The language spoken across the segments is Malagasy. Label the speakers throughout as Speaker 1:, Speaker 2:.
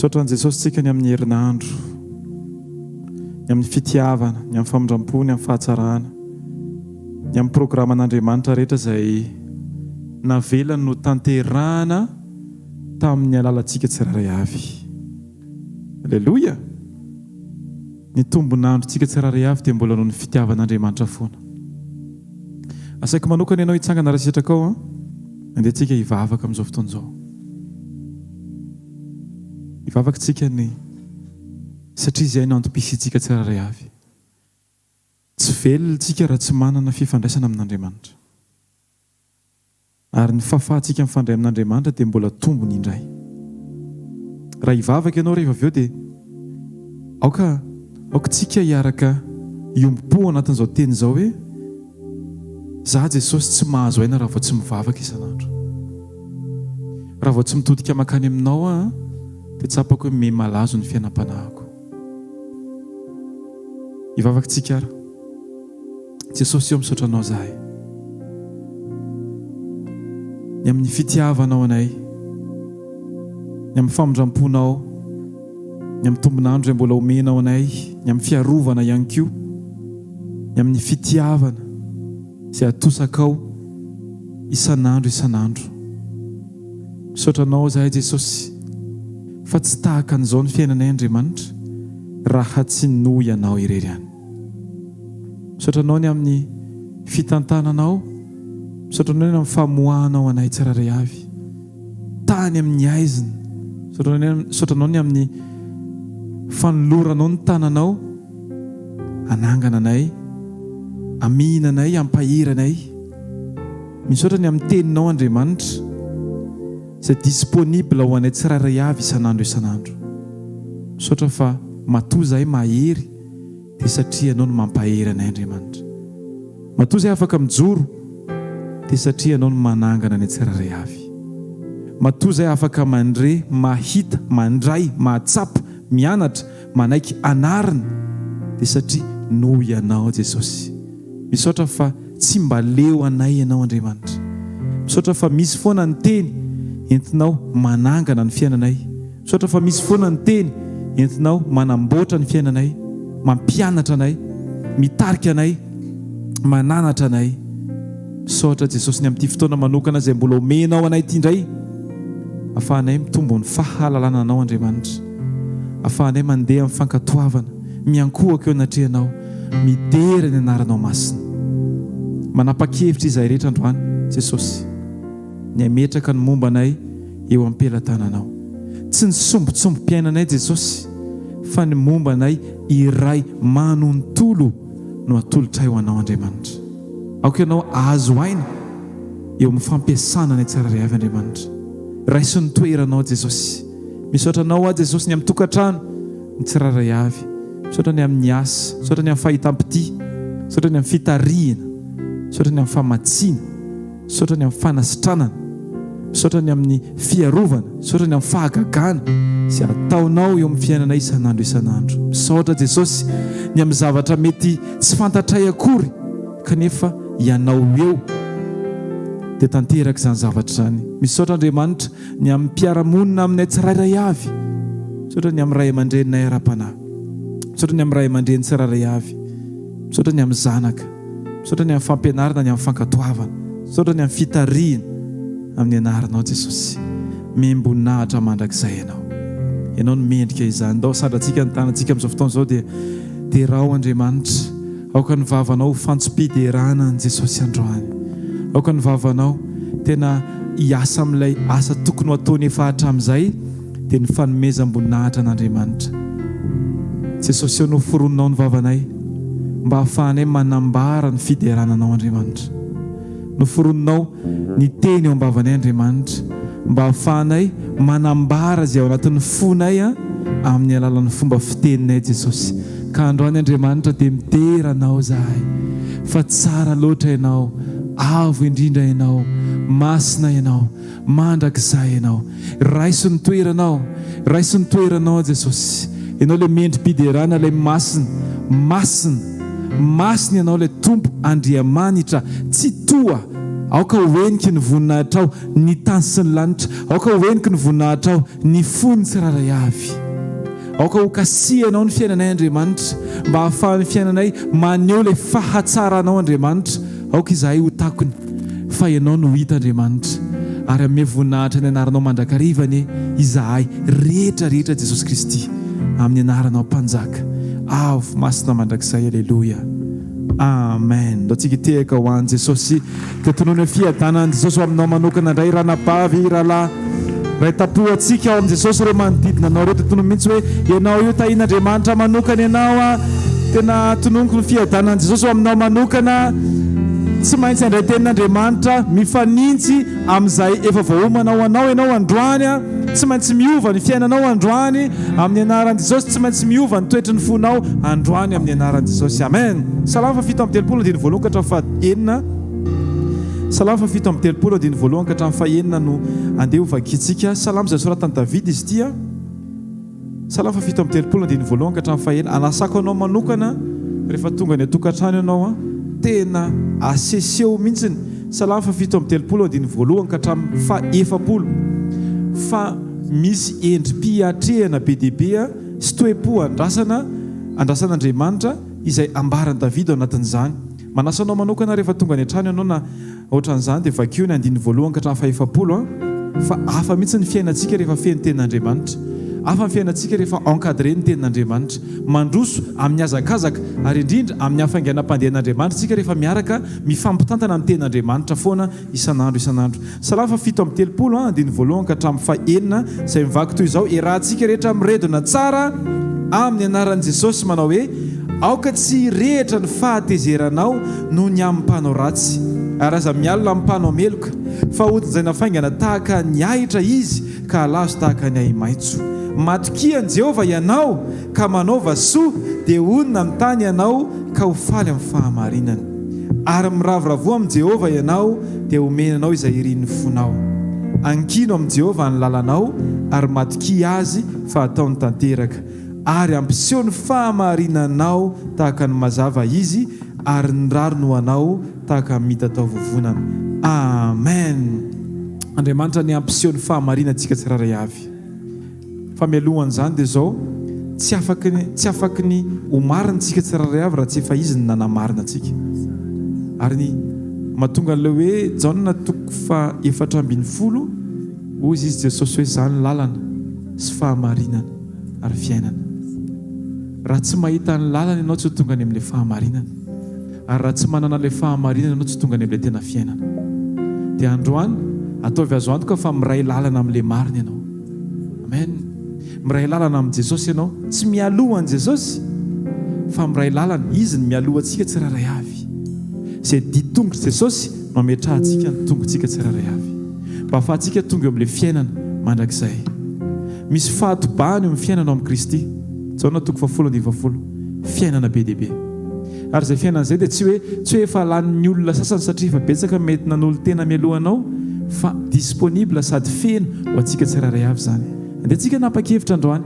Speaker 1: misaotra Jesosy tsika ny amin'ny herinandro, ny amin'ny fitiavana, ny amin'ny famindram-po, ny amin'ny fahatsarana, ny amin'ny programan'Andriamanitra rehetra izay navelany no tanterahana tamin'ny alalantsika tsirairay avy. Alleluia! Ny tombon'androntsika tsirairay avy dia mbola noho ny fitiavan'Andriamanitra foana. Asaiko manokana ianao hitsangana raha sitraka ao, andeha tsika hivavaka amin'izao fotoana izao. Hivavaka tsika ny satria izay no antom-pisiantsika tsirairay avy. Tsy velona tsika raha tsy manana fifandraisana amin'Andriamanitra. Ary ny fahafahantsika mifandray amin'Andriamanitra dia mbola tombony indray. Raha hivavaka ianao rehefa avy eo dia aoka tsika hiaraka hiompo anatin'izao teny izao hoe za Jesosy tsy mahazo aina raha vao tsy mivavaka isan'andro. Raha vao tsy mitodika makany aminao dia tsapako hoe malazo ny fiainam-panahiko. Hivavaka tsika ara. Jesosy eo misaotra anao zahay. Ny amin'ny fitiavanao anay, ny amin'ny famindram-ponao, ny amin'ny tombon'andro izay mbola omenao anay, ny amin'ny fiarovana ihany koa, ny amin'ny fitiavana izay atosakao isan'andro. Misaotra anao zahay Jesosy, fa tsy tahaka an'izao ny fiainanay Andriamanitra raha tsy noho ianao irery ihany. Misaotra anao ny amin'ny fitantananao, misaotra anao ny amin'ny famoahanao anay tsirairay avy, tany amin'ny aiziny. Misaotra anao ny amin'ny fanoloranao ny tananao, anangana anay, amina anay, ampahiranay. Misaotra ny amin'ny teninao Andriamanitra izay disponible ho anay tsirairay avy isan'andro. Misaotra fa matoa zahay mahery dia satria ianao no mampahery anay Andriamanitra. Matoa zahay afaka mijoro dia satria ianao no manangana anay tsirairay avy. Matoa zahay afaka mandre, mahita, mandray, mahatsapa, mianatra, manaiky anarina dia satria noho ianao Jesosy. Misaotra fa tsy mba leo anay ianao Andriamanitra. Misaotra fa misy foana ny teny entinao manangana ny fiainanay. Misaotra fa misy foana ny teny entinao manamboatra ny fiainanay, mampianatra anay, mitarika anay, mananatra anay. Misaotra Jesosy ny amin'ity fotoana manokana izay mbola omenao anay ity indray, ahafahanay mitombo ny fahalalana anao Andriamanitra, ahafahanay mandeha amin'ny fankatoavana, miankohaka eo anatrehanao, midera ny anaranao masina. Manapa-kevitra izahay rehetra androany Jesosy, ny ametraka ny momba anay eo am-pelantananao. Tsy ny sombotsombom-piainanay Jesosy, fa ny momba anay iray manontolo no atolotra eo anao Andriamanitra. Aoka ianao azo aina eo amin'ny fampiasana anay tsirairay avy Andriamanitra. Raiso ny toeranao Jesosy. Misaotra anao Jesosy ny amin'ny tokantrano ny tsirairay avy. Misaotra ny amin'ny asa, misaotra ny amin'ny fahitam-pity, misaotra ny amin'ny fitarihana, misaotra ny amin'ny famatsiana, misaotra ny amin'ny fanasitranana, misaotra ny amin'ny fiarovana, misaotra ny amin'ny fahagagana izay ataonao eo amin'ny fiainanay isan'andro. Misaotra Jesosy ny amin'ny zavatra mety tsy fantatray akory kanefa ianao eo dia tanteraka izany zavatra izany. Misaotra Andriamanitra ny amin'ny mpiaramonina aminay tsirairay avy, misaotra ny amin'ny ray aman-dreninay ara-panahy, misaotra ny amin'ny ray aman-dreny tsirairay avy, misaotra ny amin'ny zanaka, misaotra ny amin'ny fampianarana, ny amin'ny fankatoavana, misaotra ny amin'ny fitarihana amin'ny anaranao Jesosy. Membonahitra mandrakizay ianao no mendrika izany. Ndao sandratsika ny tanantsika amin'izao fotoana izao dia terao Andriamanitra, aoka ny vavanao fantsom-piderana ny Jesosy androany. Aoka ny vavanao tena hiasa amin'ilay asa tokony ho ataony efa hatramin'izay dia ny fanomezam-boninahitra an'Andriamanitra. Jesosy eo no forononao ny vavanay mba hahafahanay manambara ny fiderananao Andriamanitra. No forononao ny teny eo am-bavanay Andriamanitra mba hahafahanay manambara izay ao anatin'ny fonay amin'ny alalan'ny fomba fiteninay Jesosy. Ka androany Andriamanitra dia mideranao zahay, fa tsara loatra ianao, avo indrindra ianao, masina ianao, mandrakizay ianao. Raiso ny toeranao Jesosy. Ianao ilay mendrim-piderana, ilay masina ianao, ilay tompo andriamanitra, tsy toa aoka hoeniky ny voninahitra ao ny tany sy ny lanitra, aoka hoeniky ny voninahitra ao ny fony tsiraray avy. Aoka ho kasihanao ny fiainanay Andriamanitra mba hahafahan'ny fiainanay maneho ilay fahatsaranao Andriamanitra. Aoka izahay ho takony fa ianao no hita Andriamanitra, ary amin'ny voninahitra ny anaranao mandrakarivany izahay rehetra rehetra Jesosy Kristy, amin'ny anaranao mpanjaka avo masina mandrakizay. Aleluia, amen. Ndao tsika tehaka ho an'i Jesosy tetonony fiadanan'i Jesosy ho aminao manokana indray, ranabavy rahalahy ray tapohantsika ao amin'i Jesosy ireo manodidina anao ireo. Tetonony mihitsy hoe ianao io tahin'Andriamanitra manokana ianao tena tononoko ny fiadanan'i Jesosy ho aminao manokana. Tsy maintsy andray tenin'Andriamanitra mifanintsy amin'izay efa voahomanao anao ianao androany. Tsy maintsy miova ny fiainanao androany amin'ny anaran'i Jesosy. Tsy maintsy miova ny toetry ny fonao androany amin'ny anaran'i Jesosy, amen. Salama fafito amin'ny telopolo andiny voalohany ka hatramin'ny fahaenina. Salama fafito amin'ny telopolo andiny voalohany ka hatramin'ny fahaenina no andeha ho vakiantsika. Salama izay soratan'i Davidy izy ity. Salama fafito amin'ny telopolo andiny voalohany ka hatramin'ny fahaenina. Anasako anao manokana rehefa tonga ny atokantrano ianao tena aseseo mihitsiny. Salama fafito amin'ny telopolo andiny voalohany ka hatramin'ny fahaefapolo. Fa misy endrim-piatrehana be dehibe sy toe-po andrasan'Andriamanitra izay ambaran'i Davidy ao anatin'izany. Manasa anao manokana rehefa tonga ny an-trano ianao na ohatran'izany dia vakio ny andiny voalohany ka hatramin'ny fahaefapolo. Fa hafa mihitsy ny fiainantsika rehefa feno tenin'Andriamanitra, hafa ny fiainantsika rehefa encadré ny tenin'Andriamanitra, mandroso amin'ny hazakazaka ary indrindra amin'ny hafainganam-pandehan'Andriamanitra tsika rehefa miaraka mifampitantana amin'ny tenin'Andriamanitra foana isan'andro isan'andro. Salama fafito amin'ny telopolo andiny voalohany ka hatramin'ny fahaenina izay mivaky toy izao: iarahantsika rehetra miredona tsara amin'ny anaran'i Jesosy, manao hoe aoka tsy rehetra ny fahatezeranao noho ny amin'ny mpanao ratsy, ary aza mialina amin'ny mpanao meloka, fa ohatr'izay nafaingana tahaka ny ahitra izy ka halazo tahaka ny ahi-maitso. Matokian'i Jehovah ianao ka manaova soa, dia onona amin'ny tany ianao ka ho faly amin'ny fahamarinana. Ary miravoravoa amin'i Jehovah ianao dia homenanao izay irin'ny fonao. Ankino amin'i Jehovah ny lalanao ary matokia azy fa ataony tanteraka. Ary ampiseho ny fahamarinanao tahaka ny mazava izy, ary ny rariny ho anao tahaka ny mita tao vovonana. Amen. Andriamanitra ny ampiseho ny fahamarinantsika tsiraray avy. Fa mialohan'izany dia izao, tsy afaky ny homarinantsika tsiraray avy raha tsy efa izy ny nanamarina antsika. Ary ny mahatonga an'ilay hoe Jaona toko fa 4:10 hoy izy Jesosy hoe izany lalana sy fahamarinana ary fiainana. Raha tsy mahita ny lalana ianao tsy ho tonga any amin'ilay fahamarinana, ary raha tsy manana ilay fahamarinana ianao tsy tonga any amin'ilay tena fiainana. Dia androany ataovy azo antoka fa miray lalana amin'ilay marina ianao, amen. Miray lalana amin'i Jesosy ianao, tsy mialoha an'i Jesosy fa miray lalana, izy ny mialoha antsika tsiraray avy. Izay ditongotra Jesosy no ametrahantsika ny tongontsika tsiraray avy, mba ahafahantsika tonga eo amin'ilay fiainana mandrakizay. Misy fahatobahany eo amin'ny fiainana amin'ny Kristy. Jaona 10:20 fiainana be dehibe. Ary izay fiainana izay dia tsy hoe efa lanin'ny olona sasany satria efa betsaka mety nanolo tena mialohanao, fa disponible sady feno ho antsika tsiraray avy izany. Dia antsika napakevitra androany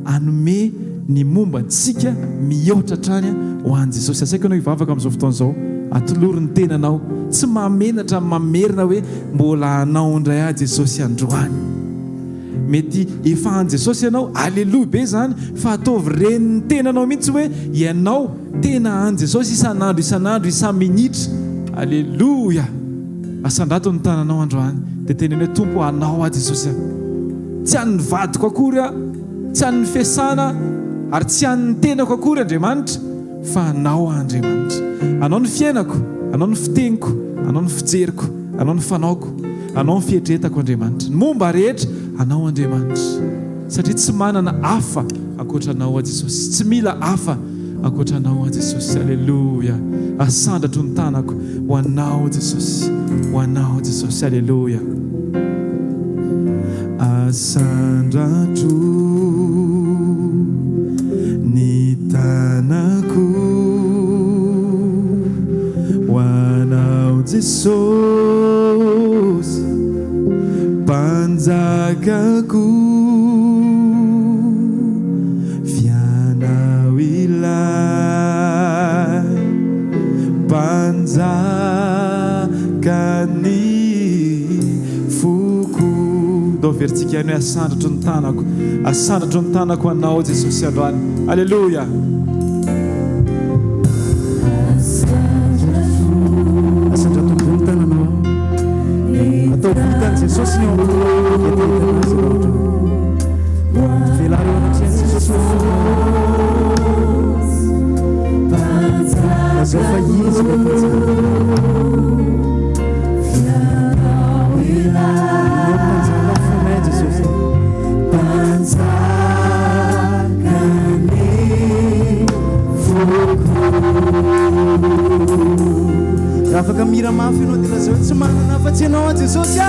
Speaker 1: anome ny momba antsika mihoatra hatrany ho an'i Jesosy. Asaika ianao hivavaka amin'izao fotoana izao, atolory ny tenanao, tsy mamenatra mamerina hoe mbola anao indray ahy Jesosy androany. Mety efa an' Jesosy ianao, aleloia be izany, fa ataovy reniny tenanao mihitsy hoe ianao tena an' Jesosy isan'andro isan-minitra. Aleloia. Asandrato ny tananao androany dia teneny hoe Tompo anao a Jesosy. Tsy an'ny vadiko akory aho, tsy an'ny fiasana, ary tsy an'ny tenako akory Andriamanitra, fa anao Andriamanitra. Anao ny fiainako, anao ny fiteniko, anao ny fijeriko, anao ny fanaoko, anao ny fietretako Andriamanitra. Ny momba rehetra anao Andriamanitra, satria tsy manana hafa ankoatra anao a Jesosy, tsy mila hafa ankoatra anao a Jesosy. Aleluia. Asandratro ny tanako ho anao Jesosy, ho anao Jesosy. Aleluia. Asandratro ny tanako ho anao Jesosy, mpanjakako, fianao ilay mpanjakany andao vertsika ihany hoe asandratro ny tanako, asandratro ny tanako anao Jesosy androany. Alleluia. Asandratombony tananao atao vitany Jesosy ny azy loatra velary anatrany Jesosy lazao fa izy afaka mira mafy ianao dia lazao tsy manana fa tsy ianao Jesosy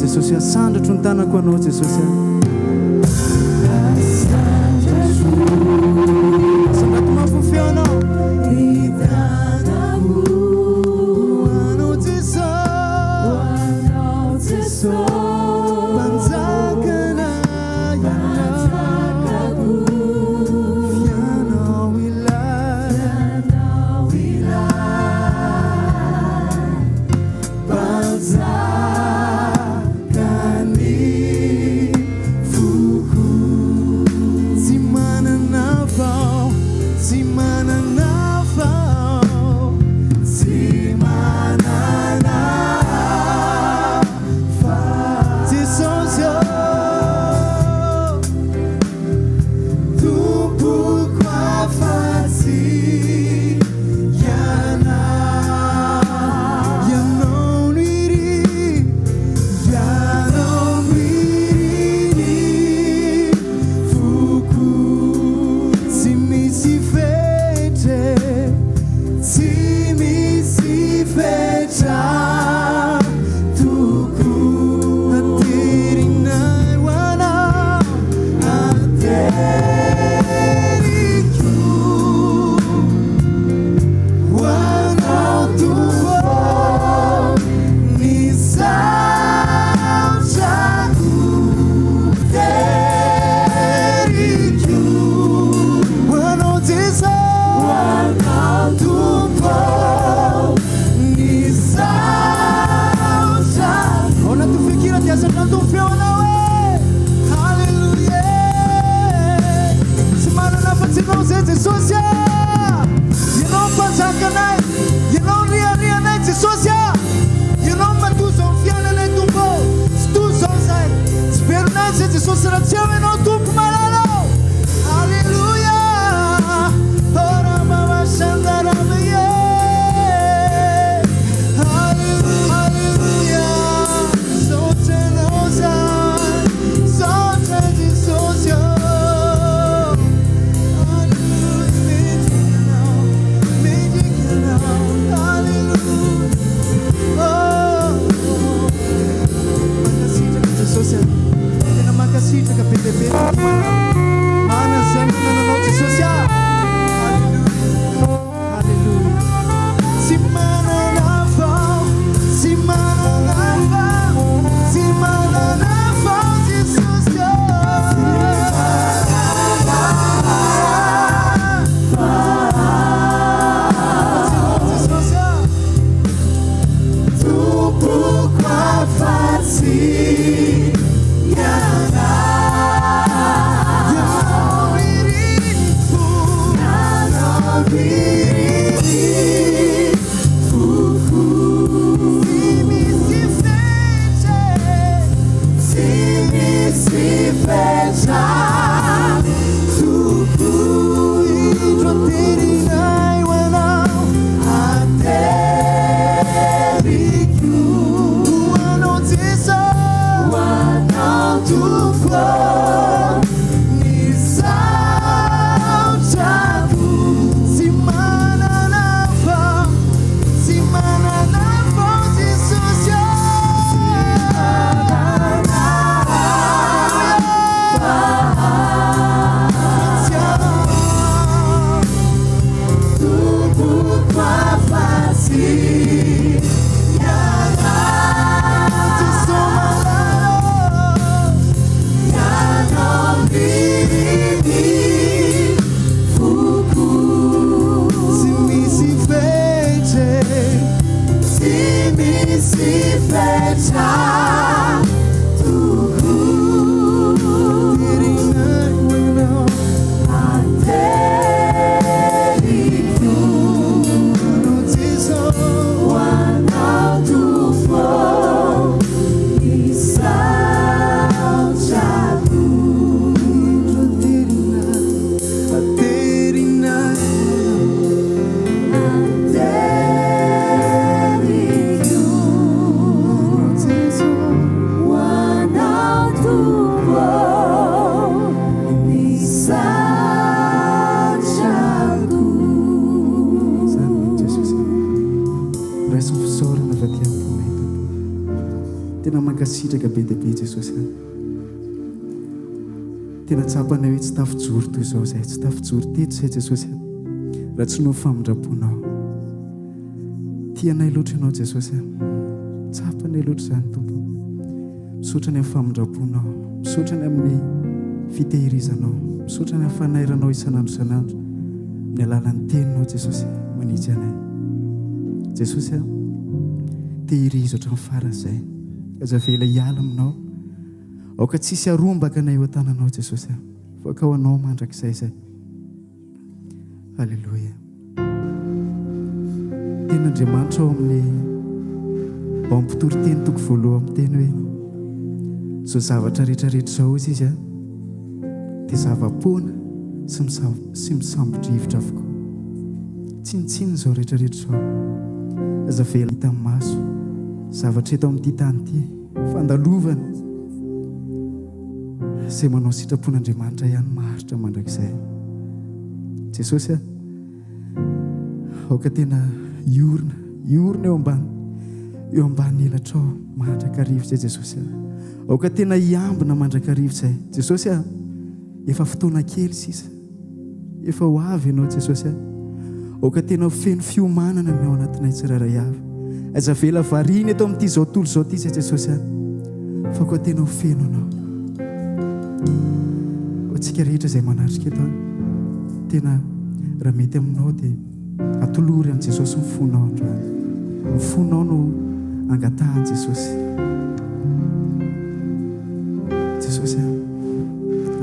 Speaker 1: Jesosy asandratro ny tanako anao Jesosy asandrato mafofy anao ny tanako anao Jesosy manjakana ianako fianao ilay
Speaker 2: Sim, be dehibe Jesosy. Tena tsapana hoe tsy tafijoro toy izao zay, tsy tafijoro teto zay Jesosy, raha tsy no famindraponao. Tianay loatra ianao Jesosy, tsapanay loatra izany Tompo. Misaotra ny amin'ny famindraponao, misaotra ny amin'ny fitehirizanao, misaotra ny amin'ny fanairanao isanandro isanandro, ny alalan'ny teninao Jesosy manitsy anay. Jesosy, tehirizo hatramin'ny faran'izay, azavela hiala aminao, aoka tsisy arombaka anay eo an-tananao Jesosy, voaka ho anao mandrakizay izay. Halleloia. Ten'Andriamanitra ao amin'ny mpitoroteny toko voaloha amin'ny teny hoe zao zavatra rehetrarehetra izao izy dia zava-poana sy misambodrivotra avokoa. Tsinitsiny izao rehetrarehetra izao, azavela hita amin'ny maso zavatra eto amin'ity tany ity, fandalovana izay manao sitrapon'Andriamanitra ihany maharitra mandrakizay. Jesosy, aoka tena iorina eo ambany elatrao mandrakarivo zay Jesosy. Aoka tena hiambina mandrakarivo zay Jesosy. Efa fotoana kely sisa, efa ho avy ianao Jesosy. Aoka tena feno fiomanana ny ao anatinay tsiraray avy, azavela variana eto amin'ity zao tontolo zao ity zay Jesosy, fa koa tena ho feno anao. Antsika rehetra izay manatrika eto, tena raha mety aminao dia atolory an' Jesosy mifonao androany, mifonao no angatahany Jesosy. Jesosy,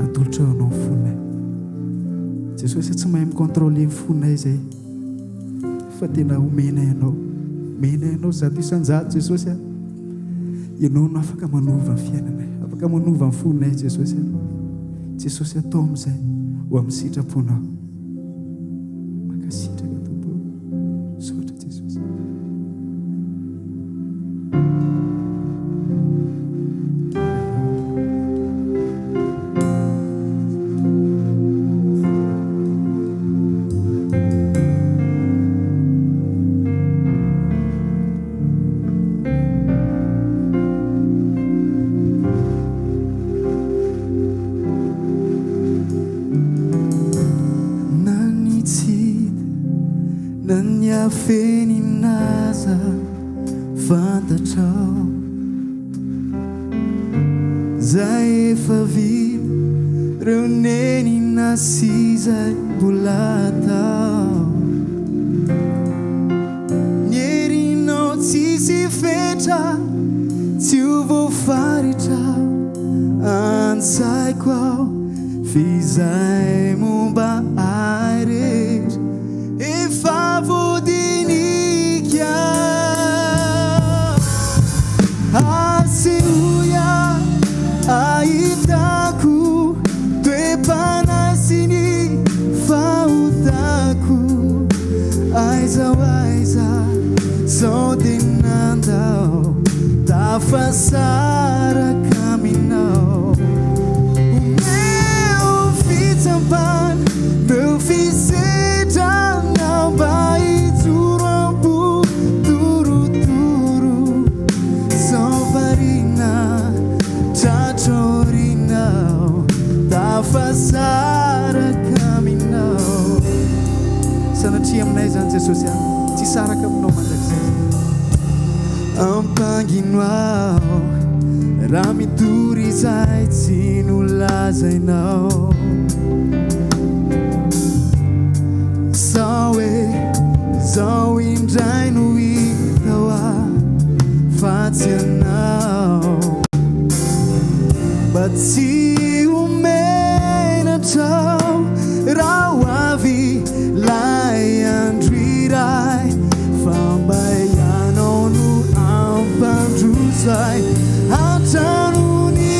Speaker 2: atolotra anao mifonay Jesosy, tsy mahay mikontrôle mifonay izay, fa tena omena ianao zato isan-jato Jesosy. Ianao no afaka manova ny fiainanay, afaka manova ny fonay Jesosy. Jesosy, atao amin'izay ho amin'ny sitraponao. Makasitraka Tompo, misaotra Jesosy. Feninaza fantatrao zay efa vita reo nenina sy zay mbola tao, ny herinao tsisy fetra tsy ho voafaritra an-tsaiko ao, fizay momba ahy rehetra efa voadinika. Asehoia ahitako toe-panahy sy ny fahotako, aiza zao dia nandao tafasaraka aminao. Meu fitsapana, meu fisedrana mba hijoro ambo torotoro, sao varina tratrorinao tafasaraka aminao. Sanatria aminay zany Jesosy, tsy saraka aminao mandrakizay, ampangino ao raha mitory izay tsy nolazainao. Sao zao indray no hitao afatsy anao, mba tsy homenatrao raha ho avy lay andro iray, fa mba ianao no ampandrosay hatranony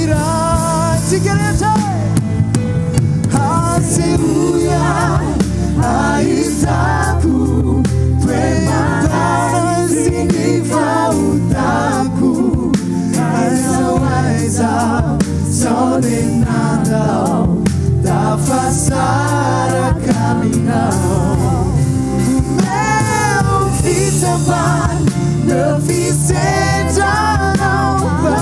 Speaker 2: iray. Tsika rehetra asehoia ahitako toe-panahy sy ny fahotako, aiza sao dia nandao tafasaraka aminao. Meu fitsapana, meu fisedrana mba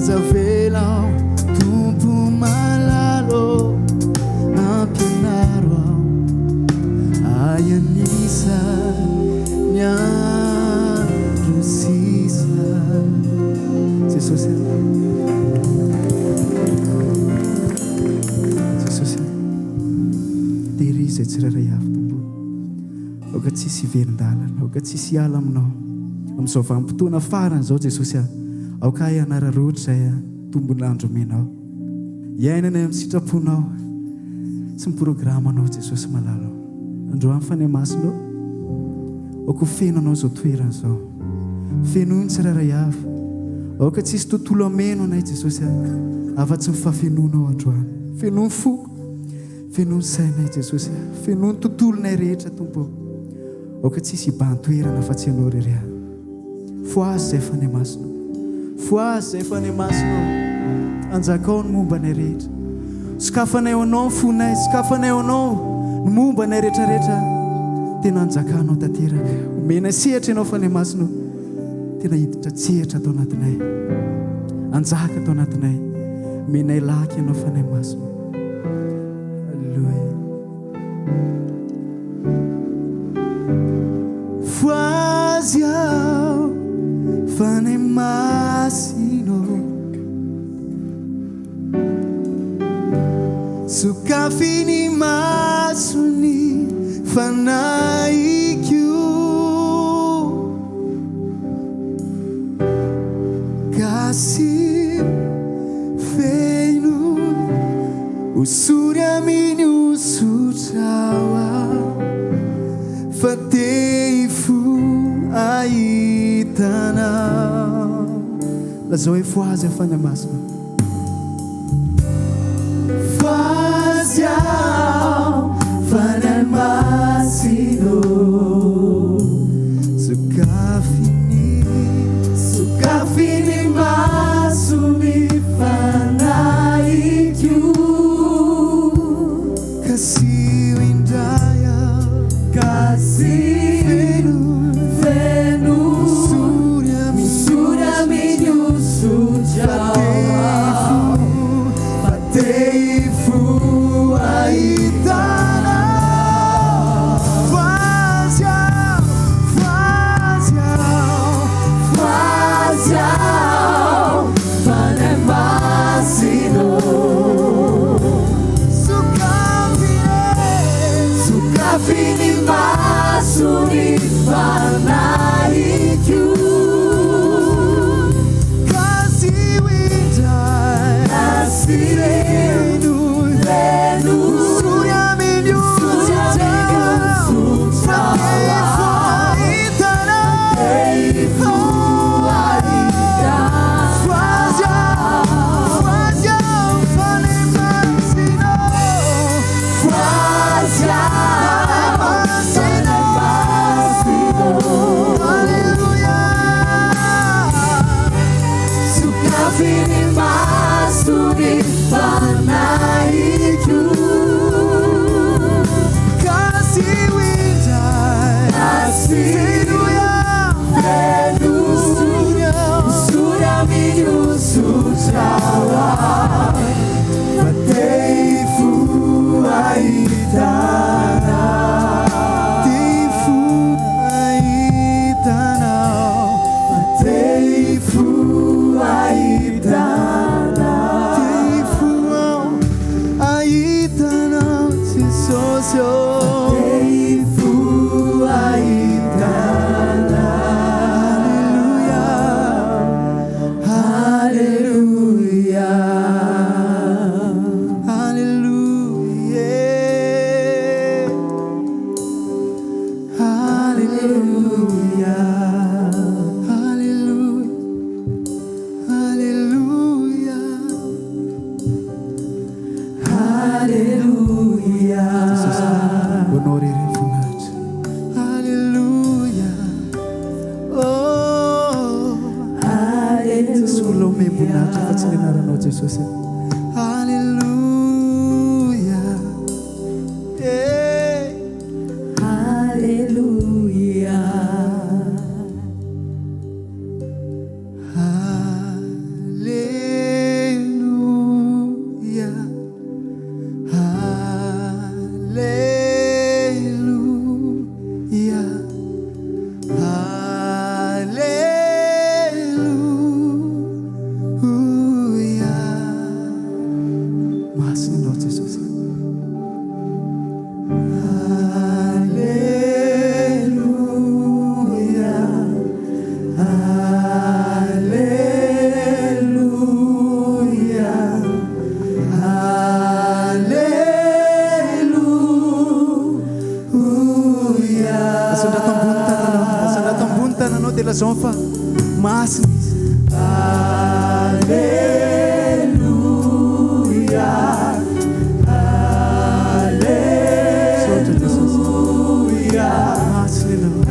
Speaker 2: zavela tompo malalo ampianaro ayanisa nyandro sisa Jesosy Jesosy tehirizy tsirairay avy tompo oka tsisy ivelin-dalana oka tsisy ala aminao amin'izao vanim-potoana farany zao Jesosy aoka ianara roatra zay tombon'andro menao iainana amin'ny sitraponao sy miprogramanao Jesosy malalo androany fanahy masonao aoko fenonao zao toerana zao fenony tsirairay avy aoka tsisy tontolo ameno anay Jesosy afa-tsy mifafenonao androany fenony foko fenony sainay Jesosy fenony tontolonay rehetra tompo aoka tsisy iban-toerana fa tsy anao rery fo azy zay fanahy masonao fo azy zay fanahy masonao anjakao ny momba anay rehetra sokafanay anao ny fonay sokafanay anao ny momba anay rehetrarehetra tena anjakanao tanteraka omena sehatra ianao fanahy masonao tena hiditra tsehatra atao anatinay anjaka atao anatinay menay laky ianao fanahy masonao halleluja fo azy aho fanahy masino sokafiny masony fanahiko kasih feno usuri aminy usutrawa fateifu aitana lazao hoe foazy afanahy masina foazy aho fanahy masino sokafiny masony fanahiko kasih indraya kasih feno misura minho sujau fateifu aitana fazia fanahy masino sokafiny masony fanahiko kasih indray kasih feno misura minho Hallelujah. ambony tananao dia lazao fa masina izy.
Speaker 3: Alleluia, alleluia,
Speaker 2: masina ianao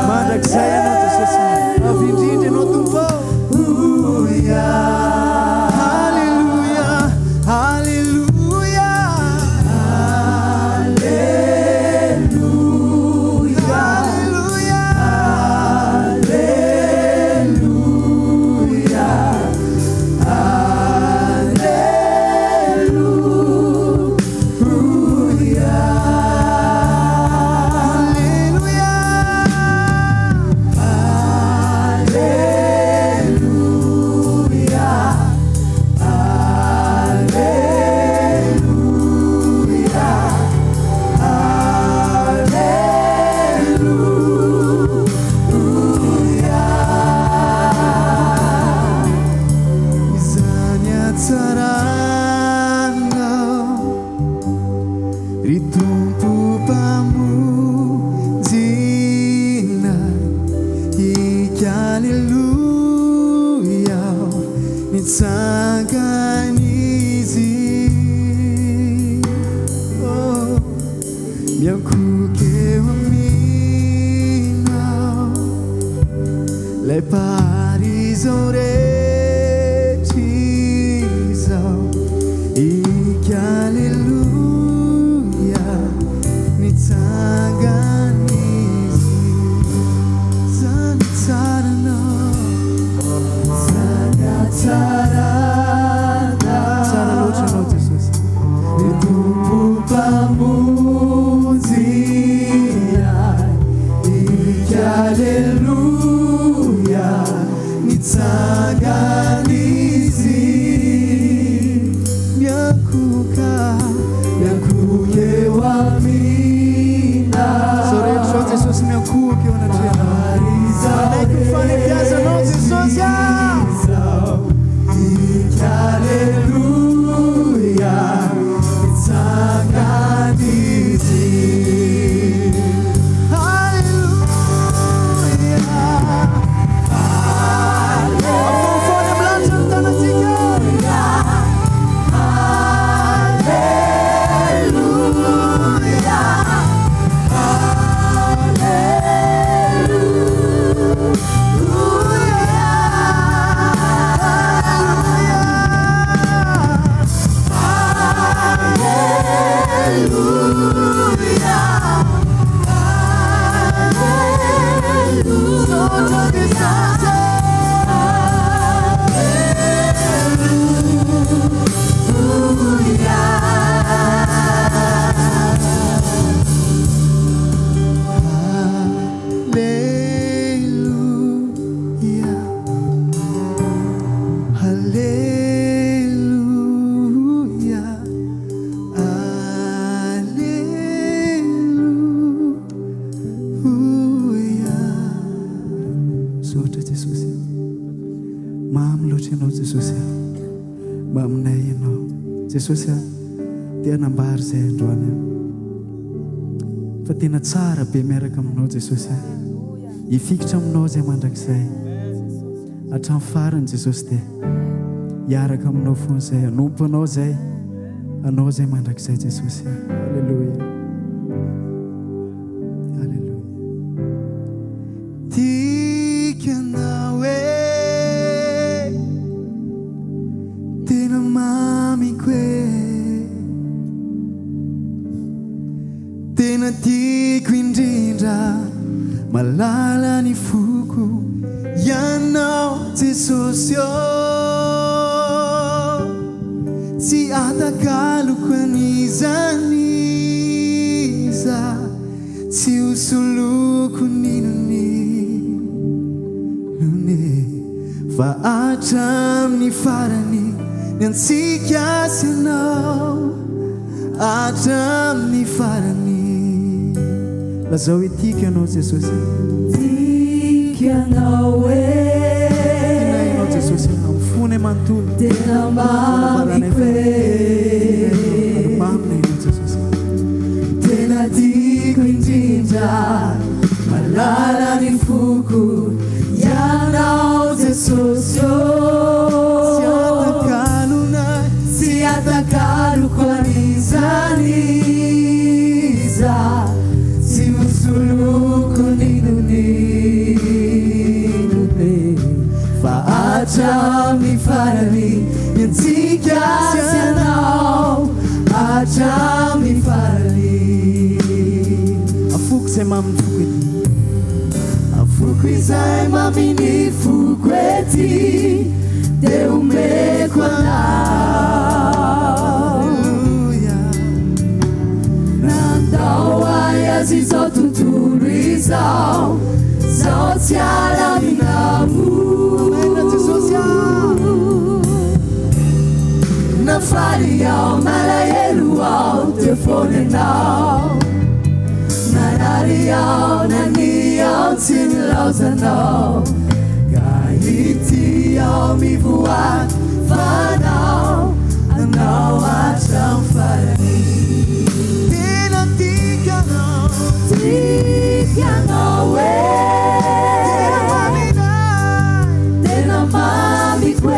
Speaker 2: mandrakizay ianao Jesosy avindrindry ianao tompo. Jesosy dia nambary izay androany fa tena tsara be miaraka aminao Jesosy hifikitra aminao izay mandrakizay hatramin'ny farany Jesosy dia hiaraka aminao foana izay hanompo anao izay anao izay mandrakizay Jesosy. Alleluia, alleluia. Tikanao tena mamiko tena tiako indrindra malala ny foko ianao Jesosy tsy atakaloko an'izaniza tsy hosoloko ninonine fa hatramin'ny farany Nansika sinao hatramin'ny farany lazao etika anao Jesosy tikanao tena Jesosy amfony manontolo tena mamiko mamina Jesosy tena tiako indrindra
Speaker 3: foko ianao Jesosy sy atakaloko an'izany iza tsy hosoloko ninonine fa hatramy farany miantsika sy anao hatramy farany
Speaker 2: afoko izay maminy foko ety
Speaker 3: afoko izay maminy foko ety de omeko anao nandao ay azy izao tontolo izao zao tsy alaminamo nafaly ao malahelo ao teo foana anao narary ao nany ao tsy nilaozanao ka ity ao mivoaky fanao anao hatramo farany tena tikanao tena mamiko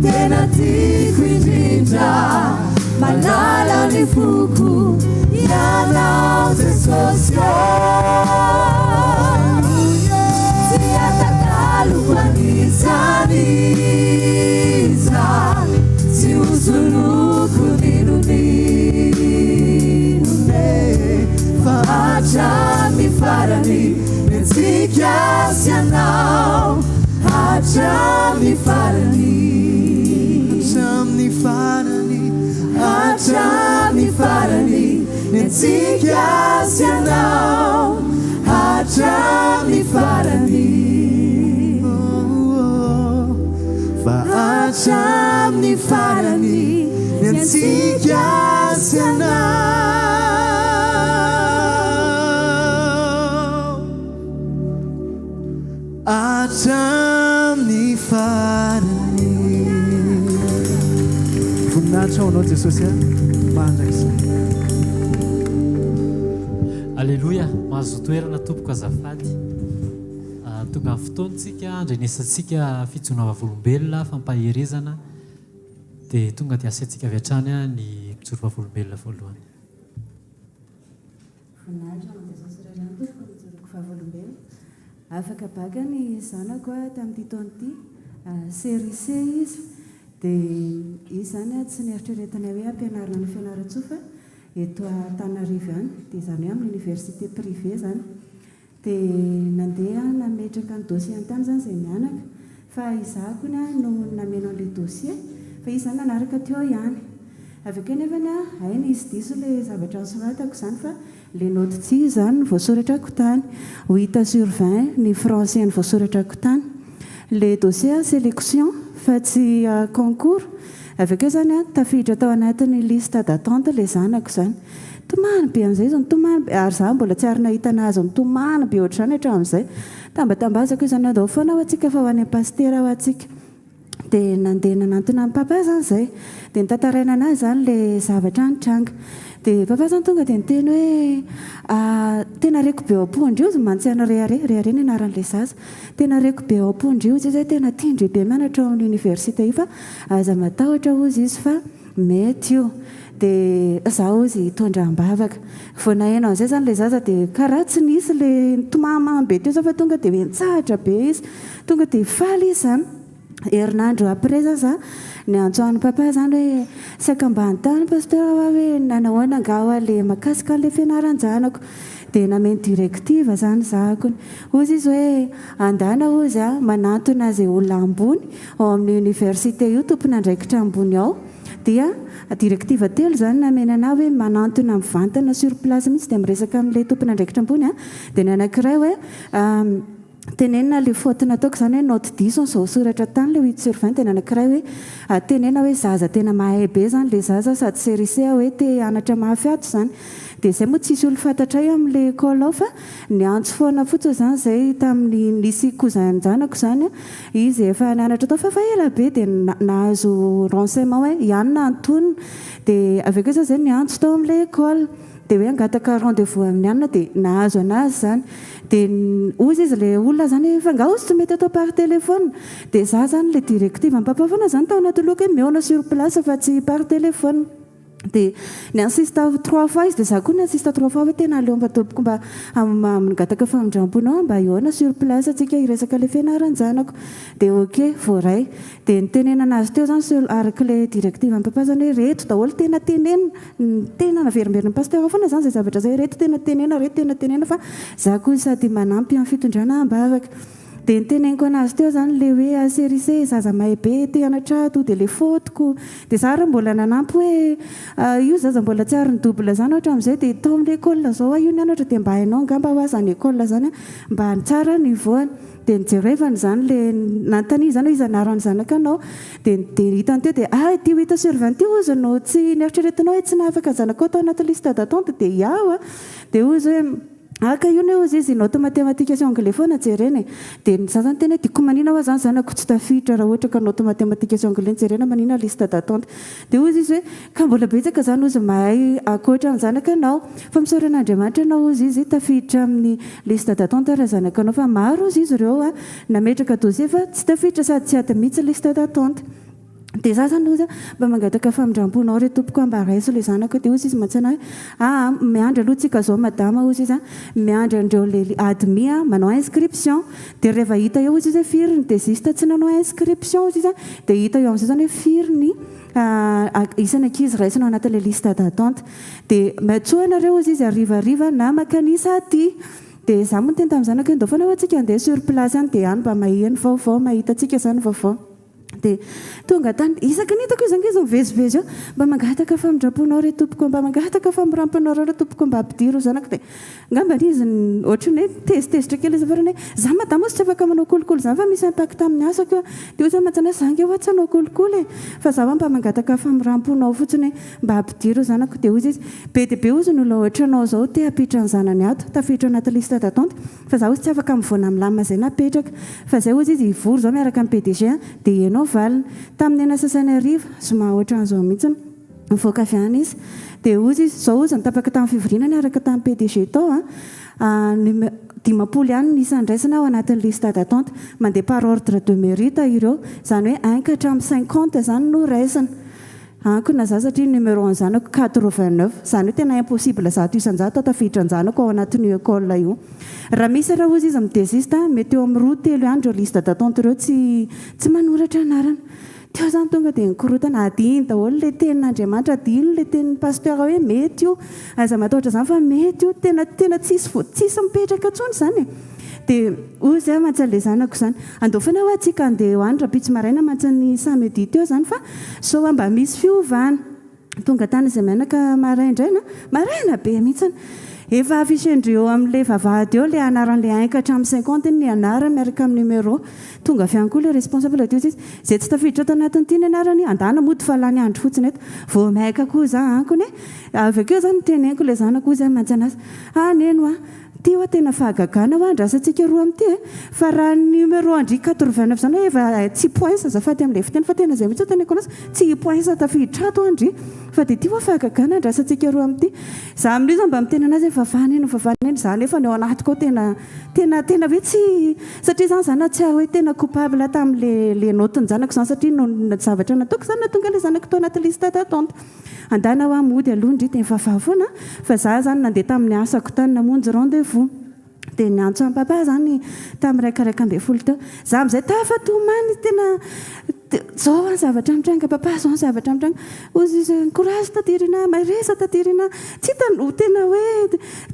Speaker 3: tena tiako indrindra malala ny foko ianao Jesosy tsy atakaloko an'izany iza tsy hosoloko ninonine fa hatramy farany miantsika sy anao hatramy farany hatramy farany miantsika sy anao hatramy farany fa hatramy farany miantsika sy anao hatramy farany
Speaker 2: voninahitra ao anao Jesosy mandra izay
Speaker 4: Alleluia, mahazo toerana tompoko azafady tonga amin'ny fotoantsika andrenesantsika fitsoana vavolombelona fampaherezana dia tonga dia asaintsika avy hatrany ny mitsoro vavolombelona voalohany
Speaker 5: voninahitra ao Jesosy iray ihany tompoko nijoroko vavolombelona afaka baka ny zanako tamin'ity taon'ity serise izy dia izy zany tsy nieritrretana hoe ampianarana ny fianaratsofa eto Antananarivo any dia izany hoe amin'ny université privé zany dia nandeha nametraka ny dossier an-tany zany izay mianaka fa izahako ny no nameno an'ilay dossier fa izy zany nanaraka teo ihany avy akeo nefany hainy izy diso ilay zavatra nosoratako zany fa le note tsy zany ny voasoratrako tany 8/20 ny français ny voasoratrako tany le dossier sélection fa tsy concours avy akeo zany tafiditra tao anatin'ny liste d'attente le zanako zany tomany be an'izay zany tomany be ary za mbola tsy ary nahita anazy tomany be ohatr'izany hatramin'izay tambatambazako izy zany andao foana ho antsika fa ho any am-pastera ho antsika dia nandeha nanantona amin'ny papa zany izay dia nitantaraina anazy zany le zavatra nitranga dia papa zany tonga dia niteny hoe tena reko be ao am-pondry io mantsihana reare ny anaran'ilay zaza tena reko be ao am-pondry io izy tena tindry be mianatra ao amin'ny université io fa aza matahotra ozy izy fa mety io dia zaho izy tondram-bavaka vao naheno an'izay zany ilay zaza dia karaha tsy nisy ilay tomamambe teo zany fa tonga dia entsahatra be izy tonga dia faly izy zany herinandro après zaza ny antsoan'ny papa zany hoe saka mba antany pasteur hoe nanahoana angaho le makasika an'ilay fianaran-janako dia nameny directive zany zahako ozy izy hoe andana ozy manantona izay olona ambony ao amin'ny université io tompona andraikitra ambony ao dia directive telo zany nameny ana hoe manantona mivantana sur place mihitsy dia miresaka amin'ilay tompona andraikitra ambony dia ny anankiray hoe tenenina le faute nataoko zany hoe note 10 zao soratra tany le 8/20 dia anankiray hoe tenena hoe zaza tena mahay be zany le zaza sady sérise hoe te anatra mahafiato zany dia izay moa tsisy olo fantatra io amin'le école ao fa ny antso foana fotsiny zany izay tamin'ny nisy kozanjanako zany izy efa nianatra tao fa ela be dia nahazo renseignement hoe ihany na antonona dia avy akeo zany zay ny antso tao amin'ilay école dia hoe angataka rendez-vous amin'ny anina dia nahazo anazy zany dia ozy izy le olona zany fa nga ozy tsy mety atao par téléphone dia za zany le directive ampampavana zany tao anaty loka hoe meona sur place fa tsy par téléphone dia ny insiste 3 fois izy dia za koa ny insiste 3 fois hoe tena aleo mpatoboko mba gataka famindram-ponao mba eona sur place atsika iresaka le fianaran-janako dia ok voaray dia nitenena anazy teo zany araka le directive ampampazany hoe reto daholo tena tenena tena naverimberiny pasteur foana zany zay zavatra zay reto tena tenena fa za koa sady manampy amin'ny fitondrana ambavaka dia niteneniko anazy teo zany le hoe sérise zaza mahay be te anatrato dia le fotoko dia za raha mbola nanampy hoe io zaza mbola tsy ary ny double zany ohatra amin'izay dia tao amin'ny école zao io ny anatra dia mba hainao ngamba ho azany école zany mba tsara ny voany dia nijerevany zany le nantany zany hoe izy anarany zanakanao dia hitany teo dia ty 8 sur 20 io ozy no tsy nieritreretinao hoe tsy nafaka zanakao tao anaty liste d'attente dia iaho dia ozy hoe aka io ne ozy izy note mathématique sy anglais foana jereny dia za zany tena diko manina hoa zany zanako tsy tafiditra raha ohatra ka note mathématique sy anglais jerena manina liste d'attente dia ozy izy hoe ka mbola betsaka zany ozy mahay akoatra ny zanakanao fa misaoran'Andriamanitra anao ozy izy tafiditra amin'ny liste d'attente raha zanakanao fa maro ozy izy ireo nametraka dossier fa tsy tafiditra sady tsy ady mihitsy liste d'attente dia za zany ozy mba mangataka famindram-ponao re tompoko mba raiso le zanako dia ozy izy mantsana hoe miandry aloha tsika zao madama ozy izy miandry andreo le admi manao inscription dia rehefa hita eo ozy izy hoe firy ny desiste tsy nanao inscription ozy izy dia hita eo amin'izay zany hoe firy ny isany ankizy raisinao anaty le liste d'attente dia matsoanareo ozy izy arivariva na makanisa aty dia za moa tena tamin'ny zanako ndao foana hoe tsika andeha sur place any dia any mba mahihany vaovao mahita tsika zany vaovao dia tonga tany isaka nitako izy angizy mivezivezy eo mba mangataka famindram-ponao re tompoko mba mangataka famiramponao re tompoko mba ampidiro zanako dia ngamba izy ohatrany hoe tezitezitra kely izy farany hoe za madama ozy tsy afaka manao kolikoly zany fa misy impact amin'ny asako dia ozy mantsana zangy eo tsy anao kolikoly fa za mba mangataka famiram-ponao fotsiny mba ampidiro zanako dia ozy izy be dia be ozy no la ohatranao zao te apitra ny zanany ato tafiditra anaty liste d'attente fa za ozy tsy afaka mivoana amin'ny lamina zay napetraka fa zay ozy izy ivory zao miaraka amin'ny PDG dia ianao valina tamin'ny ena sasany ariva soma ohatran'izao mihitsy mivoaka avy any izy dia ozy izy zao ozy nitapaka tamin'ny fivoriana ny araka tamin'ny PDG tao dimapolo ihany ny isandraisana ao anatin'ny liste d'attente mandeha par ordre de mérite ireo zany hoe 1 hatramin'ny 50 zany no raisina ankona za satria numéro 1 zanako 89 zany hoe tena impossible zato isan-jato tafiditra ny zanako ao anatin'io école io raha misy raha ozy izy midesiste mety eo amin'ny roa telo andro liste d'attente ireo tsy manoratra anarana teo zany tonga dia nikorotana adiny daholo le tenin'Andriamanitra adiny le tenin'ny pasteur hoe mety io aza matahotra zany fa mety io tena tsisy mipetraka ntsony zany dia ozy mantsy le zanako zany andofana hoe atsika andeha hoany rapitsy maraina mantsany samedi teo zany fa so mba misy fiovana tonga tany izay mianaka maraina be mihitsiny efa afisendreo amin'le vavahady eo le anaran'le 1 hatramin'ny 50 ny anarany miaraka amin'ny numéro tonga avy any koa le responsable de izy zay tsy tafiditra tao anatin'ity ny anarany andana mody fa lany andro fotsiny eto vao maika koa za ankony avy akeo zany teneniko le zanako ozy mantsy anazy neno ty hoa tena fahagagana ho andrasantsika roa amin'ity fa raha numéro andry 89 zany hoe efa tsy poinsa zafady amin'le fiteny fa tena zay mihitsy teneko anazy tsy poinsa tafiditra ato andry fa dia ty hoa fahagagana andrasantsika roa amin'ity za amin'io zany mba miteny anazy vavany eny za nefa ny ao anatiko tena hoe tsy satria zany zana tsy hoe tena coupable tamin'le notiny zanako zany satria no zavatra nataoko zany natonga le zanako tao anaty liste d'attente andana ho mody alondry dia vavah foana fa za zany nandeha tamin'ny asako tany namonjy rendez-vous dia niantso amin'ny papa zany tamin'ny raikaraika ambin'ny folo teo za amin'izay tafatomany tena zao ny zavatra mitranga papa zao ny zavatra mitranga ozy izy courage tadirina maresa tadirina tsy hitany tena hoe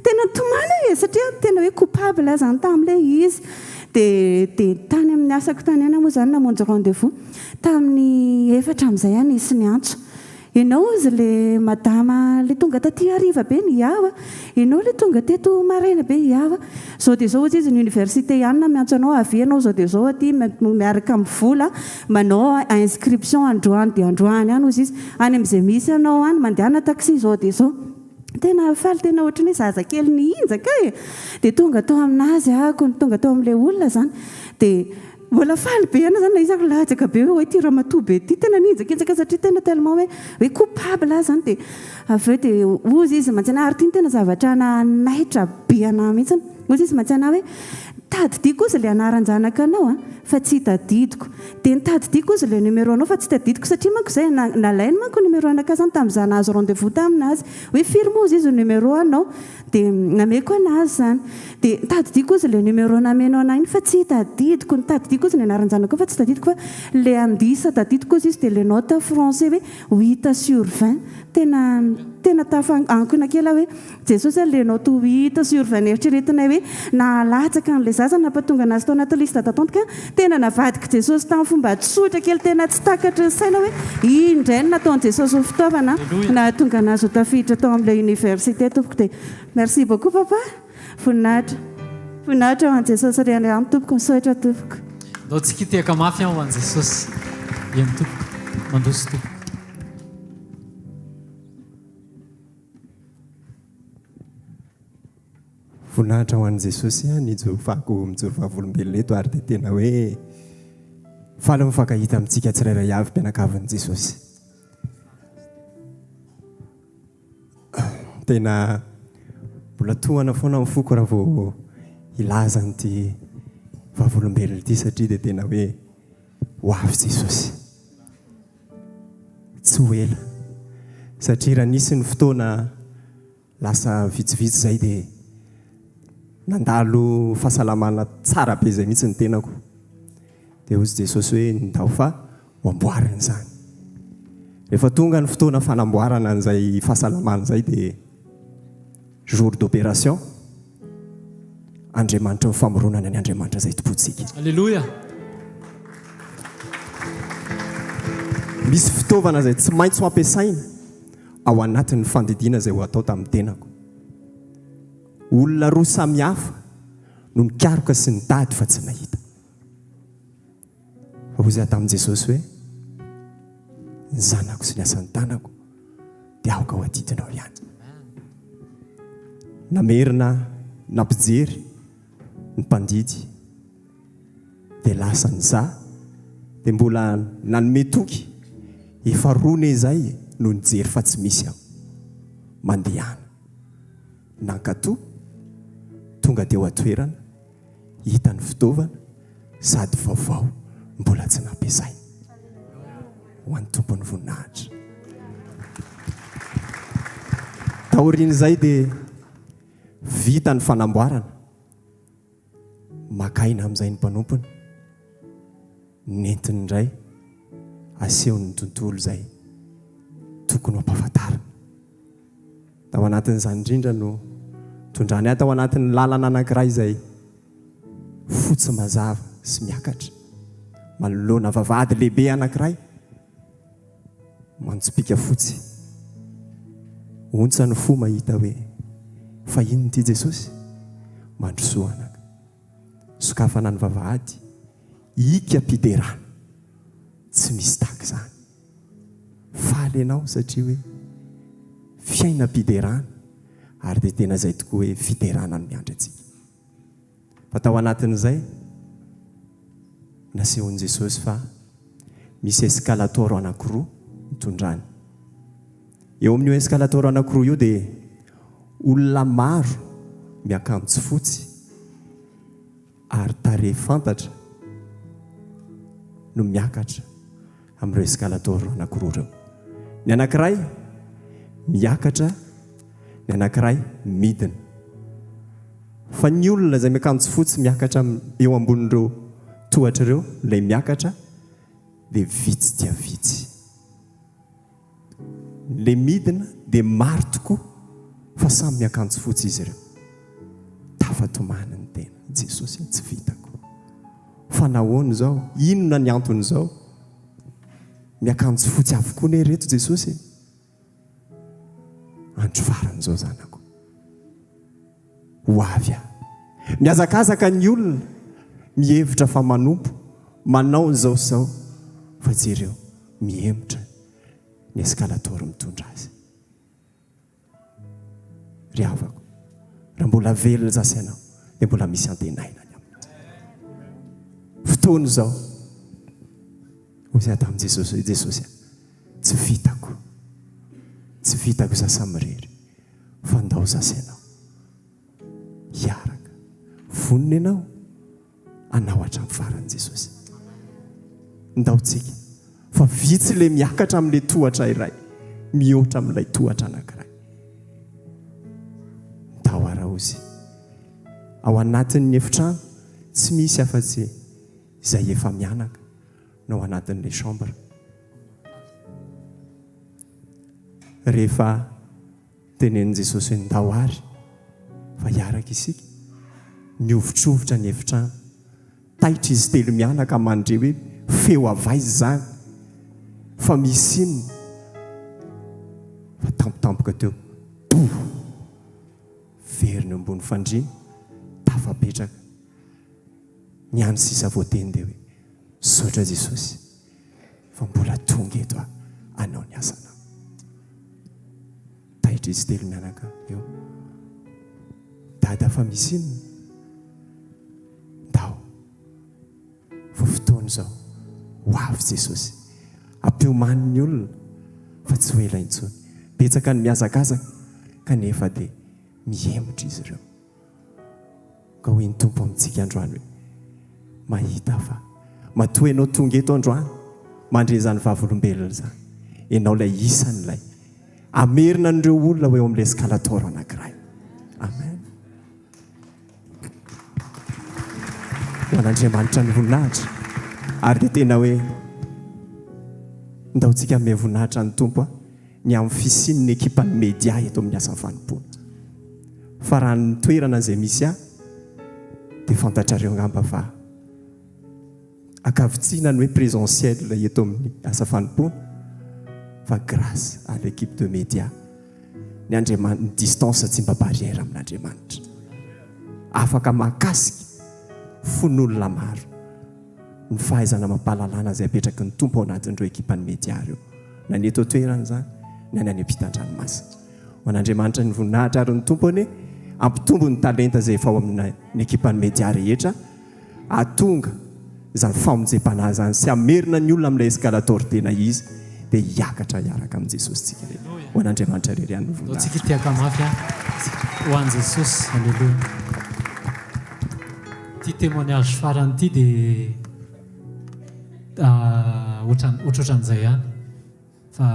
Speaker 5: tena tomany satria tena hoe coupable zany tamin'ilay izy dia tany amin'ny asako tany ihany moa zany namonjy rendez-vous tamin'ny 4 amin'izay ihany isy ny antso ianao izy le madama le tonga taty ariva be ny iawa ianao le tonga teto maraina be iawa zao dia zao izy ny université ihany na miantso anao avy anao zao dia zao aty miaraka amin'ny vola manao inscription androany dia androany any ozy izy any amin'izay misy anao any mandehana taxi zao dia zao tena faly tena ohatrany zaza kely ny injaka dia tonga tao aminazy ako tonga tao amin'ilay olona zany dia mbola faly be ana zany na izako latsaka be hoe ty raha matoa be ty tena ninjaketsaka satria tena tellement hoe coupable zany dia avy eo dia ozy izy mantsana ary ty tena zavatra naitra be ana mihitsiny ozy izy mantsana hoe tady kosa ilay anaran-janaka anao fa tsy tadidiko dia nitady kosa ilay numéro anao fa tsy tadidiko satria manko izay nalainy manko numéro anaka zany tamin'izaho nahazo rendez-vous taminazy hoe firme ozy izy numéro anao dia nameko anazy zany dia nitady kosa ilay numéro namenao anahy iny fa tsy tadidiko nitady kosa ny anaran-janaka fa tsy tadidiko fa ilay andisa tadidiko kosa izy dia ilay note français hoe 8/20 tena tafankona kela hoe jesosy ilay note 8/20 eritreretinay hoe nahalatsaka n'ilay zaza nampatonga anazy tao anaty liste d'attente ka tena navadika jesosy tamin'ny fomba tsotra kely tena tsy takatra ny saina hoe indray no nataon'i jesosy ho fitaovana nahatonga anazy ho tafiditra tao amin'ilay université tompoko dia merci beaucoup papa voninahitra ho an'i jesosy ry any tompoko misoitra tompoko
Speaker 4: dao tsy kiteka mafy ho an'i jesosy eny tompoko mandroso tompoko
Speaker 6: voninahitra ho an'i jesosy nijofako mijoro vavolombelona eto ary dia tena hoe faly mifankahita amintsika tsirairay avy mpianakavin'i jesosy tena mbola tohana foana amin'ny foko raha vao ilaza n'ity vavolombelona ity satria dia tena hoe ho avy jesosy tsy ho ela satria raha nisy ny fotoana lasa vitsivitsy izay dia nandalo fahasalamana tsara be izay mihitsy ny tenako dia ozy jesosy hoe ndao fa ho amboarina izany rehefa tonga ny fotoana fanamboarana an'izay fahasalamana izay dia jour d'opération Andriamanitra ny famoronana ny Andriamanitra izay tompontsika
Speaker 4: alleluia
Speaker 6: misy fitaovana izay tsy maintsy ho ampiasaina ao anatin'ny fandidiana izay ho atao tamin'ny tenako olona roa samihafa no nikaroka sy nitady fa tsy nahita fa hozy tamin'i jesosy hoe ny zanako sy ny asan'ny tanako dia aoka ho adidinao ihany namerina nampijery ny mpandidy dia lasa ny za dia mbola nanome toky efa rony izay no nijery fa tsy misy aho mandehana nankatoa tonga dia ho atoerana hita ny fitaovana sady vaovao mbola tsy nampiasaina ho an'ny tompony voninahitra taorian'izay dia vita ny fanamboarana makaina amin'izay ny mpanompony nentiny indray asehony tontolo izay tokony ho ampahafantarina tao anatin'izany indrindra no tondrany ahy tao anatin'ny lalana anankiray izay fotsy mazava sy miakatra manoloana vavahady lehibe anankiray mantsopika fotsy ontsa ny fo mahita hoe fa inony ity jesosy mandrosoanaka sokafana ny vavahady ika-piderana tsy misy tahaka izany faly ianao satria hoe fiaina-piderana ary dia tena izay tokoa hoe fiderana no miandry antsika fa tao anatin'izay nasehon'i jesosy fa misy escalatoro anankiroa nitondrany eo amin'io escalatoro anankiroa io dia olona maro miakanjo fotsy ary tare fantatra no miakatra amin'ireo escalatoro anankiroa ireo ny anankiray miakatra ny anankiray midina fa ny olona izay miakanjo fotsy miakatra eo ambonin'ireo tohatra ireo ilay miakatra dia vitsy dia vitsy ilay midina dia maro tokoa fa samy miakanjo fotsy izy ireo tafatomana ny tena jesosy tsy vitako fa nahoana izao inona ny antony izao miakanjo fotsy avokoa ne reto jesosy andro faran'izao zanako ho avy aho miazakazaka ny olona mihevitra fa manompo manao n'izao sy izao fa jereo mihemotra ny escalatoro mitondra azy ry havako raha mbola velona zasy ianao dia mbola misy antenaina ny aminy fotoana zao ozy tamin'i Jesosy Jesosy tsy vitako za samirery fa ndao zasy ianao hiaraka vonona ianao anao hatramin'ny farany Jesosy ndaotsika fa vitsy le miakatra amin'ilay tohatra iray mihoatra amin'ilay tohatra anankiray ndao ara ozy ao anatin'ny efitrano tsy misy afa-tsy izay efa mianaka no ao anatin'ilay chambre rehefa tenenin' Jesosy hoe ndao ary fa hiaraka isika miovitrovotra ny efitrano taitra izy telo mianaka mandre hoe feo avaizy zany fa misy inona fa tampotampoka teo veriny ambony fandriana tafapetraka ny any sisa voateny dia hoe saotra Jesosy fa mbola tonga eto anao ny asanao taitra izy telo mianaka eo dada fa misy inona ndao fa fotoana zao ho avy Jesosy ampihomaniny olona fa tsy ho ela intsony betsaka ny miazakazaka kanefa dia mihemotra izy ireo ka hoe ny tompo amintsika androany hoe mahita fa matoa ianao tonga eto androany mandre zany vavolombelona zany ianao ilay isan'ilay amerina an'ireo olona hoe eo amin'ilay escalator anankiray amen ho an'Andriamanitra ny voninahitra ary dia tena hoe ndaontsika amin'ny voninahitra ny tompo ny amin'ny fisin'ny ekipany media eto amin'ny asan'ny fanompona fa raha ny toerana izay misy dia fantatrareo angamba fa akavitsiana ny hoe présentiel eto amin'ny asa fanompona fa grâce à l'équipe de média ny Andriamanitra ny distance tsy mba barrière amin'Andriamanitra afaka mahakasika fon'olona maro ny fahaizana mampahalalana izay apetraky ny tompo ao anatin'ireo ekipany media ireo na ny eto toerana zany na ny any ampitan-dranomasina ho an'Andriamanitra ny voninahitra ary ny tompony ampitombo ny talenta izay efa ao amin'ny ekipany media rehetra atonga izany famonjam-panahy zany sy amerina ny olona amin'ilay escalator tena izy dia hiakatra hiaraka amin'i Jesosy tsika rehetra ho an'Andriamanitra rery ihany ny voninahitra
Speaker 4: tsika tiaka mafy ho an'i Jesosy alleluia ty témoignage farany ty dia ohatran'izay ihany fa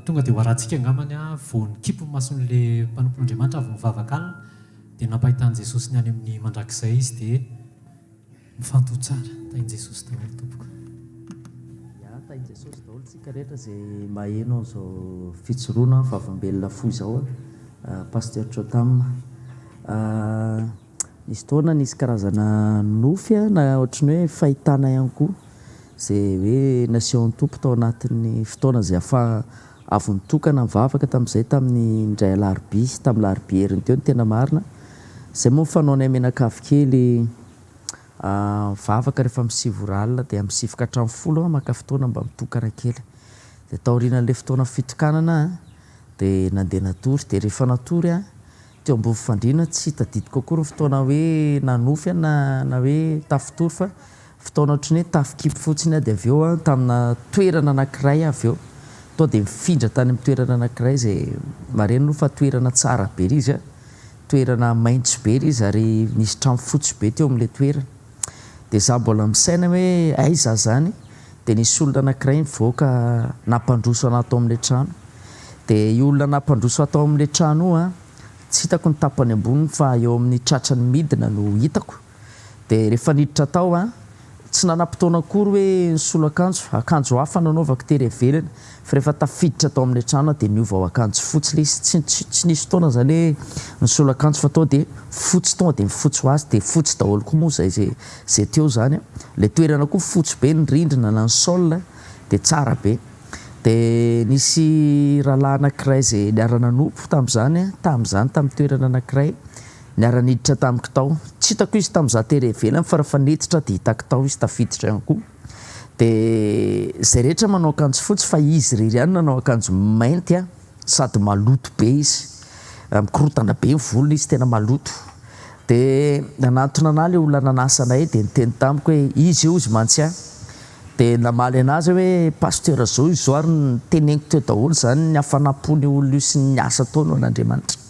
Speaker 4: tonga dia ho arantsika angamany vao nikipo mason'ilay mpanompon'Andriamanitra avy mivavakalina dia nampahitan' Jesosy ny any amin'ny mandrakizay izy dia mifantohy tsara tain'i Jesosy daholo tompoko
Speaker 7: tain'i Jesosy daholo tsika rehetra izay maheno an'izao fitsoroana vavambelona fo izao paster Trotam nisy taona nisy karazana nofy na ohatran'ny hoe fahitana ihany koa izay hoe nation tompo tao anatin'ny fotoana izay avy nitokana mivavaka tamin'izay tamin'ny indray alarobia tamin'ny larobia heriny teo ny tena marina izay moa fanao ny amenakavy kely mivavaka rehefa misivoralina dia misivoka hatramin'ny folo maka fotoana mba mitokana kely dia taorian'ilay fotoana fitokanana dia nandeha natory dia rehefa natory teo ambony fandriana tsy tadidiko akory fotoana hoe nanofy na hoe tafitory fa fotoana ohatrany hoe tafikipy fotsiny dia avy eo tamina toerana anankiray avy eo to dia mifindra tany amin'ny toerana anankiray izay mareno fa toerana tsara be izy toerana maintso be izy ary nisy trano fotsy be teo amin'ilay toerana dia za mbola misaina hoe aiza zany dia nisy olona anankiray mivoaka nampandroso anato amin'ilay trano dia io olona nampandroso atao amin'ilay trano io tsy hitako ny tapany amboniny fa eo amin'ny tratrany midina no hitako dia rehefa niditra tao tsy nanampitaona akory hoe nisolo akanjo hafa nanaovako tery ivelany fa rehefa tafiditra tao amin'ilay trano dia niova ao akanjo fotsy le izy tsy nisy taona zany hoe nisolo akanjo fa tao dia fotsy tonga dia mifotsy ho azy dia fotsy daholo koa moa zay teo zany ilay toerana koa fotsy be ny rindrina na ny sol dia tsara be dia nisy rahalahy anankiray izay niarana nompo tamin'izany tamin'ny toerana anankiray niara-niditra tamiko tao tsy hitako izy tamin'izaho tery ivelany fa rehefa niditra dia hitako tao izy tafiditra ihany koa dia izay rehetra manao akanjo fotsy fa izy rery ihany nanao akanjo mainty sady maloto be izy mikorotana be ny volony izy tena maloto dia nanatona le olona nanasana dia niteny tamiko hoe izy io izy mantsy a dia namaly anazy hoe paster zao izo ary nyteneniko teo daholo zany ny hafanam-pony olona io sy ny asa taona an'Andriamanitra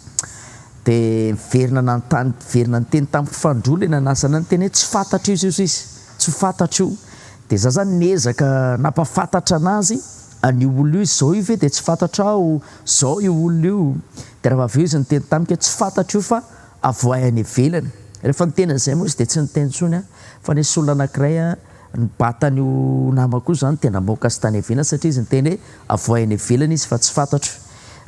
Speaker 7: dia verina niteny tamiko fandroa le nanasana ny teny hoe tsy fantatra izy tsy fantatra io dia za zany niezaka nampafantatra anazy ny olona io izao io ve dia tsy fantatra aho zao io olona io dia raha aveo izy niteny tamiko hoe tsy fantatra io fa avoay any ivelany rehefa nitenan'izay moa izy dia tsy niteny tsony fa nisy olona anankiray nibatan'io namako io zany tena moka sy tany ivelany satria izy niteny hoe avoay any ivelany izy fa tsy fantatra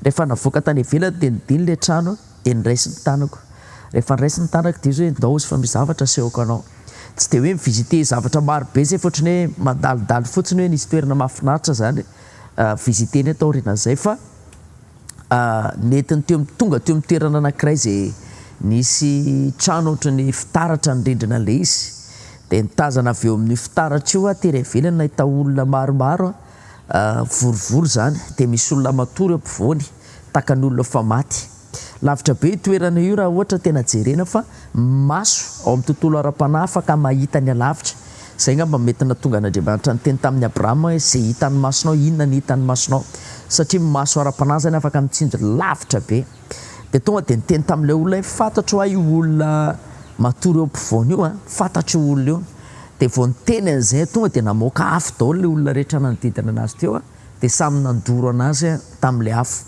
Speaker 7: rehefa navoaka tany ivelany dia nidiny le trano dia niraisy ny tanako rehefa niraisy ny tanako dia izy hoe ndao izy fa misy zavatra sehoko anao tsy dia hoe mivizite zavatra marobe zay fotriny hoe mandalidaly fotsiny hoe nisy toerana mahafinaritra zany viziteny atao rinan'izay fa netiny tonga teo amin'ny toerana anankiray zay nisy trano ohatrany fitaratra ny rindrina le izy dia nitazana avy eo amin'ny fitaratra io tery ivelany nahita olona maromaro vorovory zany dia misy olona matory eo ampovoany taka ny olona fa maty lavitra be toerana io raha ohatra tena jerena fa maso ao amin'ny tontolo ara-panahy afaka mahita ny alavitra zay ngamba mety natonga an'Andriamanitra niteny tamin'ny Abrahama hoe zay hitan'ny masonao inona ny hitan'ny masonao satria maso ara-panahy zany afaka mitsinjo lavitra be dia tonga dia niteny tamin'ilay olona hoe fantatro io olona matory eo ampovoany io fantatro io olona io dia vao niteny an'izay tonga dia namoaka afo daholo le olona rehetra nanodidina anazy teo dia samy nandoro anazy tamin'ilay afo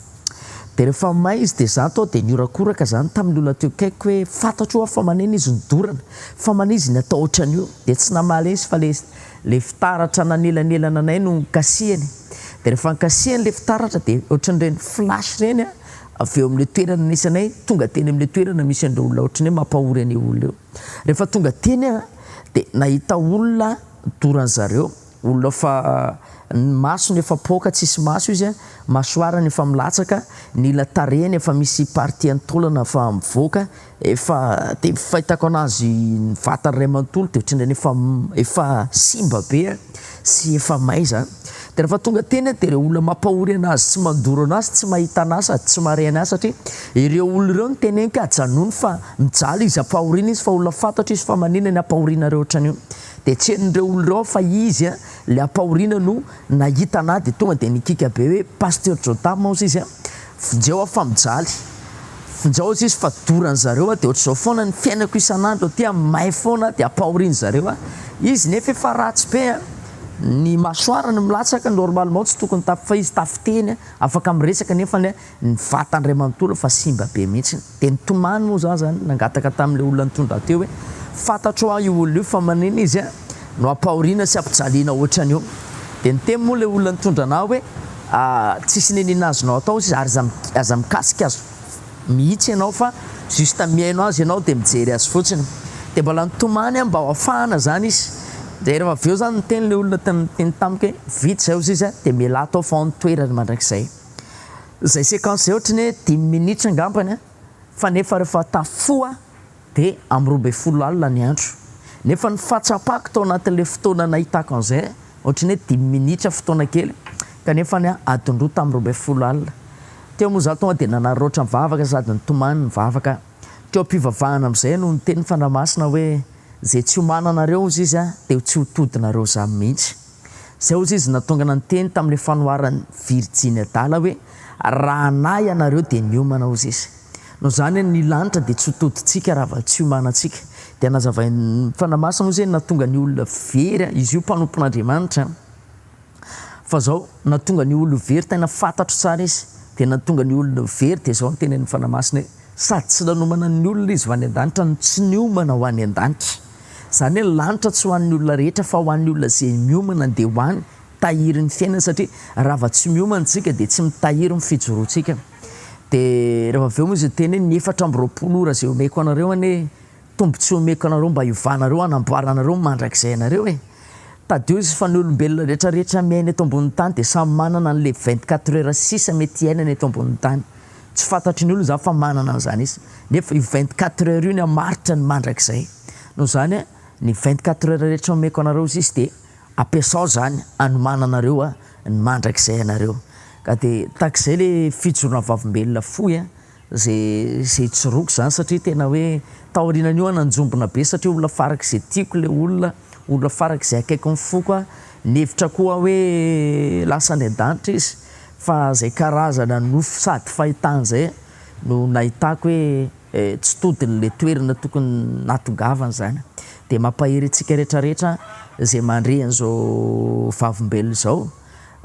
Speaker 7: dia rehefa may izy dia za tao dia niorakoraka zany tamin'ny olona teo kaiko hoe fantatro fa manena izy nidorana fa mana izy ny atao ohatran'io dia tsy namaly izy fa le fitaratra nanelanelana anay no kasihany dia rehefa nikasihany le fitaratra dia ohatran'ireny flash reny avy eo amin'le toerana nisy anay tonga teny amin'le toerana misy an'ireo olona ohatrany hoe mampahory any olona io rehefa tonga teny dia nahita olona dorany zareo olona fa masony efa poka tsisy maso izy masoarany efa milatsaka ny latarehany efa misy partie antolana fa mivoaka efa dia fahitako anazy ny vatany ray manontolo dia ohatrany efa simba be sy efa may zany dia rehefa tonga teny dia ireo olona mampahory anazy tsy mandoro anazy tsy mahita anazy sady tsy mare anazy satria ireo olona ireo niteneniko ajanony fa mijaly izy ampahoriana izy fa olona fantatra izy fa manina ny ampahoriana reo ohatran'io dia tsy hen'ireo olona ireo fa izy le ampahoriana no nahita anahy dia tonga dia nikika be hoe paster Jotamo ozy izy finjao fa mijaly finjao izy fa dorany zareo dia ohatr'izao foana ny fiainako isan'andro ty may foana dia ampahoriany zareo izy nefa efa ratsy be ny masoarany milatsaka normalement tsy tokony tafy fa izy tafiteny afaka miresaka nefa ny vatany ray manontolo fa simba be mihitsy dia nitomany moa za zany nangataka tamin'le olona nitondra teo hoe fantatro io olona io fa manena izy no ampahoriana sy ampijaliana ohatran'io dia niteny moa le olona nitondra anao hoe tsisy nenina azonao atao izy ary aza mikasika azo mihitsy ianao fa justa miaino azy ianao dia mijery azy fotsiny dia mbola nitomany mba ho afahana zany izy dia rehefa avy eo zany niteny le olona teny tamiko hoe vita zay ozy izy dia miala atao fa nitoerany mandrakizay zay séquence zay ohatrany hoe 10 minitra angambany fa nefa rehefa tafoa dia amin'ny 20 alina ny andro nefa ny fatsapako tao anatin'le fotoana nahitako an'izay ohatrany hoe 10 minitra fotoana kely kanefa ny adinroa tamin'ny 20 alina teo moa za tonga dia nanaroatra mivavaka sady nitomany mivavaka teo am-pivavahana amin'izay no niteny fanamasina hoe zay tsy homananareo izy izy dia tsy hotodinareo za mihitsy zay ozy izy natonga nanteny tamin'le fanoharany Virginia Dala hoe raha nay ianareo dia niomana ozy izy no zany ny lanitra dia tsy hotodintsika raha va tsy homanantsika dia nazavain'ny fanamasina ozy natonga ny olona very izy io mpanompon'Andriamanitra fa zao natonga ny olona very tena fantatro tsara izy dia natonga ny olona very dia zao ntenen'ny fanamasina hoe sady tsy nanomana ny olona izy ho any an-danitra no tsy niomana ho any an-danitra zany hoe lanitra tsy ho an'ny olona rehetra fa ho an'ny olona zay miomana dia ho any tahiry ny fiainana satria raha va tsy miomana tsika dia tsy mitahiry ny fijoroantsika dia rehefa avy eo moa izy teny hoe 420 ora zay omeko anareo any tombotsy omeko anareo mba hiovanareo anamboaranareo mandrakizay anareo tadio izy fa ny olombelona rehetrarehetra miaina eto ambonin'ny tany dia samy manana n'le 24 heures sisa mety iainana eto ambonin'ny tany tsy fantatry ny olona za fa manana an'izany izy nefa io 24 heures io ny amaritra ny mandrakizay no zany ny 24 heures rehetra omeko anareo izy dia ampiasao zany anomana anareo ny mandrakizay anareo ka dia takizay le fijorona vavombelona foy zay tsiroko zany satria tena hoe taorianan'io nanjombona be satria olona farak'izay tiako le olona farak'izay akaiko mifoko a nevitra koa hoe lasa ny an-danitra izy fa zay karazana nofo sady fahitany zay no nahitako hoe tsy todin'le toerana tokony natongavana zany dia mampahery antsika rehetrarehetra zay mandre an'izao vavimbelona zao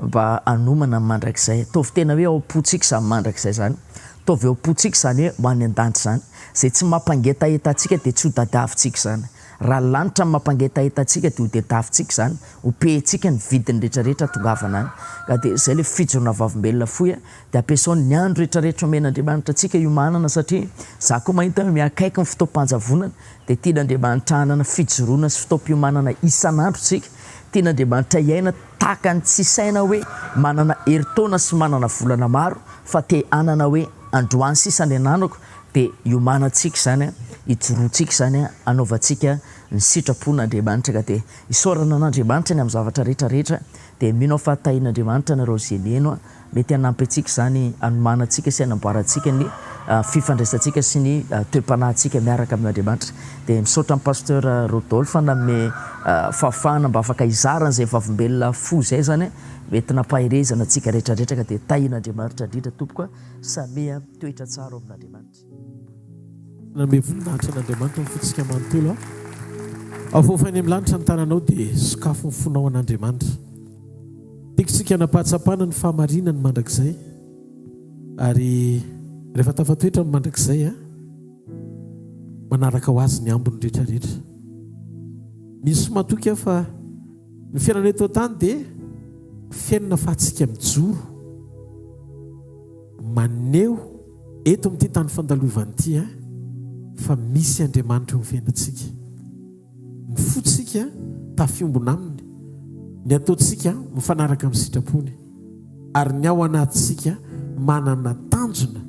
Speaker 7: mba anomana ny mandrakizay ataovy tena hoe ao am-potsika zany mandrakizay zany ataovy ao am-potsika zany hoe ho any an-danitra zany zay tsy mampangetahetantsika dia tsy ho tadiavintsika zany raha lanitra mampangetahetantsika dia ho tadiavintsika zany ho pehintsika ny vidiny rehetrarehetra tongavana any ka dia zay le fijorona vavimbelona foy dia ampiasao ny andro rehetrarehetra omen'Andriamanitra antsika iomanana satria za koa mahita hoe miakaiky ny fotoam-panjavonana dia tian'Andriamanitra hanana fijoroana sy fotoam-piomanana isan'andro tsika tian'Andriamanitra iaina tahaka ny tsy saina hoe manana herintaona sy manana volana maro fa te hanana hoe androany sisany ananako dia iomanantsika zany hijoroantsika zany anaovantsika ny sitrapon'Andriamanitra ka dia isaorana an'Andriamanitra ny amin'ny zavatra rehetrarehetra dia mino fa tahin'Andriamanitra nareo zay mihaino mety hanampy antsika zany anomanantsika sy hanamboarantsika ny fifandraisantsika sy ny toe-panahintsika miaraka amin'Andriamanitra dia misaotra amin'ny pasteur Rodolphe nanome fahafahana mba afaka izaran'izay vavimbelona fo zay zany mety nampahirezana antsika rehetrarehetra ka dia tahin'Andriamanitra indrindra tompoka samia toetra tsara amin'Andriamanitra
Speaker 8: name voninahitra an'Andriamanitra mifotsika manontolo avoafany amin'ny lanitra ny tananao dia sokafo ny fonao an'Andriamanitra tikitsika napahatsapana ny fahamarinany mandrakizay ary rehefa tafatoetra ny mandrakizay manaraka ho azy ny ambony rehetrarehetra misy matoky aho fa ny fiainana eto tany dia fiainana fahatsika mijoro maneo eto amin'ity tany fandalovanyity fa misy Andriamanitra eo amin'ny fiainantsika ny fotsika tafiombona aminy ny ataontsika mifanaraka amin'ny sitrapony ary ny ao anatintsika manana tanjona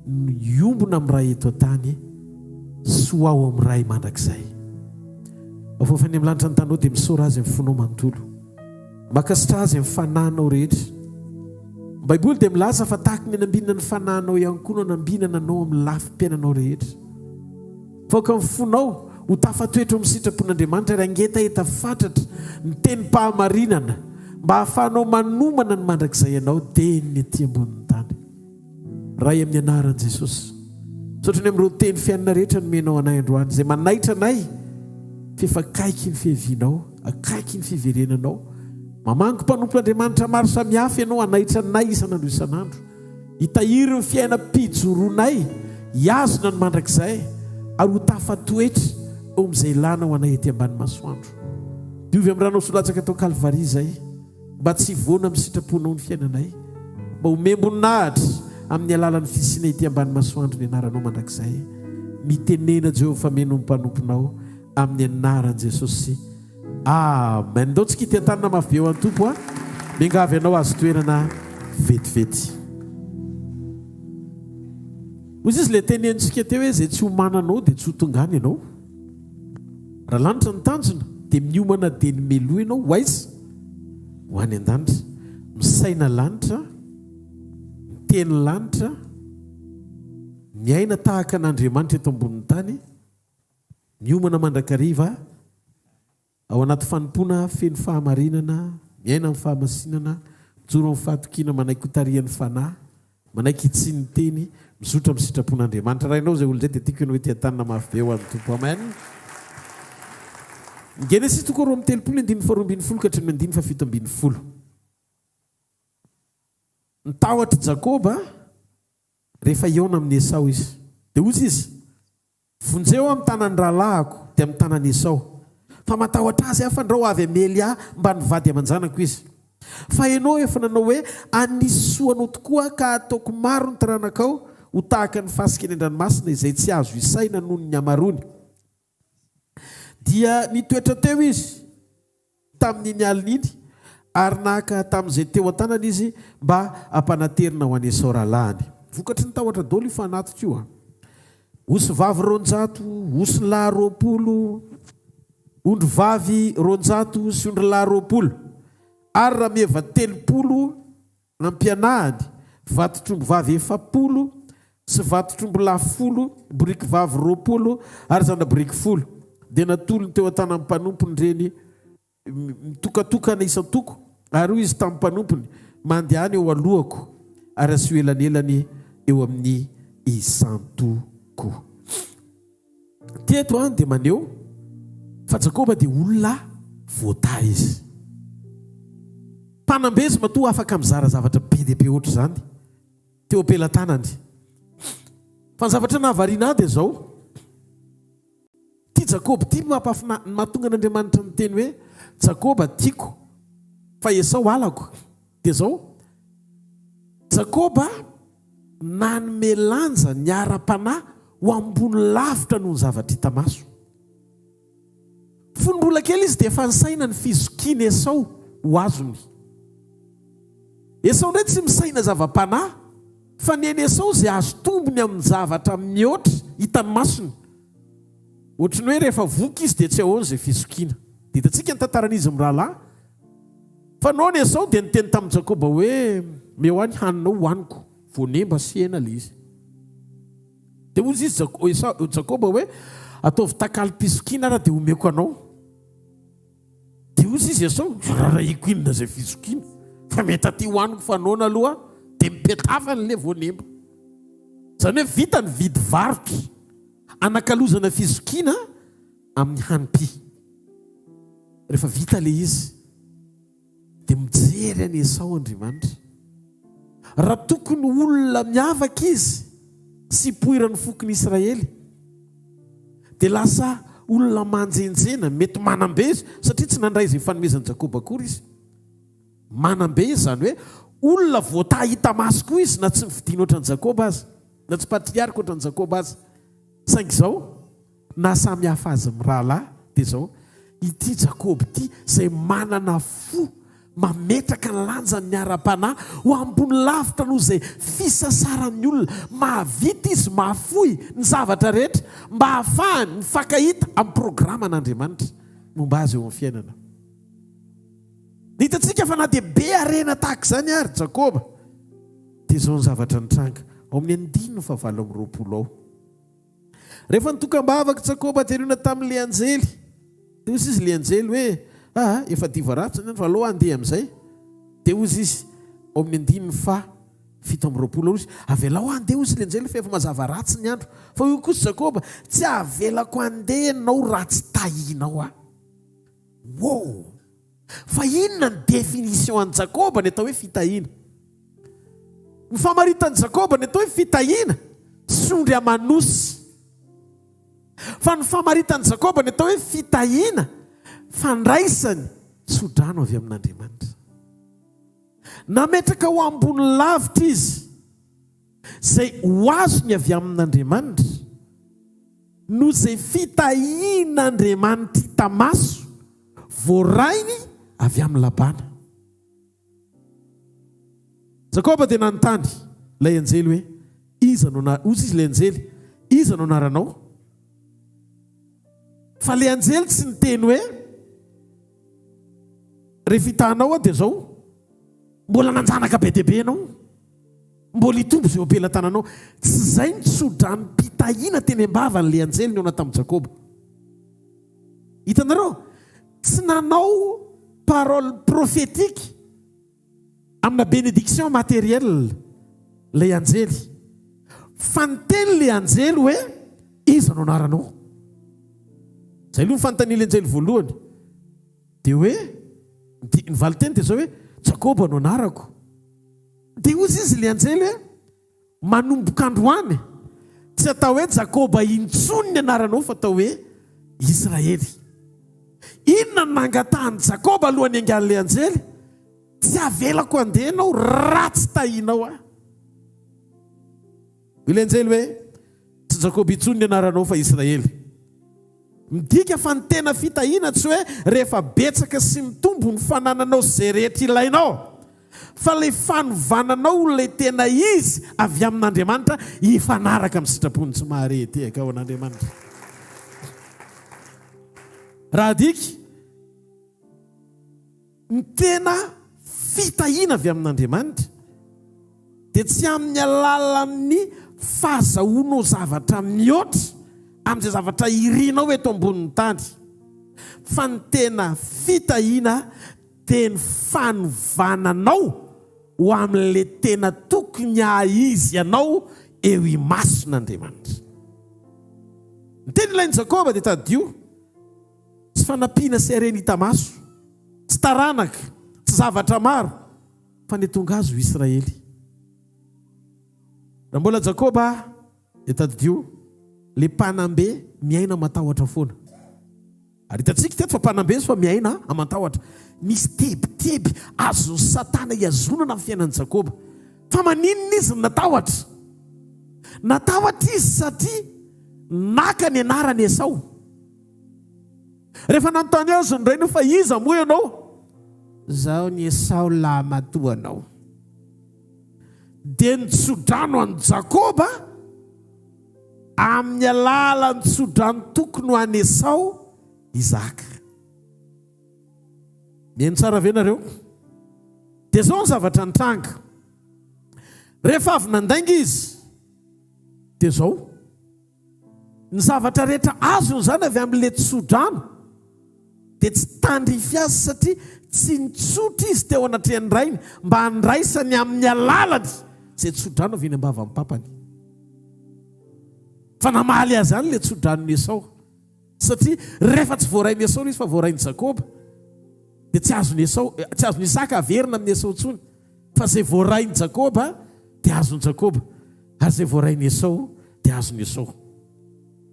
Speaker 8: ny iombona amin'ny raha eto an-tany sy ho ao amin'ny ray mandrakizay afofany amin'ny lanitra ny tanao dia misaora azy amin'ny fonao manontolo makasitra azy amin'ny fanahinao rehetra baiboly dia milaza fa tahaka ny anambinana ny fanahinao ihany koa no anambinana anao amin'ny lafim-piainanao rehetra faoka ny fonao ho tafatoetra amin'ny sitrapon'Andriamanitra ary angetaeta fatratra ny tenim-pahamarinana mba hahafahanao manomana ny mandrakizay ianao dia ny aty ambonin'ny tany ray amin'ny anaran'i Jesosy saotra ny amin'ireo teny fiainana rehetra nomenao anay androany izay manaitra anay fefakaiky ny fihevinao akaiky ny fiverenanao mamango mpanompon'Andriamanitra maro samihafa ianao anaitra anay isan'andro isan'andro hitahiry ny fiainam-pijoroanay hiazona ny mandrakizay ary ho tafatoetra eo amin'izay ilana ho anay ety ambany masoandro diovy amin'ny ranao solatsaka tao Kalvaria izay mba tsy hivoana amin'ny sitraponao ny fiainanay mba homemboninahitra amin'ny alalan'ny fisiana ety ambany masoandro ny anaranao mandrakizay mitenena Jehovah meno ny mpanomponao amin'ny anaran'i Jesosy amen. Ndao tsika ity an-tanana mafy be eo an'ny tompo miangavy ianao azo toerana vetivety ozy izy le tenentsika teo hoe zay tsy homananao dia tsy ho tongany ianao raha lanitra ny tanjona dia miomana dia ny melo ianao ho aiza ho any an-danitra misaina lanitra miteny lanitra miaina tahaka an'Andriamanitra eto ambonin'ny tany miomana mandrakariva ao anaty fanompoana feno fahamarinana miaina amin'ny fahamasinana mijoro amin'ny fahatokina manaiky hotarian'ny fanahy manaiky itsy ny teny mizotra amin'ny sitrapon'Andriamanitra raha ianao zay olo zay dia tiako ianao hoe tia tanana mafy be ho an'ny tompo amen. Genesis toko roa amin'ny 30:4 ka hatrany 17. Nitahotra Jakoba rehefa hiaona amin'ny Esau izy dia ozy izy vonjeo amin'ny tanan'ny rahalahiko dia amin'ny tanan'ny Esau fa matahotra azy afa ndrao avy amely mba nivady aman-janako izy fa ianao efa nanao hoe anisoanao tokoa ka ataoko maro ny taranakao ho tahaka ny fasika ny an-dranomasina izay tsy azo isaina noho ny amarony dia nitoetra teo izy tamin'iny alina iny ary nahaka tamin'izay teo an-tanana izy mba hampanaterina ho any Esau rahalahiny vokatry ny tahotra daholo io fanatitra io osy vavy 900 osy lahy 20 ondro vavy 900 sy ondro lahy 20 ary raha meva 30 nampianahany vatotrombo vavy 7 sy vatotrombola 10 briky vavy 20 ary zana briky 10 dia natolony teo an-tany amin'ny mpanompony reny mitokatokana isan-toko ary hoy izy tamin'ny mpanompony mandehany eo alohako ary asio elanelany eo amin'ny isan-toko. Teto dia maneho fa Jakoba dia olona voata izy. Mpanambezy matoa afaka mizara zavatra be dia be ohatr' izany teo ampelantanany. Fa ny zavatra nahavariana dia zao, tia Jakoba tia mahatonga an'Andriamanitra ny teny hoe Jakoba tiako fa Esau alako. Dia zao Jakoba nanome lanja ny ara-panahy ho ambony lavitra noho ny zavatra hita maso. Fonimbola kely izy dia efa nisaina ny fizokiana Esau ho azony. Esau ndray tsy misaina zava-panahy fa neny Esau izay azo tombony amin'ny zavatra mihoatra hitany masony. Ohatry ny hoe rehefa voky izy dia tsy ahoana izay fizokiana. Dia hitantsika ny tantaran'izy amin'ny rahalahy. Fa nao ny Esau dia niteny tamin'ny Jakoba hoe meo any haninao hoaniko, voanemba sy hena le izy. Dia ozy izy Jakoba hoe ataovy takalim-pizokiana raha dia omeko anao. Dia ozy izy Esau rarahiko inona izay fizokiana, fa mety aty hoaniko fa naona aloha dia mipetafany le voanemba. Zany hoe vita ny vidy varotra anakalozana fizokiana amin'ny hanimpi. Rehefa vita le izy dia mijery any Esau Andriamanitra. Raha tokony olona miavaka izy sy poirany fokony Israely dia lasa olona manjenjena, mety manambe izy satria tsy nandray izay fanomezan'i Jakoba akory izy. Manambe izy zany hoe olona voata hita maso koa izy, na tsy mividiana ohatran'i Jakoba azy, na tsy patriarika ohatran'i Jakoba azy. Saingy izao na samy hafa azy amin'ny rahalahy dia izao ity Jakoba ity izay manana fo mametraka ny lanjany ny ara-panahy ho ambony lavitra noho izay fisasaran'ny olona. Mahavita izy mahafoy ny zavatra rehetra mba hahafahany mifankahita amin'ny programan'Andriamanitra momba azy eo amin'ny fiainana. Hitantsika fa na dia be harena tahaka izany ary Jakoba dia izao ny zavatra nitranga ao amin'ny 9:20 ao. Rehefa nitokam-bavaka Jakoba terina tamin'ilay anjely, dia ozy izy ilay anjely hoe efa diva ratsy ny andro aloha andeha amin'izay. Dia ozy izy ao amin'ny 9:20 izy avelao andeha ozy ilay anjely fa efa mazava ratsy ny andro. Fa io kosa Jakoba tsy avelako andeha nao ratsy tahinao aho. Wow! Fa inona ny definition an'i Jakoba ny atao hoe fitahiana? Ny famaritan'i Jakoba ny atao hoe fitahiana sondry amanosy. Fa ny famaritan'i Jakoba ny atao hoe fitahiana fandraisany sodrano avy amin'Andriamanitra. Nametraka ho ambony lavitra izy izay ho azony avy amin'Andriamanitra no izay fitahian'Andriamanitra hita maso voarainy avy amin'ny labana. Jakoba dia nanontany ilay anjely hoe ozy izy ilay anjely, iza no anaranao? Fa ilay anjely tsy niteny hoe rehefa hitanao dia zao mbola nanjanaka be dia be ianao, mbola hitombo izay ampelantananao. Tsy izay ny sodranom-pitahiana teny am-bava n'ilay anjely ny ona tamin'i Jakoba. Hitanareo, tsy nanao parole prophétique amina bénédiction matérielle ilay anjely, fa niteny ilay anjely hoe iza no anaranao. Izay aloha ny fanontanian'ilay anjely voalohany dia hoe ny valiteny dia zao hoe Jakoba no anarako. Dia ozy izy ilay anjely hoe manomboka androany tsy atao hoe Jakoba intsony ny anaranao fa atao hoe Israely. Inona no nangatahany Jakoba alohan'ny angan'ilay anjely? Tsy avelako andeha anao ratsy tahinao aho. Ilay anjely hoe tsy Jakoba intsony ny anaranao fa Israely. Midika fa ny tena fitahiana tsy hoe rehefa betsaka sy mitombo ny fanananao izay rehetra ilainao, fa ilay fanovananao ilay tena izy avy amin'Andriamanitra hifanaraka amin'ny sitrapony tsy maharetehaka ao an'Andriamanitra. Raha diky ny tena fitahiana avy amin'Andriamanitra dia tsy amin'ny alalan'ny fahazahoanao zavatra mihoatra amin'izay zavatra irinao eto ambonin'ny tany, fa ny tena fitahiana dia ny fanovananao ho amin'ilay tena tokony izy ianao eo imason'Andriamanitra. Ny teny ilain'i Jakoba dia tadio, tsy fanampiana sy harena hita maso, tsy taranaka, tsy zavatra maro, fa ny tonga azy ho Israely. Raha mbola Jakoba dia tadio, le mpanambe miaina matahotra foana. Ary hitantsika teto fa mpanambe izy fa miaina amantahotra. Misy tebiteby azon'ny Satana iazonana amin'ny fiainan'i Jakoba. Fa maninona izy natahotra? Natahotra izy satria naka ny anarany Esau. Rehefa nanontany azy ny rainy fa iza moa ianao? Zaho ny Esau lamatoanao. Dia nitsodrano an'i Jakoba amin'ny alalan'ny tsodrano tokony ho an'i Esau Izaka. Mihaino tsara ve nareo? Dia zao ny zavatra nitranga. Rehefa avy nandainga izy, dia zao ny zavatra rehetra azony zany avy amin'ilay tsodrano dia tsy tandrify azy satria tsy nitsotra izy teo anatrehan'ny rainy mba handraisany amin'ny alalany izay tsodrano avy eny ambava amin'ny papany. Fa namaly azy any ilay tsodranony Esau satria rehefa tsy voarainy Esau izy fa voarainy Jakoba dia tsy azony Esau, tsy azony Isaka averina amin'ny Esau intsony, fa izay voarainy Jakoba dia azony Jakoba, ary izay voarainy Esau dia azony Esau.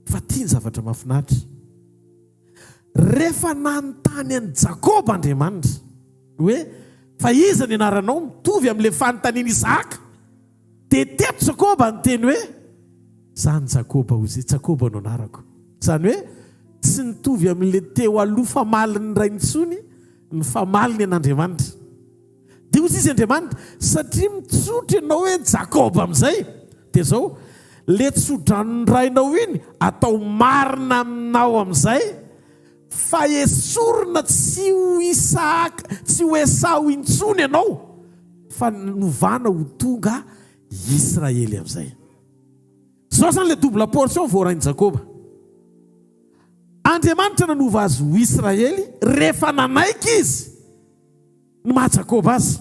Speaker 8: Fa tiany zavatra mahafinaritra. Rehefa nanontany an'i Jakoba Andriamanitra hoe fa iza ny anaranao mitovy amin'ilay fanontaniany Isaka, dia teto Jakoba ny teny hoe zany Jakoba hozy, Jakoba no anarako. Zany hoe tsy nitovy amin'ilay teo aloha famaliny ray intsony ny famaliny an'Andriamanitra. Dia hozy izy Andriamanitra satria mitsotra ianao hoe Jakoba amin'izay, dia zao le tsodranony rainao iny atao marina aminao amin'izay fa esorina tsy ho Isaka, tsy ho Esau intsony ianao, fa novana ho tonga Israely amin'izay. Zao zany le double portion voarainy Jakoba. Andriamanitra nanova azy ho Israely rehefa nanaiky izy ny maha Jakoba azy.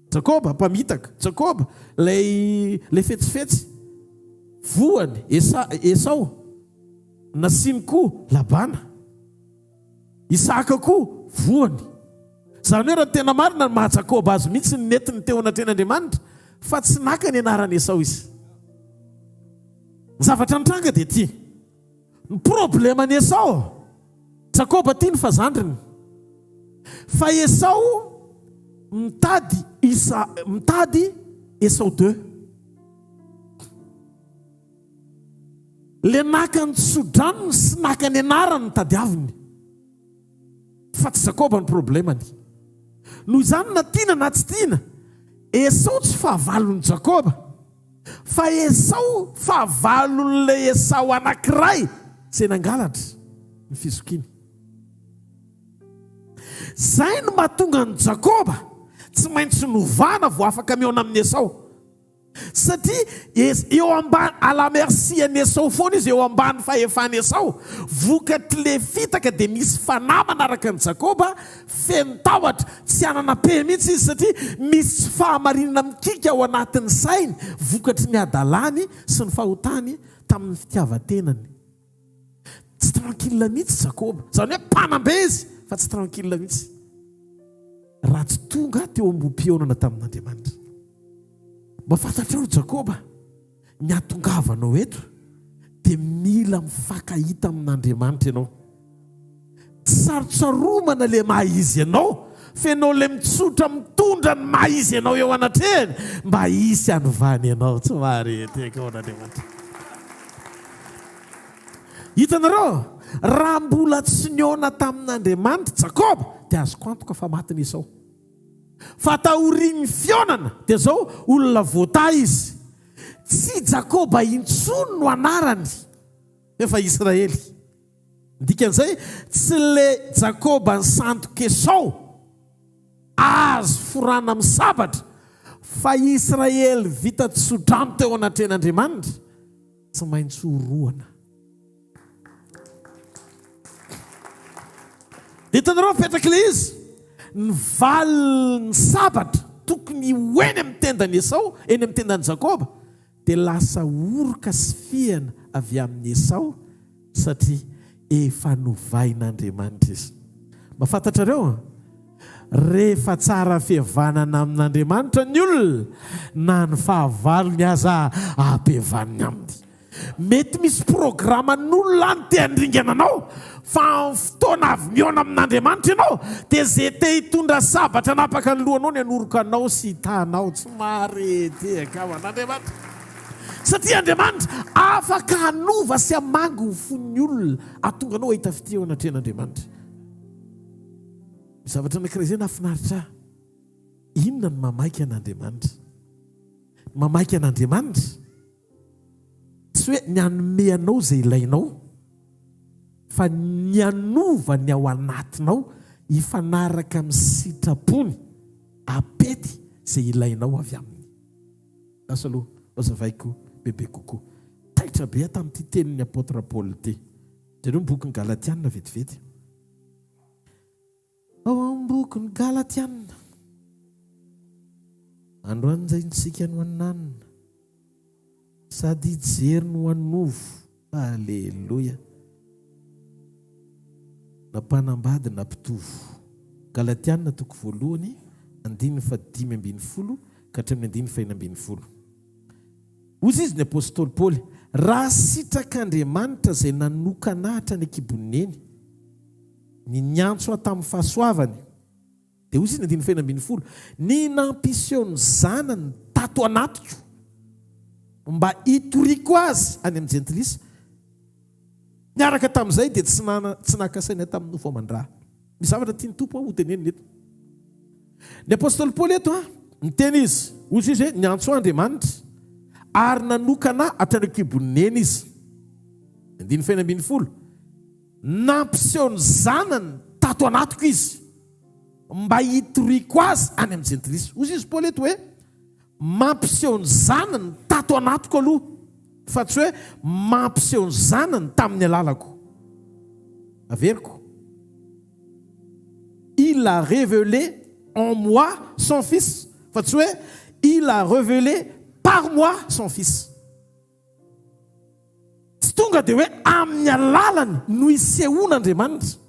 Speaker 8: Jakoba mpamitaka, Jakoba lay fetsifetsy, voany Esau, nasiny koa Labana, Isaka koa voany. Zany hoe raha tena marina ny maha Jakoba azy mihitsy ny netiny teo anatrehan'Andriamanitra, fa tsy naka ny anarany Esau izy. Ny zavatra nitranga dia ty ny problema ny Esau. Jakoba ty ny fazandriny, fa Esau mitady Esau 2. Le naka ny tsodranony sy naka ny anarany ny tadiaviny, fa tsy Jakoba ny problemany. Noho izany na tiana na tsy tiana, Esau tsy fahavalon'ny Jakoba, fa Esau fahavalon'ilay Esau anankiray izay nangalatra ny fizokiny. Zay no mahatonga ny Jakoba tsy maintsy novana vao afaka mihaona amin'ny Esau, satria eo ambany alamersian'ny Esau foana izy, eo ambany fahefany Esau, vokatry le fitaka dia misy fanahy manaraka ny Jakoba feno tahotra, tsy anana pe mihitsy izy satria misy fahamarinana mikika ao anatin'ny sainy vokatry ny adalany sy ny fahotany tamin'ny fitiavan-tenany. Tsy tranquille mihitsy Jakoba, zany hoe mpanambe izy fa tsy tranquille mihitsy raha tsy tonga teo ambom-pionana tamin'Andriamanitra. Mba fantatrao Jakoba, ny atongavanao eto dia mila mifankahita amin'Andriamanitra ianao. Tsarotsaromana le maha izy ianao, fa ianao le mitsotra mitondra ny maha izy ianao eo anatrehany mba hisy hanovany ianao. Tsy mahareteko an'Andriamanitra. Hitanareo, raha mbola tsy niona tamin'Andriamanitra Jakoba dia azoko antoka fa matiny Esau. Fa taorian'ny fionana dia zao olona voata izy, tsy Jakoba intsony no anarany efa Israely. Dikan'izay tsy le Jakoba ny sandoka Esau azo forana amin'ny sabatra, fa Israely vita tsodrano teo anatren'Andriamanitra tsy maintsy oroana. Hitanareo petraka ilay izy ny valy ny sabatra tokony hoeny amin'ny tendany Esau, eny amin'ny tendany Jakoba, dia lasa oroka sy fiana avy amin'ny Esau satria efa novain'Andriamanitra izy. Mafantatrareo? Rehefa tsara fihavanana amin'Andriamanitra ny olona na ny fahavalony aza ampihavaniny aminy. Mety misy programa n'olona ny te handringana anao fa amin'ny fotoana avy miona amin'Andriamanitra ianao dia zay te hitondra sabatra napaka ny lohanao ny hanoroka anao sy hitanao tsy maharety an'Andriamanitra. Satria Andriamanitra afaka hanova sy hamango ny fon'ny olona ahatonga anao ahita fiteo anatren'Andriamanitra. Zavatra anankiray izay nahafinaritra. Inona ny mamaika an'Andriamanitra? Mamaika an'Andriamanitra tsy hoe ny hanome anao izay ilainao, fa ny hanova ny ao anatinao hifanaraka amin'ny sitrapony apety izay ilainao avy aminy. Asa aloha azavaiko bebe kokoa. Taitra be tamin'ity tenin'ny apôtra Paoly ity. Jereo boky ny Galatiana vetivety. Ao amin'ny boky ny Galatiana, androany zaintsika no hananina sady hijery no hanovo. Alleluia. Nampanambady nampitovo. Galatiana toko voalohany 5:5 ka hatramin'ny 5:20. Ozy izy ny apôstôly Paoly, raha sitrak'Andriamanitra izay nanoka nahatra ny kiboneny ny niantso tamin'ny fahasoavany, dia ozy izy ny 5:20, ny nampiseho ny zanany tato anatiko mba hitoriko azy any amin'ny jentilisa. Niaraka tamin'izay dia tsy nakasaina tamin'ny nofo aman-draha. Misy zavatra tiany tompo ho teneniny eto. Ny apôstôly Paoly eto ny teny izy, ozy izy hoe niantso Andriamanitra ary nanokana hatrany kiboneny izy. 5:20, nampiseho ny zanany tato anatiko izy mba hitoriko azy any amin'ny jentilisa. Ozy izy Paoly eto hoe mampiseho ny zanany tato anatiko aloha, fa tsy hoe mampiseho ny zanany tamin'ny alalako. Averiko. Il a révélé en moi son fils. Fa tsy hoe il a révélé par moi son fils. Tsy tonga dia hoe amin'ny alalany no isehoan'Andriamanitra,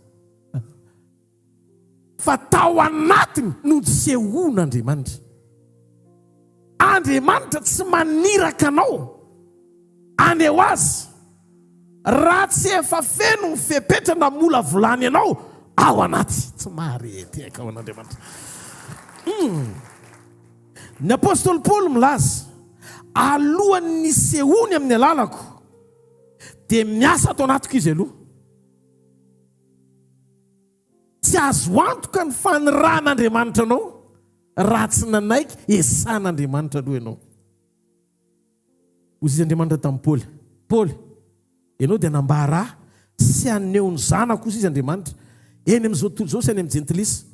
Speaker 8: fa tao anatiny no isehoan'Andriamanitra. Andriamanitra tsy maniraka anao aneo azy raha tsy efa feno ny fepetrana mola volany anao ao anaty. Tsy maharety ao an'Andriamanitra. Ny apôstôly Paoly milaza, alohan'ny nisehoany amin'ny alalako dia miasa ato anatiko izy aloha. Tsy azo antoka ny fanirahan'Andriamanitra anao raha tsy nanaiky esan'Andriamanitra aloha ianao. Ozy Andriamanitra tamin'ny Paoly, Paoly, ianao dia nambara sy aneho ny zanako ozy izy Andriamanitra eny amin'izao tontolo izao sy any amin'ny jentilisa.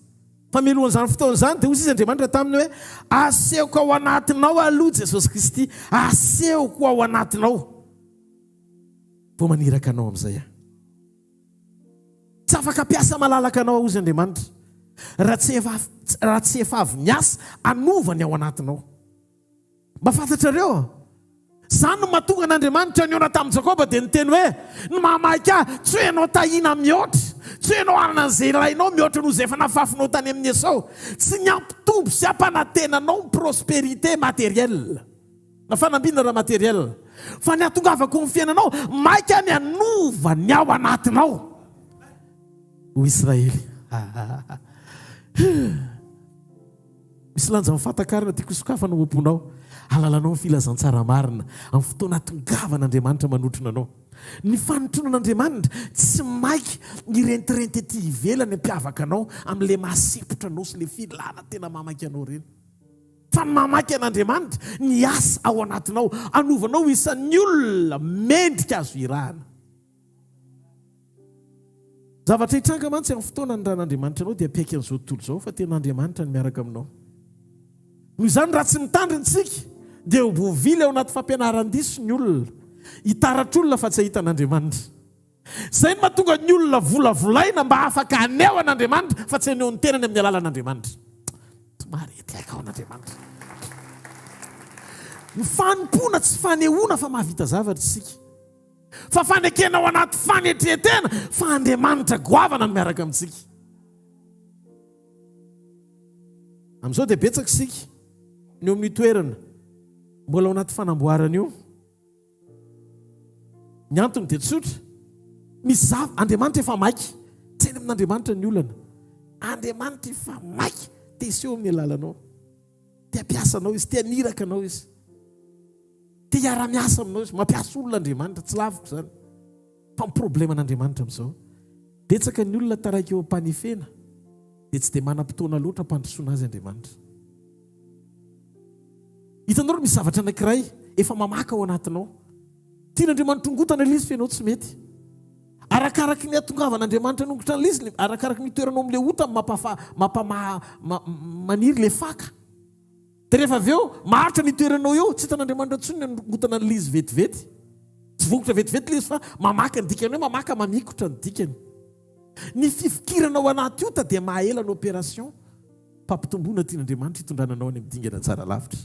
Speaker 8: Fa melohan'izany fotoan'izany dia ozy izy Andriamanitra taminy hoe asehoko ao anatinao aloha Jesosy Kristy, asehoko ao anatinao vao maniraka anao amin'izay. Tsy afaka ampiasa malalaka anao ozy Andriamanitra raha tsy efa avy niasa anovany ao anatinao. Mba fantatrareo, izany no mahatonga an'Andriamanitra niona tamin'ny Jakoba dia niteny hoe ny mamaika tsy hoe ianao tahina mihoatra, tsy hoe ianao anana izay ilainao mihoatra noho izay efa nafafinao tany amin'ny Esau. Tsy ny ampitombo sy ampanantenanao ny prospérité matérielle na fanambiana raha matérielle, fa ny atongavako ny fiainanao maika ny anova ny ao anatinao. O Israely, misy lanja mifatakarina tiako isokafa no omponao, alalanao ny filazantsara marina amin'ny fotoana atongavan'Andriamanitra manotrona anao. Ny fanotronan'Andriamanitra tsy maiky ny rentirenty ety ivelany ampiavaka anao amin'ilay mahasipotra anao sy ilay filana tena mamaky anao ireny. Fa ny mamaky an'Andriamanitra ny asa ao anatinao, anovanao isan'ny olona mendrika azo irahana. Zavatra hitranga mantsy amin'ny fotoana ny ran'Andriamanitra anao dia ampiaiky an'izao tontolo izao fa tena Andriamanitra ny miaraka aminao. noho izany raha tsy mitandrintsika dia bovily ao anaty fampianaran-diso ny olona hitaratr'olona fa tsy ahita an'Andriamanitra. Izay no mahatonga ny olona volavolaina mba afaka aneo an'Andriamanitra fa tsy aneo ny tenany amin'ny alalan'Andriamanitra. Marety ao an'Andriamanitra. Ny fanompona tsy fanehoana fa mahavita zavatra isika. Fa fanekena ao anaty fanetretena fa Andriamanitra goavana no miaraka amintsika. Amin'izao dia betsaka isika ny eo amin'ny toerana mbola ao anaty fanamboarana io. Ny antony dia tsotra. Misy Andriamanitra efa maiky. Tsy eny amin'Andriamanitra ny olana. Andriamanitra efa maiky. Te iseho amin'ny alalanao. Te hampiasanao izy. Te haniraka anao izy. Te hiara-miasa aminao izy. Mampiasa olona Andriamanitra. Tsy laviko izany. Fa ny problema an'Andriamanitra amin'izao. Betsaka ny olona taraiky eo ampanefena. Dia tsy dia manam-potoana loatra hampandrosoana azy Andriamanitra. Hitanao misy zavatra anankiray efa mamaka ao anatinao. Tian'Andriamanitra tongotana ilay izy fenao tsy mety. Arakaraky ny atongavan'Andriamanitra nongotra ilay izy, arakaraky ny toeranao amin'ilay ota maniry ilay faka. Dia rehefa avy eo maharitra ny toeranao eo, tsy hitan'Andriamanitra intsony ny nongotana ilay izy vetivety. Tsy vokotra vetivety ilay izy fa mamaka ny dikany hoe mamaka mamikotra ny dikany. Ny fifikirana ao anaty ota dia mahela ny opération mpampitomboana tian'Andriamanitra hitondrananao any amin'ny dingana tsara lavitra.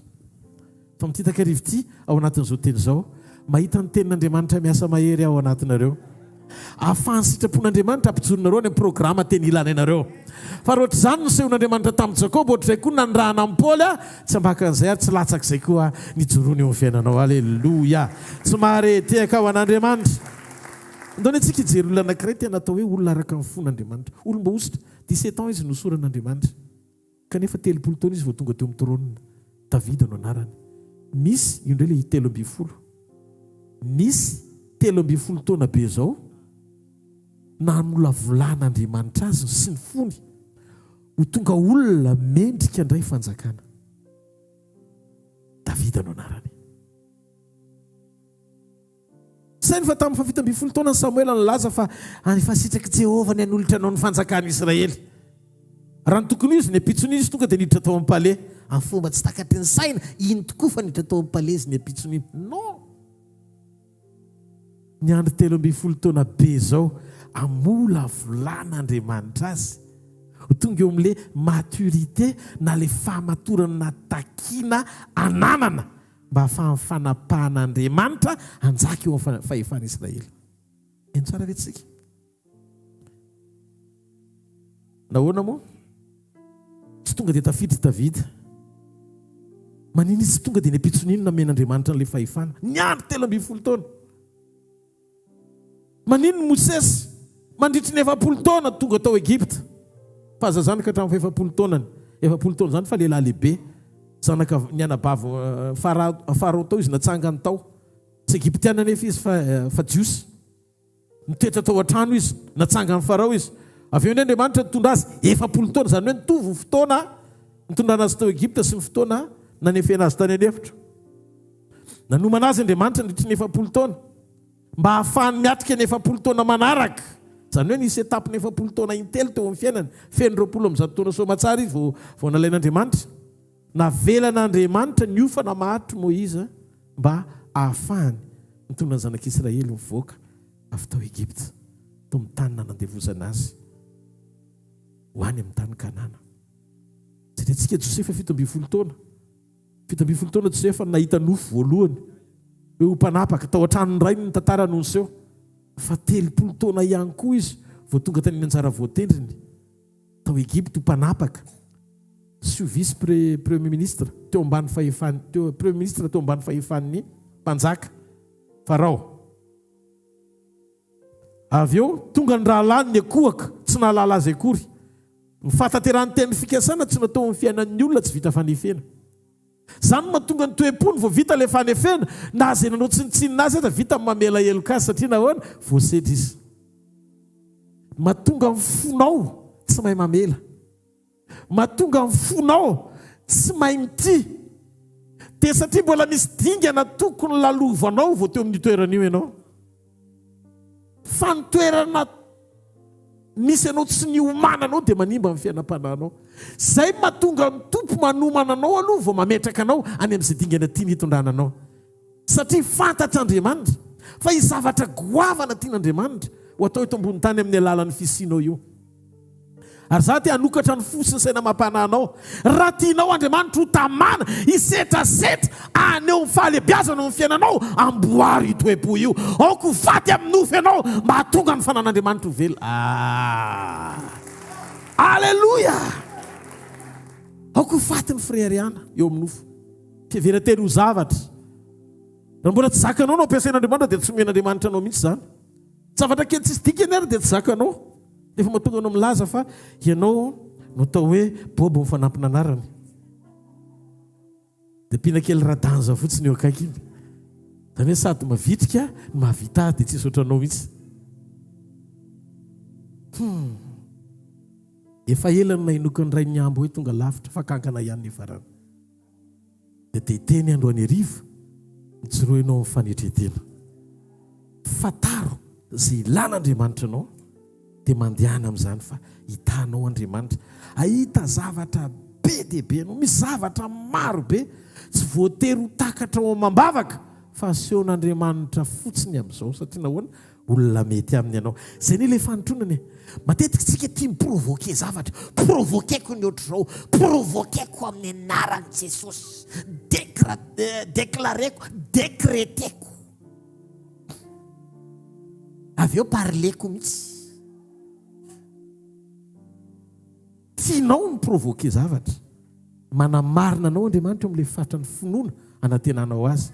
Speaker 8: Fa amin'ity takarivo ity ao anatin'izao teny izao, mahita ny tenin'Andriamanitra miasa mahery ao anatinareo. Ahafahany sitrapon'Andriamanitra ampijoronareo any amin'ny programa teny ilanainareo. Fa rehetra izany nosehon'Andriamanitra tamin'ny Jakoba, ohatr'izay koa nandrahana amin'ny Paoly, tsy ambakan'izay ary tsy latsak'izay koa nijoroany eo amin'ny fiainanao. Aleloia. Somary tehaka ao an'Andriamanitra. Ndao ny antsika hijery olona anankiray tena atao hoe olona araka ny fon'Andriamanitra. Olom-ba ositra 17 ans izy nosoran'Andriamanitra. Kanefa 30 taona izy vao tonga teo amin'ny tronina. Davida no anarany. Misy io indray ilay 13. Misy 13 taona be izao nanolavolàn'Andriamanitra azy sy ny fony ho tonga olona mendrika indray fanjakana. Davida no anarany. Sainy fa tamin'ny 17 taona Samuela nilaza fa efa sitraky Jehovah ny hanolotra anao ny fanjakana Israely. Raha ny tokony izy ny ampitsony izy tonga dia niditra tao amin'ny palais. Amin'ny fomba tsy takatry ny saina, iny tokoa fa niditra tao amin'ny palais izy ny ampitsony. Non. Ny andro 13 taona be izao amolavolàn'Andriamanitra azy. Tonga eo amin'ilay maturité na ilay fahamatorana takiana ananana mba ahafahany fanapahan'Andriamanitra hanjaka eo amin'ny fahefana Israely. Eny tsara ve tsika? Nahoana moa? Tsy tonga dia tafiditra Davida. Manino izy tsy tonga dia ny ampitson'iny namen'Andriamanitra n'ilay fahefana. Ny andro 13 taona. Manino Mosesy mandritry ny 70 taona tonga tao Egypte. Fahazazany ka hatramin'ny 70 taonany. 70 taona izany fa lehilahy lehibe. Zanaka ny anabavo farao tao izy natsangany tao. Tsy Egyptiana nefa izy fa jiosy. Nitoetra tao an-trano izy, natsangany farao izy. Avy eo ny Andriamanitra nitondra azy 70 taona, izany hoe nitovy ny fotoana nitondrana azy tao Egypte sy ny fotoana nanefena azy tany anefitra. Nanomana azy Andriamanitra nitry ny 70 taona. Mba ahafahany miatrika ny 70 taona manaraka. Izany hoe nisy etapy ny 70 taona intelo teo amin'ny fiainany. Feno 20 taona soamatsara izy vao nalain'Andriamanitra. Navelan'Andriamanitra ny ofana mahatry Moïse mba ahafahany nitondra ny zanak'Israely mivoaka avy tao Egypte. Tao amin'ny tany nanandevozana azy. Ho any amin'ny tany Kanana. Jerentsika Josefa 17 taona. 17 taona Josefa nahita nofo voalohany. Eo mpanapaka tao an-tranony ray ny tantara anonseho. Fa 30 taona ihany koa izy vao tonga tany anjara voatendriny. Tao Egypte ho mpanapaka. Sy vice premier ministre teo ambany fahefany, premier ministre teo ambany fahefan'ny mpanjaka Farao. Avy eo tonga ny rahalany ny akohaka tsy nahalala azy akory. Ny fataterany teny fikasana tsy natao amin'ny fiainan'ny olona tsy vita fanefena. Zany mahatonga ny toe-pony vao vita ilay fanefena na azy nanao tsinitsinina azy vita mamela elokasy satria nahoana voasedra izy. Mahatonga ny fonao tsy mahay mamela. Mahatonga ny fonao tsy mahay mity. Dia satria mbola misy dingana tokony lalovanao vao teo amin'ny toerana io ianao. Fa ny toerana misy anao tsy niomananao dia manimba amin'ny fiainam-pananao. Zay mahatonga ny tompo manomana anao aloha vao mametraka anao any amin'izay dingana tiany hitondrananao. Satria fantatr'Andriamanitra fa izy zavatra goavana tian'Andriamanitra ho atao eto ambony tany amin'ny alalan'ny fisianao io. Ary za te hanokatra ny fosiny saina mampananao. Raha tianao Andriamanitra ho tamana hisetrasetra aneo ny fahalebiazana amin'ny fiainanao, amboary itoepo io. Aoko faty amin'ny nofy ianao mba hahatonga ny fanan'Andriamanitra ho velo. Alleluia! Aoko faty ny freriana eo amin'ny nofo. Fiheveran-teny ho zavatra. Raha mbola tsy zakanao no ampiasain'Andriamanitra dia tsy omen'Andriamanitra anao mihitsy zany. Zavatra kely tsisy dikany ary dia tsy zakanao. Efa mahatonga anao milaza fa ianao no atao hoe bobo ny fanampina anarany. Dia mpiana kely radanja fotsiny eo akaiky iny. Zany hoe sady mavitrika no mahavita dia tsisy ohatranao mihitsy. Efa elany na inokan'ny ray nyambo hoe tonga lavitra fa kankana ihany ny farany. Dia teny androany hariva mijoroenao amin'ny fanetretena. Fataro izay ilan'Andriamanitra anao dia mandehana amin'izany fa hitanao Andriamanitra. Ahita zavatra be dia be anao. Misy zavatra maro be tsy voatery ho takatra ao amam-bavaka fa asehon'Andriamanitra fotsiny amin'izao. Satria nahoana olona mety aminy ianao. Zay ny ilay fanotronany. Matetika tsika tia miprovoke zavatra. Provokeko ny ohatr'izao. Provokeko amin'ny anaran'i Jesosy. Deklareko, dekreteko. Avy eo parleko mihitsy. Tianao miprovoke zavatra. Manamarina anao Andriamanitra amin'ilay fatrany finoana anatenanao azy.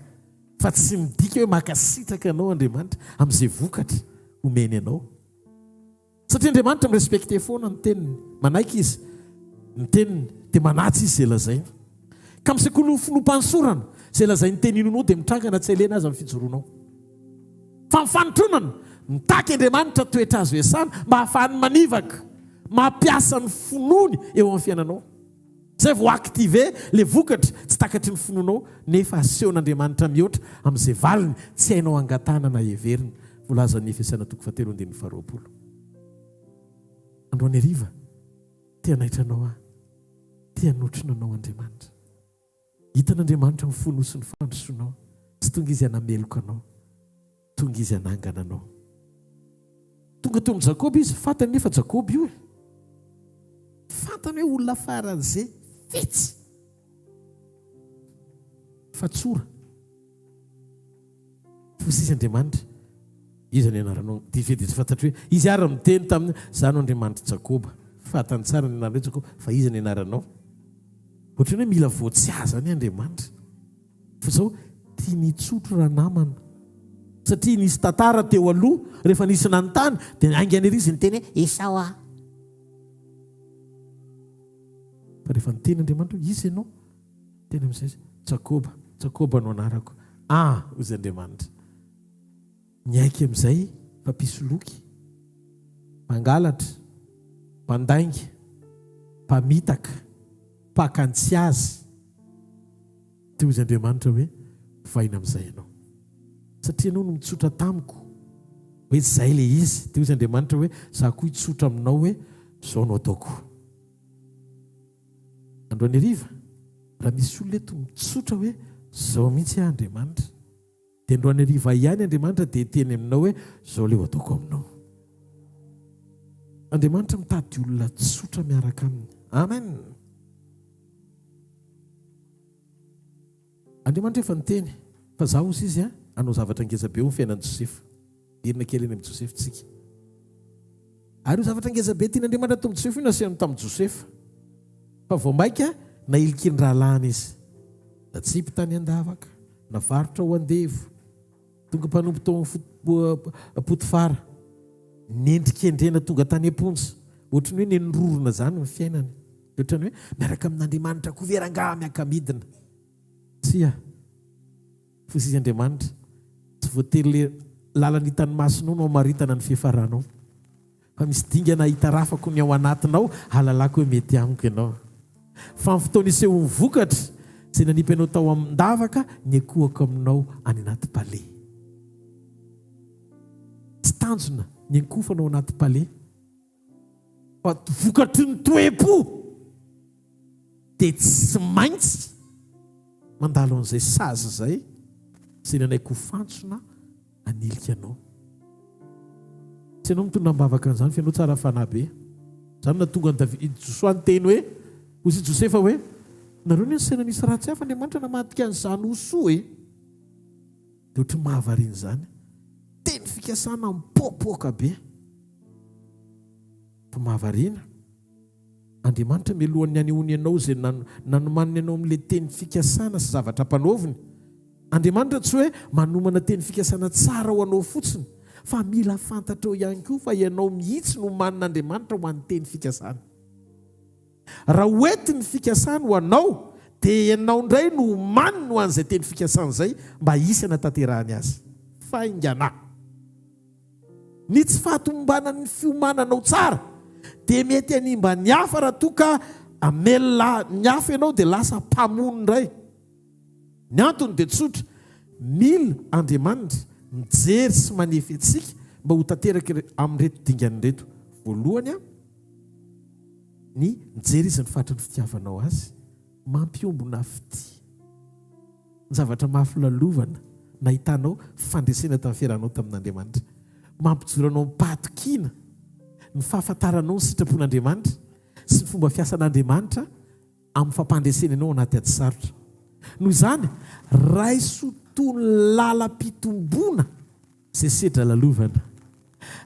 Speaker 8: Fa tsy midika hoe makasitraka anao Andriamanitra amin'izay vokatra omeny anao. Satria Andriamanitra mirespekte foana ny teniny. Manaiky izy ny teniny dia manatsy izy izay lazainy. Ka amin'izay finompansorana izay lazainy teninao dia mitrangana tsy hailena azy amin'ny fijoroanao. Fa ny fanotronana mitaky Andriamanitra toetra azo esana mba hahafahany manivaka, mampiasa ny finoany eo amin'ny fiainanao. Zay vao aktive le vokatra tsy takatry ny finoanao nefa asehon'Andriamanitra mihoatra amin'izay valiny tsy hainao angatana na heverina. Volaza ny Efesana 2:20. Androany hariva tia naitranao aho, tia notrona anao Andriamanitra. Hitan'Andriamanitra mifonosy ny fandrosoanao. Tsy tonga izy hanameloka anao, tonga izy hanangana anao. Tonga teo amin'ny Jakoby izy fantany nefa Jakoby io. Fantany hoe olona faran'izay fetsy. Fa tsora. Fosy izy Andriamanitra. Izy ny anaranao. Dia tsy fantatry hoe izy ara miteny tamin'ny zano Andriamanitra Jakoba. Fantany tsara ny anaranao Jakoba fa izy ny anaranao. Ohatrany hoe mila voatsiaza ny Andriamanitra. Fa zao tia nitsotro raha namana. Satria nisy tantara teo aloha rehefa nisy nanontany dia aingany ery izy ny teny hoe Esau aho. Fa rehefa niteny Andriamanitra izy ianao teny amin'izay Jakoba, Jakoba no anarako. Ozy Andriamanitra. Miaiky amin'izay mpampisoloky, mangalatra, mpandainga, mpamitaka, mpakantsy azy. Teo izy Andriamanitra hoe vaina amin'izay ianao. Satria ianao no mitsotra tamiko hoe zay le izy. Teo izy Andriamanitra hoe za koa hitsotra aminao hoe zao no ataoko. Androany hariva raha misy olona eto mitsotra hoe zao mihitsy Andriamanitra, dia androany hariva ihany Andriamanitra dia teny aminao hoe zao le ho ataoko aminao. Andriamanitra mitady olona tsotra miaraka aminy. Amen. Andriamanitra efa niteny fa za ozy izy anao zavatra ngeza be ho fiainan'i Josefa. Irina kely eny amin'ny Josefa tsika. Ary io zavatra ngeza be tian'Andriamanitra tamin'i Josefa io nasehany tamin'i Josefa. Fa vao maika na ilikiny rahalahana izy. Da tsy mpitany andavaka, na varotra ho andevo. Tonga mpanompo tao amin'ny Potifara. Nendrikendrena tonga tany am-ponja. Ohatrany hoe nenirorona zany ny fiainany. Ohatrany hoe miaraka amin'Andriamanitra koa veranga miaka-midina. Tsia. Fosy izy Andriamanitra tsy voatery le lalany hitany masonao no amaritana ny fiafaranao. Fa misy dingana hita rafako ny ao anatinao, halalako hoe mety amiko ianao. Fa amin'ny fotoana iseho ny vokatra izay nanipy anao tao am-davaka ny akohako aminao any anaty palais. Tsy tanjona ny ankofanao anaty palais fa vokatry ny toepo dia tsy maintsy mandalo an'izay sazy zay zay nanaiko fantsona anilika anao. Tsy anao mitondra mbavaka an'izany fa ianao tsara fanabe. Zany natonga ny David Josoa ny teny hoe hozy Josefa hoe nareo ny saina nisy ratsy hafa Andriamanitra namadika an'izany osoa dia ohatry mahavariana izany. Teny fikasana mipoapoaka be fa mahavariana. Andriamanitra mialohan'ny anehoany ianao izay nanomaniny ianao amin'ilay teny fikasana sy zavatra mpanaoviny. Andriamanitra tsy hoe manomana teny fikasana tsara ho anao fotsiny, fa mila fantatrao ihany koa fa ianao mihitsy no manin'Andriamanitra ho an'ny teny fikasana. Raha hoentiny fikasana ho anao dia ianao indray no maniny ho an'izay teny fikasana izay mba hisy anatanterahany azy. Faingana ny tsy fahatombanany fiomananao tsara dia mety hanimba ny hafa raha toa ka amela ny hafa ianao dia lasa mpamono indray. Ny antony dia tsotra, mila Andriamanitra mijery sy manefy antsika mba ho tanteraka amin'reto dingany reto. Voalohany ny mijery izy ny fatra ny fitiavanao azy, mampiombona fity ny zavatra mahafilalovana nahitanao fandresena tamin'ny fiarahanao tamin'Andriamanitra, mampijoranao mipahatokiana ny fahafantaranao ny sitrapon'Andriamanitra sy ny fomba fiasan'Andriamanitra amin'ny fampandresena anao anaty ady sarotra. Noho izany raiso ny lalam-pitomboana izay sedra lalovana,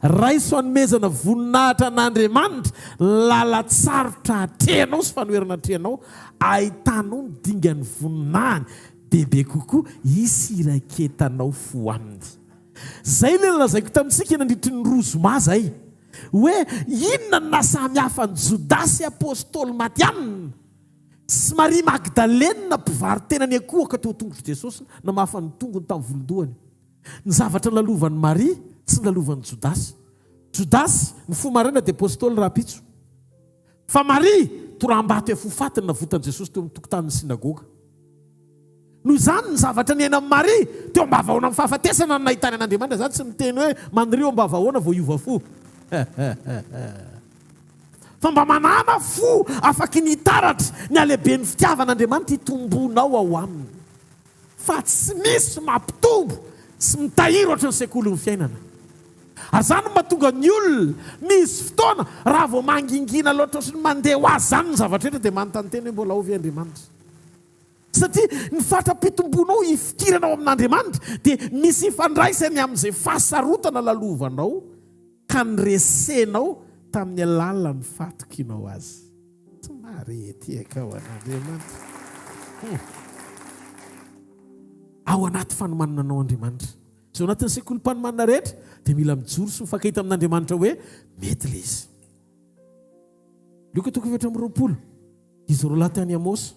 Speaker 8: raiso hanomezana voninahitra an'Andriamanitra lalatsarotra hatrehanao sy fanoherana hatrehanao, ahitanao ny dingan'ny voninahiny bebe kokoa isiraketanao fo aminy. Zay ilay lazaiko tamintsika nandritry ny roa Zomà zay hoe inona ny nasamihafa ny Jodasy apôstôly Matianina sy Maria Magdalena mpivary tenany akohaka teo tongotra Jesosy na mahafa ny tongony tamin'ny volondohany. Ny zavatra lalovan'ny Maria tsy lalovan'ny Jodasy. Jodasy ny fo marina dia apôstôly rapitso, fa Maria toram-bato efofatiny navotan'i Jesosy teo amin'ny tokotanin'ny sinagoga. Noho izany ny zavatra ny aina amin'ny Maria teo ambavahoana amin'ny fahafatesana ny nahitany an'Andriamanitra. Zany tsy miteny hoe mandrio ambavahoana vao iova fo fa mba manana fo afaky nitaratra ny alehiben'ny fitiavan'Andriamanitra hitombonao ao aminy, fa tsy misy mampitombo sy mitahiry ohatry ny sekoly ny fiainana. Ary zany mahatonga ny olona misy fotoana raha vao mangingina loatra sy ny mandeha ho azy zany ny zavatra etra dia manontany teny hoe mbola ovy Andriamanitra. Satria ny fatra-pitombonao ifikiranao amin'Andriamanitra dia misy ifandraisany amin'izay fahasarotana lalovanao ka nyresenao tamin'ny alalany fatokinao azy. Tsy maretiaka ao an'Andriamanitra. Ao anaty fanomananao Andriamanitra. Zao anatin'ny sekolim-panomanana rehetra dia mila mijoro sy mifankahita amin'Andriamanitra hoe mety ilay izy. Luka 7:20 izy roa lahy tany Amosy.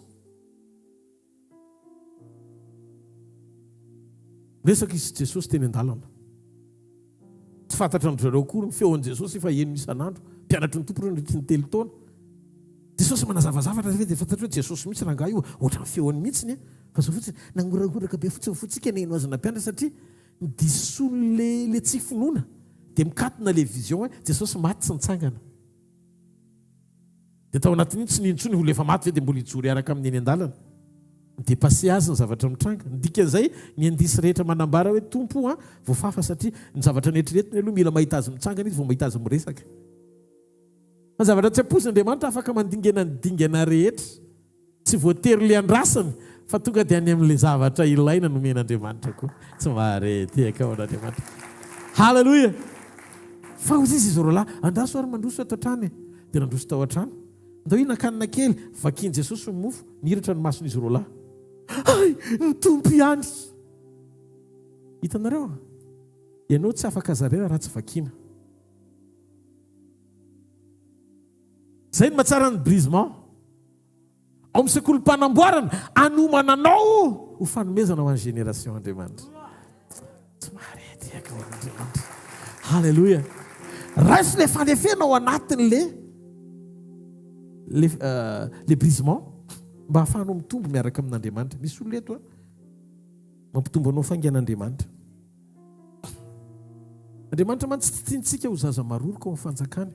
Speaker 8: Resaka izy Jesosy teny an-dalana. Tsy fantatra ny zareo kory ny feon'i Jesosy fa eno isan'andro mpianatra ny tompony nandritra ny 3 taona. Jesosy manazavazavatra dia fantatra hoe Jesosy mihitsy raha io ohatra ny feony mihitsy fa zao fotsiny nangorangoraka be fotsiny fotsika neno azy nampianatra satria disony le tsy finoana dia mikatona le vision hoe Jesosy maty sy nitsangana. Dia tao anatin'iny tsy nintsony ho lefa maty ve dia mbola hijory araka amin'ny eny an-dalana. Dia passé azy ny zavatra mitranga. Ny dikan'izay ny andisy rehetra manambara hoe tompo voafafa satria ny zavatra netriretiny aloha mila mahita azy mitsangana izy vao mahita azy miresaka. Ny zavatra tsy ampozin'Andriamanitra afaka mandingana ny dingana rehetra, tsy voatery le andrasany fa tonga dia any amin'ilay zavatra ilaina nomen'Andriamanitra koa. Tsy maharety ao an'Andriamanitra. Halleluja. Fa hozy izy roa lahy andraso ary mandroso ato an-trano dia nandroso tao an-trano. Ndao ina kanina kely vakian Jesosy ny mofo nihiratra ny mason'izy roa lahy. Ay, ny tompo ihany. Hitanareo ianao tsy afaka zarena raha tsy vakiana. Zay ny mahatsara ny brisement ao amin'ny sekolim-panamboarana anomana anao ho fanomezana ho an'ny génération Andriamanitra. Tsy maretiaka ho an'Andriamanitra. Halleluja. Raiso le fanefena ao anatin'le brisement mba hahafahanao mitombo miaraka amin'Andriamanitra. Misy olona eto mampitombo anao fangian'Andriamanitra. Andriamanitra man tsy tiantsika ho zaza maroro ka ho fanjakany.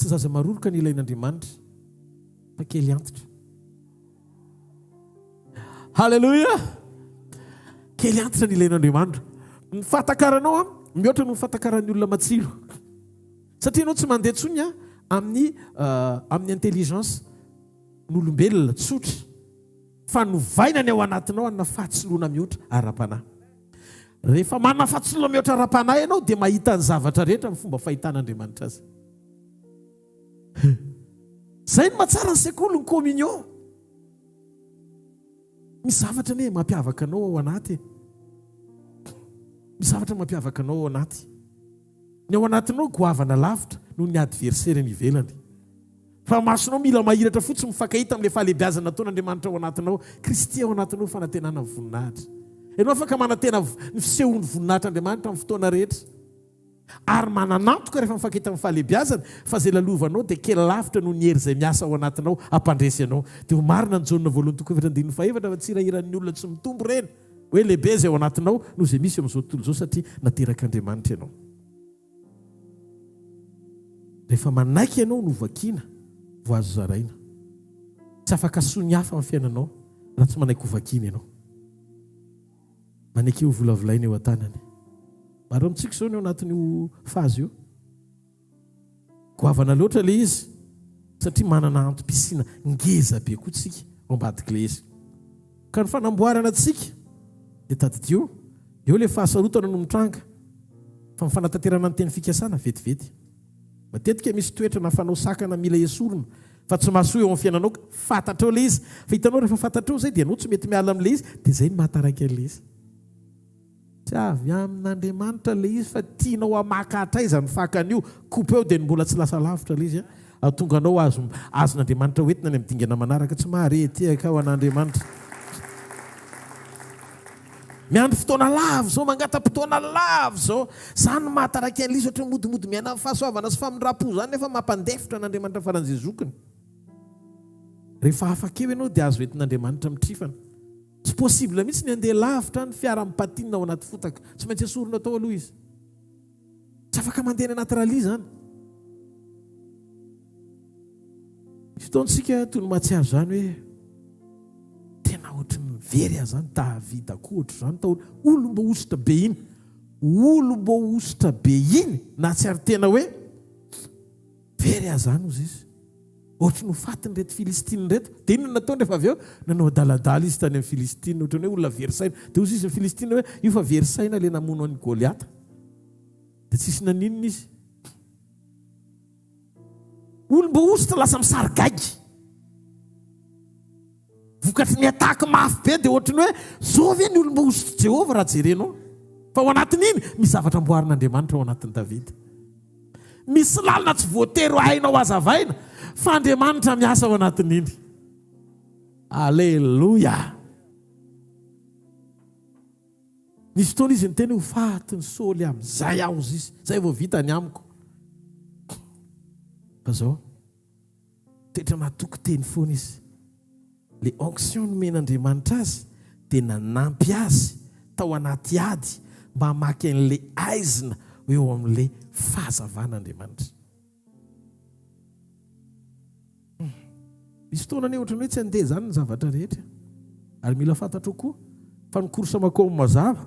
Speaker 8: tsy zaza maroroka ny ilain'Andriamanitra fa kely antitra. Halleluja. Kely antitra ny ilain'Andriamanitra. Ny fatakaranao mihoatra no fatakaran'ny olona matsiro. Satria anao tsy mandeha tsony amin'ny intelligence n'olombelona tsotra fa novaina ny ao anatinao anna fahatsoloana mihoatra ara-panahy. Rehefa manana fahatsoloana mihoatra ara-panahy ianao dia mahita ny zavatra rehetra amin'ny fomba fahitan'Andriamanitra azy. Zay no mahatsara ny sekoly ny communion. Misy zavatra ne mampiavaka anao ao anaty. Misy zavatra mampiavaka anao ao anaty. Ny ao anatinao goavana lavitra noho ny adversaire ny ivelany. Fa masonao mila mahiratra fotsiny mifankahita amin'ilay fahalebiazana ataon'Andriamanitra ao anatinao. Kristy ao anatinao fanantenana ny voninahitra. Ianao afaka manantena ny fisehon'ny voninahitran'Andriamanitra amin'ny fotoana rehetra. Ary mananantoka rehefa mifankahita amin'ny fahalebiazana fa zay lalovanao dia kely lavitra noho ny hery izay miasa ao anatinao hampandresy anao. Dia ho marina ny Jaona voalohany toko 7:4 fa tsy irahiran'ny olona tsy mitombo reny. Hoe lehibe izay ao anatinao noho izay misy amin'izao tontolo izao satria naterak'Andriamanitra ianao. Rehefa manaiky ianao no vakiana voazo zaraina. Tsy afaka sony hafa amin'ny fiainanao raha tsy manaiky ho vakiana ianao. Manaiky ho volavolaina eo an-tanany. Maro amintsika izao ny ao anatin'io fazy io. Goavana loatra ilay izy satria manana antom-pisiana ngeza be koa tsika ao ambadik'ilay izy. Ka ny fanamboarana antsika dia tadidio eo ilay fahasarotana no mitranga fa ny fanatanterana ny teny fikasana vetivety. Matetika misy toetra na fanao sakana mila esorona fa tsy mahasoa eo amin'ny fiainanao fantatrao ilay izy. Fa hitanao rehefa fantatrao izay dia anao tsy mety miala amin'ilay izy dia izay no mahataraka an'ilay izy. Tsy avy amin'Andriamanitra ilay izy fa tianao hamakahatra ny fakan'io kopa eo dia mbola tsy lasa lavitra ilay izy. Atonga anao azon'Andriamanitra hoentina ny amin'ny dingana manaraka tsy maharety ao an'Andriamanitra. Miandry fotoana lavo zao, mangatam-potoana lavo zao. Zany no mahataraka an'ilay izy ohatra modimody miaina amin'ny fahasoavana sy famindram-po zany nefa mampandefitra an'Andriamanitra faran'izay zokiny. Rehefa afaka eo ianao dia azo entin'Andriamanitra mitrifana. Tsy possible mihitsy ny andeha lavitra ny fiara mipatinina ao anaty fotaka. Tsy maintsy esorina tao aloha izy. Tsy afaka mandeha ny anaty rally zany. Fotoantsika toy ny mahatsiaro zany hoe tena ohatry ny very azy zany Davida koa ohatry zany tao olo mbo ositra be iny. Olo mbo ositra be iny na tsy ary tena hoe very azy zany ozy izy. Ohatry no fatiny reto Filistiny reto. Dia inona nataony rehefa avy eo nanao adaladala izy tany amin'ny Filistiny ohatry ny hoe olona verisaina. Dia ozy izy amin'ny Filistiny hoe io fa verisaina ilay namono an'i Goliata. Dia tsisy naninona izy. Olo mbo ositra lasa misarigaigy. Vokatry ny ataka mafy be dia ohatry ny hoe zao ve ny olo mbo ositra Jehovah raha jerenao. Fa ao anatin'iny misy zavatra amboarin'Andriamanitra ao anatin'ny Davida. Misy lalina tsy voatery hainao hazavaina fa Andriamanitra miasa ao anatin'iny. Alleluia. Nisy fotoana izy niteny ho fatiny sôly amin'izay aho izy. Zay vao vita ny amiko. Fa zao toetra mahatoky teny foana izy. Le onction nomen'Andriamanitra azy dia nanampy azy tao anaty ady mba hamaky an'ilay aizina eo amin'ilay fahazavan'Andriamanitra. Misy fotoana ny ohatrany hoe tsy andeha zany ny zavatra rehetra. Ary mila fantatro koa fa ny korosamakao mazava.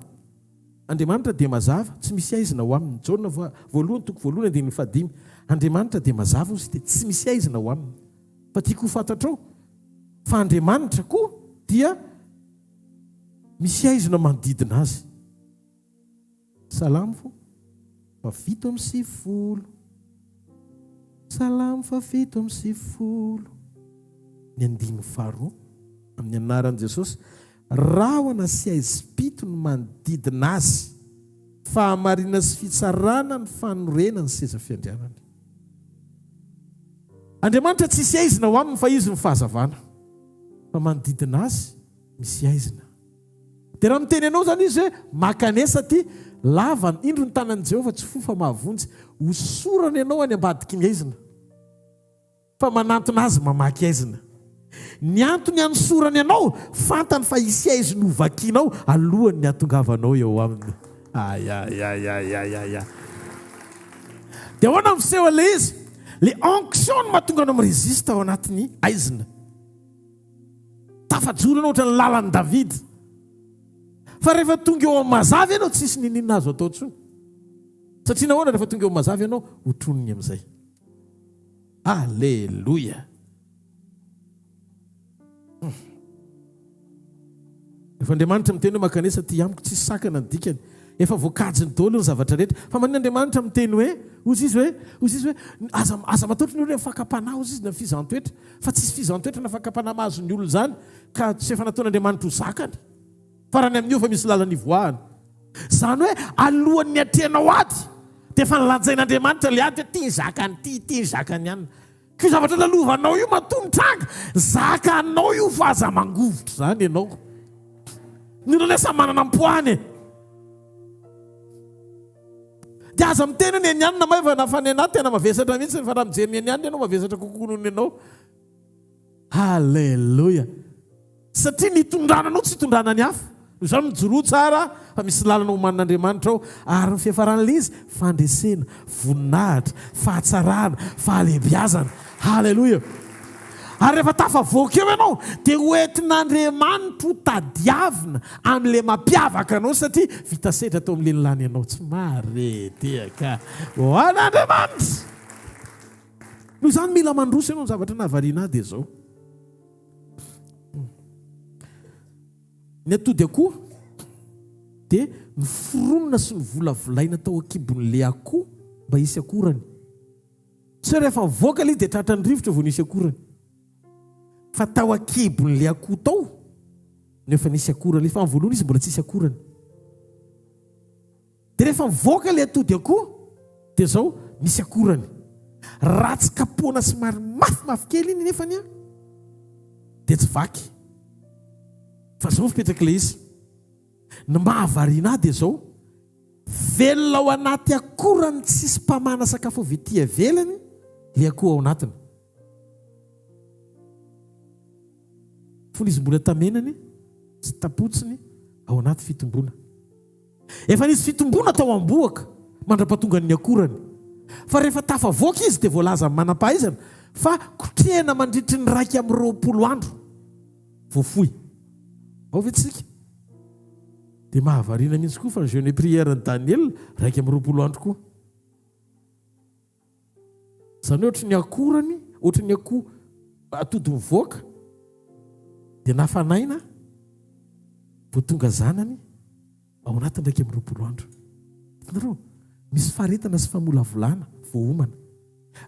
Speaker 8: Andriamanitra dia mazava, tsy misy aizina ho aminy. Jaona voalohany toko voalohany 1:5. Andriamanitra dia mazava izy dia tsy misy aizina ho aminy. Fa tiako fantatrao fa Andriamanitra koa dia misy aizina manodidina azy. Salamo 7:7. Salamo 7:7. Ny 2 amin'ny anaran'i Jesosy. Rahona sy aizi-pito no manodidina azy, fahamarina sy fitsarana ny fanorena ny seza fiandrianany. Andriamanitra tsisy aizina ho aminy fa izy ny fahazavana. Fa manodidina azy misy aizina. Dia raha miteny anao zany izy hoe makanesa ty lavany indro ny tanan'i Jehovah tsy fofa mahavonjy. Hosorana ianao any ambadiky ny aizina. Fa manantona azy mamaky aizina. Ny antony anosorany ianao fantany fa isy aizina ho vakianao alohany ny atongavanao eo aminy. Dia ahoana miseho ilay izy? le onction no mahatonga anao mirésiste ao anatin'ny aizina. Tafajorana ohatra ny lalan'i Davida. Fa rehefa tonga eo amin'ny mazava ianao tsisy ninina azo atao tsony. Satria nahoana rehefa tonga eo amin'ny mazava ianao ho troniny amin'izay. Alleluia. Rehefa Andriamanitra miteny hoe makanesa ty amiko tsisy sakana ny dikany. Efa voakajy ny daholo ny zavatra rehetra. Fa manina Andriamanitra miteny hoe ozy izy hoe aza mataotry ny olona fakapanahy ozy izy na fizantoetra. Fa tsisy fizantoetra na fakapanahy mahazo ny olona zany ka tsy efa nataon'Andriamanitra ho zakany. Fa raha ny amin'io fa misy lalany ivoahany. Zany hoe alohan'ny atrehanao ady dia efa nilanjain'Andriamanitra le ady hoe tia zakany tia zakany ihany. Ky zavatra lalovanao io matomtranga zakanao io fa aza mangovotra zany ianao. Ny olona sa manana ampoany. Dia aza miteny ny enianina ma efa nafany anahy tena mavesatra mihitsy fa raha mijery ny enianina ianao mavesatra kokoa noho ny ianao. Halleluja. Satria nitondrananao tsy hitondrana ny hafa. Izany mijoro tsara fa misy lalana homanin'Andriamanitra ao ary ny fiafaran'ilay izy fandresena, voninahitra, fahatsarana, fahalebiazana. Halleluja. Ary rehefa tafavoaka eo ianao dia hoentin'Andriamanitra ho tadiavina amin'ilay mampiavaka anao satria vita sedra tao amin'ilay nilany ianao tsy mareteka ho an'Andriamanitra. Noho izany mila mandroso ianao ny zavatra nahavariana dia izao. Ny atody akoho dia ny foronina sy ny volavolaina tao akibon'ilay akoho mba hisy akorany. Tsy rehefa mivoaka ilay dia tratra ny rivotra vao nisy akorany. Fa tao akibon'ilay akoho tao nefa nisy akorany. Fa amin'ny voalohany izy mbola tsisy akorany. Dia rehefa mivoaka ilay atody akoho dia izao misy akorany. Raha tsy kapoana somary mafimafy kely iny nefa dia tsy vaky. Fa izao fipetraka ilay izy. Ny mahavariana dia izao velona ao anaty akorany tsisy mpamana sakafo avy ety ivelany ilay akoho ao anatiny. Fony izy mbola tamenany tsy tapotsiny ao anaty fitombona. Efa nisy fitombona tao amboaka mandra-pahatonga ny akorany. Fa rehefa tafavoaka izy dia voalaza manam-pahaizana fa kotrehana mandritry ny 220 andro vao fohy. Ao vetsika. Dia mahavariana mihitsy koa fa ny jeûne et prière ny Daniel 220 andro koa. Zany ohatry ny akorany, ohatry ny akoho atody mivoaka dia nafanaina vao tonga zanany ao anatiny 220 andro. Hitanareo, misy faharetana sy famolavolana vao homana.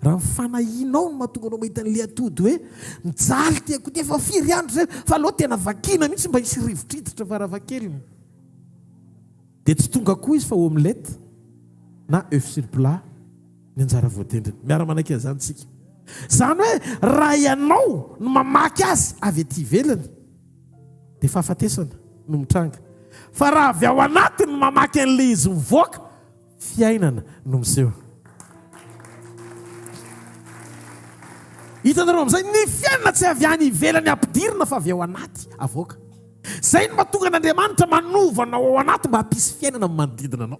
Speaker 8: Raha mifanahinao no mahatonga anao mahita an'ilay atody hoe mijaly ty akoho ty efa 4 andro zay fa aloha tena vakina mihitsy mba hisy rivotriditra varavakeliny. Dia tsy tonga koa izy fa omelette na œuf sur plat ny anjara voatendriny. Miara-manaiky an'izany tsika. Zany hoe raha ianao no mamaky azy avy ety ivelany dia fahafatesana no mitranga. Fa raha avy ao anatiny no mamaky an'ilay izy mivoaka fiainana no miseho. Hitanareo amin'izay ny fiainana tsy avy any ivelany ampidirina fa avy ao anaty avoaka. Zay no mahatonga n'Andriamanitra manovana ao anaty mba hampisy fiainana amin'ny manodidina anao.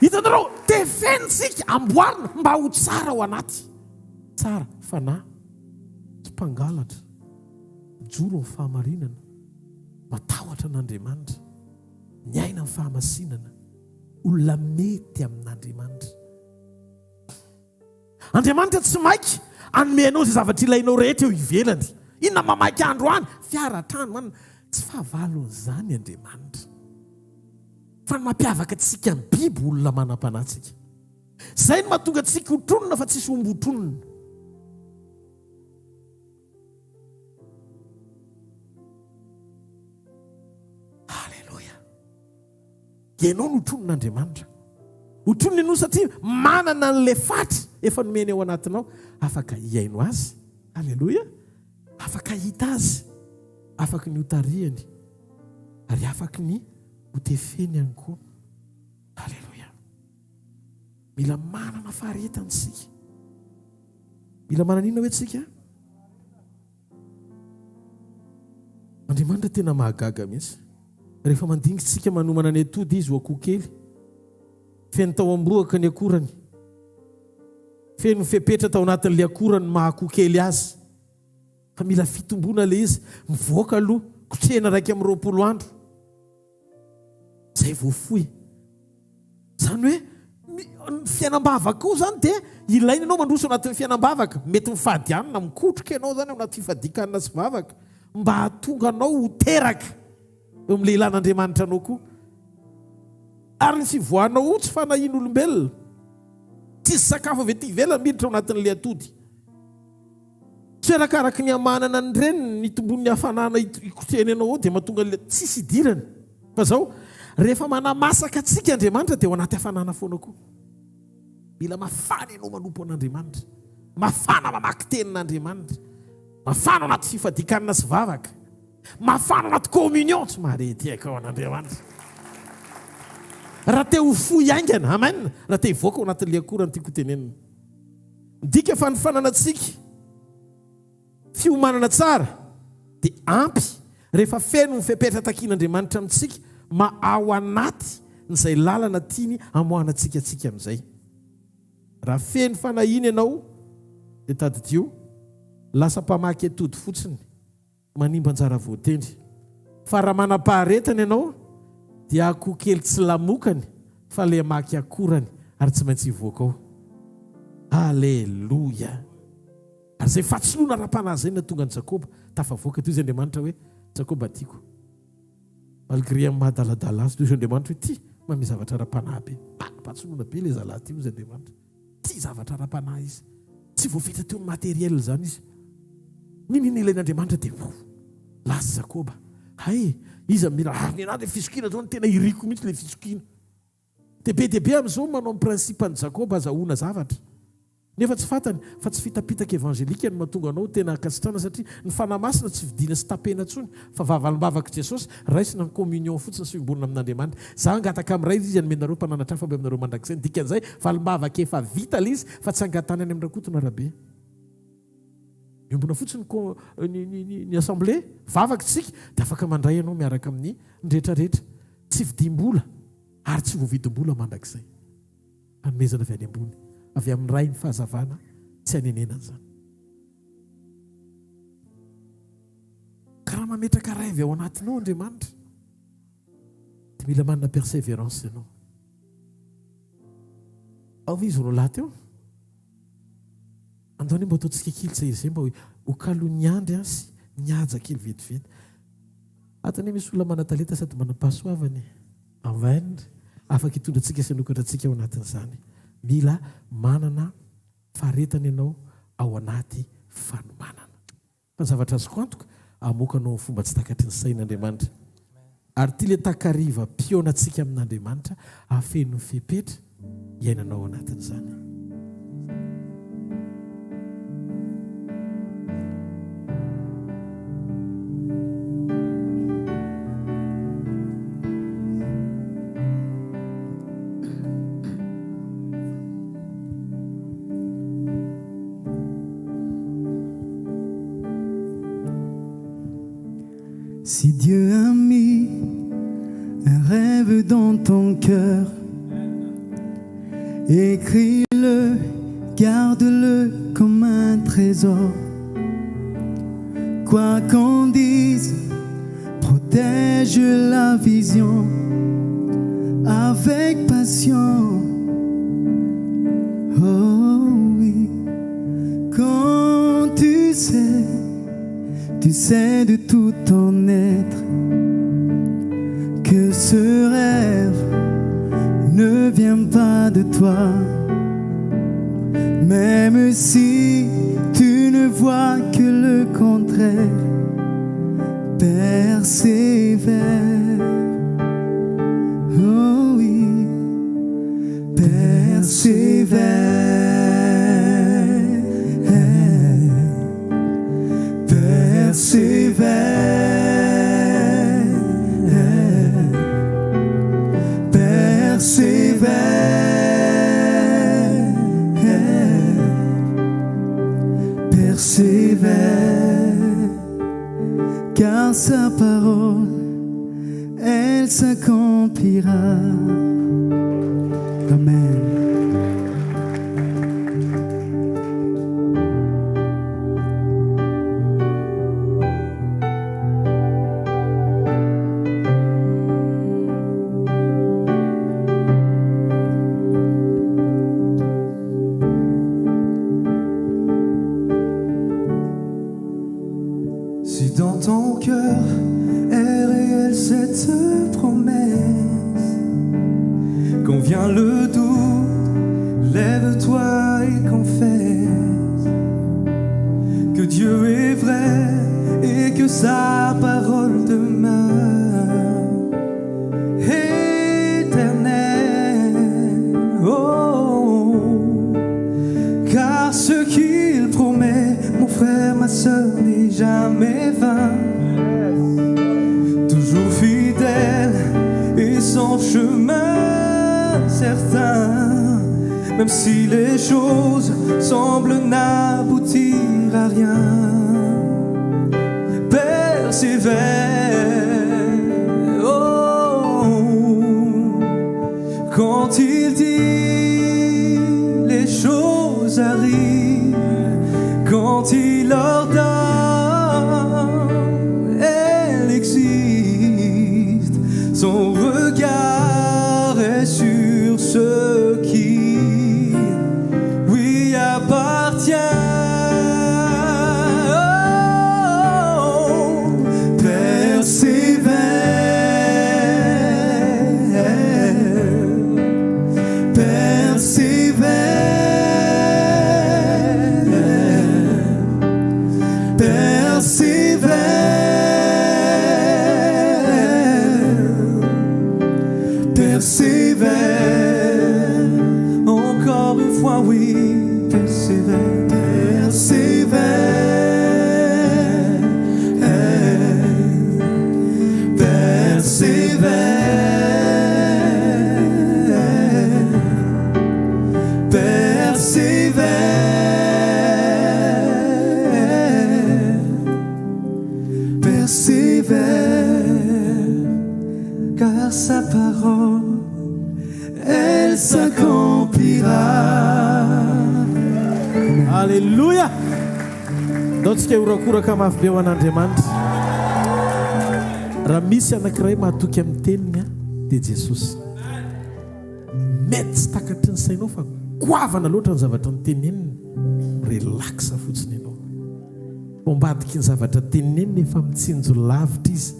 Speaker 8: Hitanareo, tefenitsika amboarina mba ho tsara ao anaty. Tsara, fanahy, tsy mpangalatra, mijoro amin'ny fahamarinana, matahotra n'Andriamanitra, miaina amin'ny fahamasinana, olona mety amin'Andriamanitra. Andriamanitra tsy maiky anome anao izay zavatra ilainao rehetra eo ivelany. Inona mamaky andro any? Fiara-trano any. Tsy fahavalon'izany Andriamanitra. Fa ny mampiavaka antsika ny biby olona manam-panahtsika. Zay no mahatonga antsika ho tronona fa tsisy omby ho tronona. Halleluja. Ianao no tronon'Andriamanitra. Ho tronona ianao satria manana an'ilay faty efa nomeny ao anatinao afaka hiaino azy. Halleluja. Afaka hita azy, afaka ny hotariany, ary afaka ny hotefeny ihany koa. Halleluja. Mila manana faharetana isika. Mila manana inona hoe tsika? Andriamanitra tena mahagaga mihitsy. Rehefa mandingitsika manomana ny atody izy ho akoho kely, feno tao amboaka ny akorany. feno fepetra tao anatin'le akorany mahakokely azy fa mila fitombona le izy mivoaka aloha kotrehana raiky amin'ny 20 andro zay voafoy zany hoe fiainam-bavaka koa zany dia ilaina ianao mandroso anatin'ny fiainam-bavaka mety mifadianina mikotroka ianao zany anaty fifadikanina sy vavaka mba hahatonga anao ho teraka eo amin'ny lehilan'Andriamanitra anao koa ary ny fivoahanao tsy fanahiana olombelona tsisy sakafo avy ety ivelany miditra ao anatin'le atody tsy arakaraky ny amanana ny reniny ny tombon'ny hafanana ikotrehany anao ao dia mahatonga le tsisy idirany fa zao rehefa manamasaka atsika Andriamanitra dia ao anaty hafanana foana koa mila mafana ianao manompo an'Andriamanitra mafana mamaky tenin'Andriamanitra mafana anaty fifadikanina sy vavaka mafana anaty communion tsy marety aika ao an'Andriamanitra raha te ho foy aingana amen raha te hivoaka ao anatin'le akorany tiako tenenina midika fa ny fananantsika fiomanana tsara dia ampy rehefa feno ny fepetra takian'Andriamanitra amintsika ma ao anaty nyzay lalana tiany amohanantsika atsika amin'izay raha feno fanahiny ianao dia tadidio lasa mpamaky atody fotsiny manimba anjara voatendry fa raha manam-paharetana ianao dia akoho kely tsy lamokany fa le maky akorany ary tsy maintsy hivoaka ao alleloia ary zay fatsoloana raha-panahy zay natonga ny Jakoba tafavoaka toy izy Andriamanitra hoe Jakoba tiako malgré amin'ny mahadaladala azy toy izy Andriamanitra hoe ty mame zavatra raha-panahy be fatsoloana be le zalahy ty izy Andriamanitra ty zavatra raha-panahy izy tsy voafita teo ny materiel zany izy nynina ilain'Andriamanitra dia lasy Jakoba hay izy mila nena le fisokina zao ny tena iriko mihitsy le fisokina dia be amin'izao manao amin'ny principe-ny Jakoba azahoana zavatra nefa tsy fantany fa tsy fitapitaka evangelika ny mahatonga anao tena akasitrana satria ny fanamasina tsy vidina sy tapena tsony fa vavalim-bavaka Jesosy raisina ny communion fotsiny sy fimbonina amin'Andriamanitra za angataka amin'ray izy anomenareo mpananatra fa mbe aminareo mandrakizay dikan'izay valim-bavaka efa vita le izy fa tsy angatany any amin'ny rakotona rahabe miombona fotsiny ny assemblée vavaka tsika dia afaka mandray ianao miaraka amin'ny rehetrarehetra tsy vidim-bola ary tsy voavidim-bola mandrakizay anomezana avy any ambony avy amin'ny ray ny fahazavana tsy hanenenana zany karaha mametraka ray avy ao anatinao Andriamanitra dia mila manana persévérance ianao ao izy ro lahy teo andony mba ataontsika kely tsahiry zay mba ho kalo ny andry sy nihaja kely vetivety atany misy olona mana-talenta sady manam-pahasoavany amen afaka hitondrantsika sy hanokatra antsika ao anatin'izany mila manana faharetana ianao ao anaty fanomanana fa ny zavatra azoko antoka amokanao fomba tsy takatry ny sain'Andriamanitra ary ty le takariva pionantsika amin'Andriamanitra afeno fepetra iainanao ao anatin'izany
Speaker 3: Si Dieu a mis un rêve dans ton cœur, écris-le, garde-le comme un trésor. Quoi qu'on dise, protège la vision avec passion. Oh oui, quand tu sais de tout ton être que ce rêve ne vient pas de toi, même si tu ne vois que le contraire, persévère. Oh oui, persévère. Persévère, persévère, persévère, car sa parole, elle s'accomplira. Amen. Lève-toi et confesse que Dieu est vrai et que sa parole demeure éternelle. Oh, car ce qu'il promet, mon frère, ma soeur, n'est jamais vain. Toujours fidèle et son chemin certain, même si les choses semblent n'aboutir à rien. Persévère, oh, quand il dit, les choses arrivent. Quand il ordonne, elle existe. Son regard est sur ceux qui lui appartiennent. Oh, persévère, persévère, persévère, persévère. Encore une fois, oui, persévère, persévère, persévère, persévère, persévère, car sa parole, elle s'accomplira.
Speaker 8: Alléluia. Dontsika horakoraka mafy be ho an'Andriamanitra. Raha misy anankiray mahatoky amin'ny teniny dia Jesosy. Mety tsy takatry ny sainao fa goavana loatra ny zavatra nyteneniny, relaxa fotsiny ianao. Ombadiky ny zavatra teneniny efa mitsinjo lavitra izy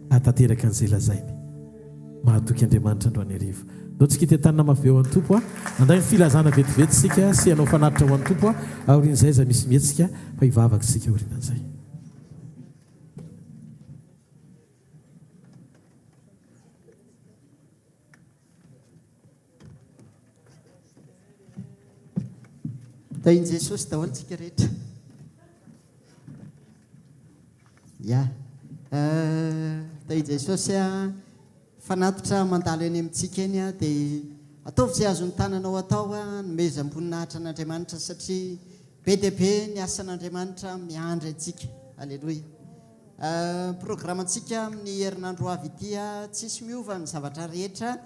Speaker 8: atateraka an'izay lazainy. Mahatoky Andriamanitra androany hariva. Dontsika ity tanana mafy be ho an'ny Tompo anday ny filazana vetivety sika sy anao fanatitra ho an'ny Tompo aorian'izay za misy mihetsika fa hivavaka sika aorianan'izay.
Speaker 9: Tain'i Jesosy daholo tsika rehetra. Ya, tain'i Jesosy fanatitra mandalo eny amintsika eny dia ataovy izay azon'ny tananao atao nomeza amboninahitra an'Andriamanitra satria be dia be ny asan'Andriamanitra miandry antsika. Alleloia. Programantsika amin'ny herinandro avy ity tsisy miova ny zavatra rehetra.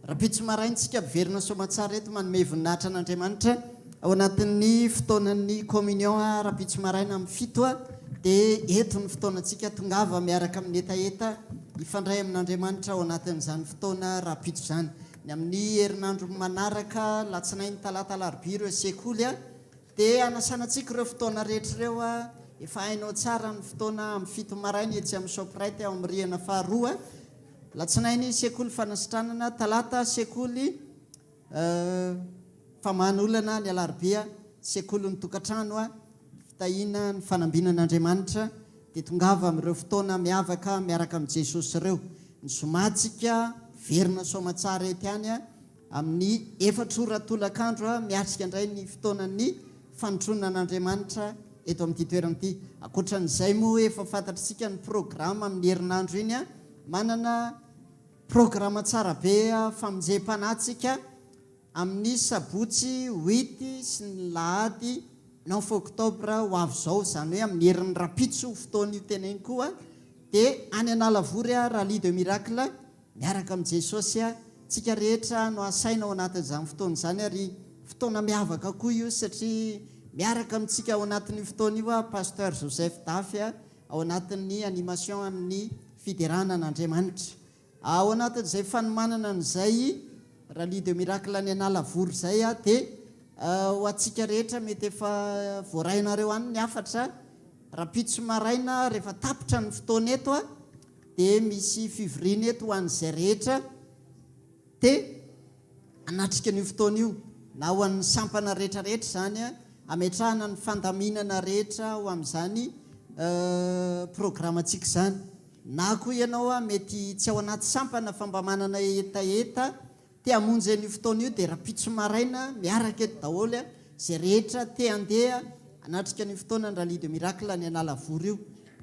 Speaker 9: Rapitso maraintsika verina somatsara eto manome voninahitra an'Andriamanitra ao anatin'ny fotoanan'ny communion rapitso maraina amin'ny fito dia eto ny fotoanantsika tongava miaraka amin'ny etaeta ifandray amin'Andriamanitra ao anatin'izany fotoana rapitso izany. Ny amin'ny herinandro manaraka latsinainy talata alarobia ireo sekoly dia anasanantsika ireo fotoana rehetra ireo efa hainao tsara ny fotoana amin'ny fito maraina etsy amin'ny soprite ao amin'ny rihana faharoa. Latsinainy sekoly fanasitranana, talata sekoly famahan'olana, ny alarobia sekoly ny tokantrano fitahina ny fanambinan'Andriamanitra dia tongava amin'ireo fotoana miavaka miaraka amin'ny Jesosy ireo. Ny somatsika verina somatsara ety any amin'ny efatra tolakandro miatrika indray ny fotoanan'ny fanotronana an'Andriamanitra eto amin'ity toerana ity. Ankoatran'izay moa efa fantatritsika ny programa amin'ny herinandro iny manana programa tsara be famonjem-panatsika amin'ny sabotsy 8 sy ny lahady 9 oktobra ho avy izao, izany hoe amin'ny herin'ny rapitso fotoana io teneny koa dia any Analavory rally de miracle miaraka amin'ny Jesosy tsika rehetra no asaina ao anatin'izany fotoana izany ary fotoana miavaka koa io satria miaraka amintsika ao anatin'ny fotoana io pasteur Joseph Dafy ao anatin'ny animation amin'ny fideranan'Andriamanitra. Ao anatin'izay fanomanana n'izay rally de miracle any Analavory izay dia ho atsika rehetra mety efa voarainareo any ny afatra rapitso maraina rehefa tapitra ny fotoana eto dia misy fivirina eto ho an'izay rehetra dia anatrika ny fotoana io na ho an'ny sampana rehetrarehetra zany a ametrahana ny fandaminana rehetra ho amin'izany programmatsika zany na koa ianao a mety tsy ao anaty sampana fa mba manana etaeta te hamonjy an'io fotoana io dia raha pitso maraina miaraka eto daholo a zay rehetra te andeha anatrika ny fotoana ny rally de miracle ny analavory io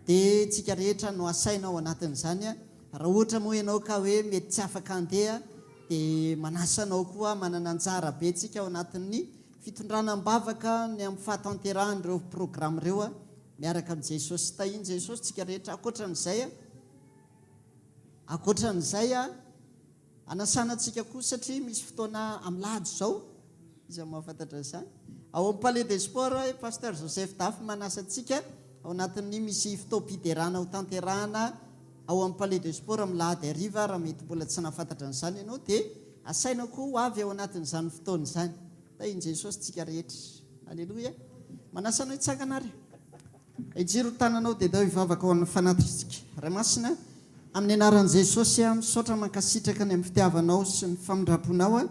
Speaker 9: dia tsika rehetra no asaina ao anatin'izany a raha ohatra moa ianao ka hoe mety tsy afaka andeha dia manasanao koa manana anjara be tsika ao anatin'ny fitondrana-bavaka ny amin'ny fahatanterahanyireo programme ireo a miaraka amin'i jesosy tahiny jesosy tsika rehetra akoatran'izay a anasanatsika koa satria misy fotoana am'lado zao izy mahafantatra izany ao amin'ny palais des sports pasteur Joseph Daf manasatsika ao anatin'ny misy fotoam-piderana ho tanterahana ao amin'ny palais des sports am'lady ariva raha mety mbola tsy nahafantatra n'izany ianao dia asaina koa ho avy ao anatin'izany fotoana izany tahiny jesosy tsika rehetra alleloia manasanao hitsakanary ijiro tananao dia dao hivavaka ao amin'ny fanatritsika ray masina amin'ny anaran'i jesosy a misaotra mankasitraka ny amin'ny fitiavanao sy ny famindraponao a